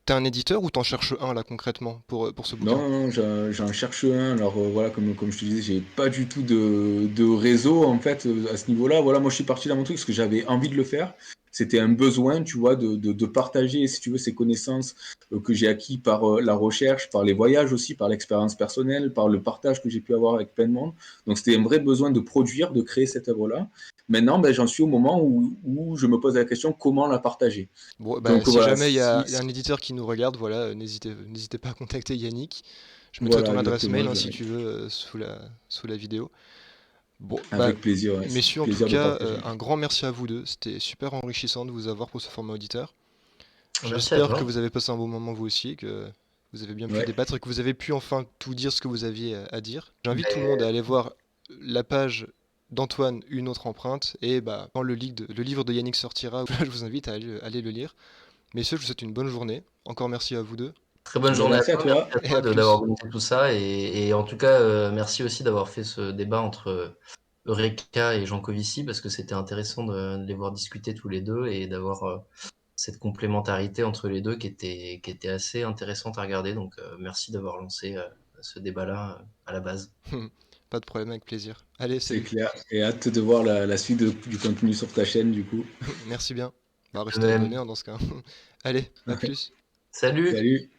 A: t'es un éditeur ou t'en cherches un, là, concrètement, pour ce
B: Non,
A: bouquin?
B: non, non, j'en cherche un. Alors voilà, comme je te disais, j'ai pas du tout de réseau en fait à ce niveau-là. Voilà, moi je suis parti dans mon truc parce que j'avais envie de le faire. C'était un besoin, tu vois, de partager, si tu veux, ces connaissances que j'ai acquis par la recherche, par les voyages aussi, par l'expérience personnelle, par le partage que j'ai pu avoir avec plein de monde. Donc c'était un vrai besoin de produire, de créer cette œuvre-là. Maintenant, ben, j'en suis au moment où je me pose la question comment la partager.
A: Bon, bah,
B: Donc
A: si
B: voilà,
A: jamais il y a un éditeur qui nous regarde, voilà, n'hésitez pas à contacter Yannick. Je mettrai ton
B: voilà,
A: adresse
B: exactement,
A: mail, hein, si tu veux, sous la vidéo. Bon, bah,
B: avec plaisir, ouais.
A: messieurs, en tout
B: Plaisir de
A: cas,
B: partager.
A: un grand merci à vous deux. C'était super enrichissant de vous avoir pour ce format auditeur.
C: Merci à
A: J'espère que
C: toi.
A: vous avez passé un bon moment vous aussi, que vous avez bien pu
B: Ouais.
A: débattre et que vous avez pu enfin tout dire ce que vous aviez à dire. J'invite tout le monde
C: Ben,
A: à aller voir la page d'Antoine, une autre empreinte, et bah, quand le livre de Yannick sortira, je vous invite à aller le lire. Messieurs, je vous souhaite une bonne journée. Encore merci à vous deux,
C: très bonne
B: Ben,
C: journée à
B: merci à
C: toi, merci
B: toi.
C: à
A: et
C: toi
A: à
C: d'avoir
A: plus.
C: organisé tout ça et en tout cas, merci aussi d'avoir fait ce débat entre Eureka et Jean Covici parce que c'était intéressant de les voir discuter tous les deux et d'avoir cette complémentarité entre les deux qui était assez intéressante à regarder. Donc, merci d'avoir lancé ce débat-là à la base.
A: Pas de problème, avec plaisir. Allez,
B: C'est
A: salut.
B: clair. Et hâte de voir la suite du contenu sur ta chaîne, du coup.
A: Merci bien. Bah,
C: De
A: restez
C: même.
A: abonnés, hein, dans ce cas. Allez, à plus.
C: Salut!
B: Salut.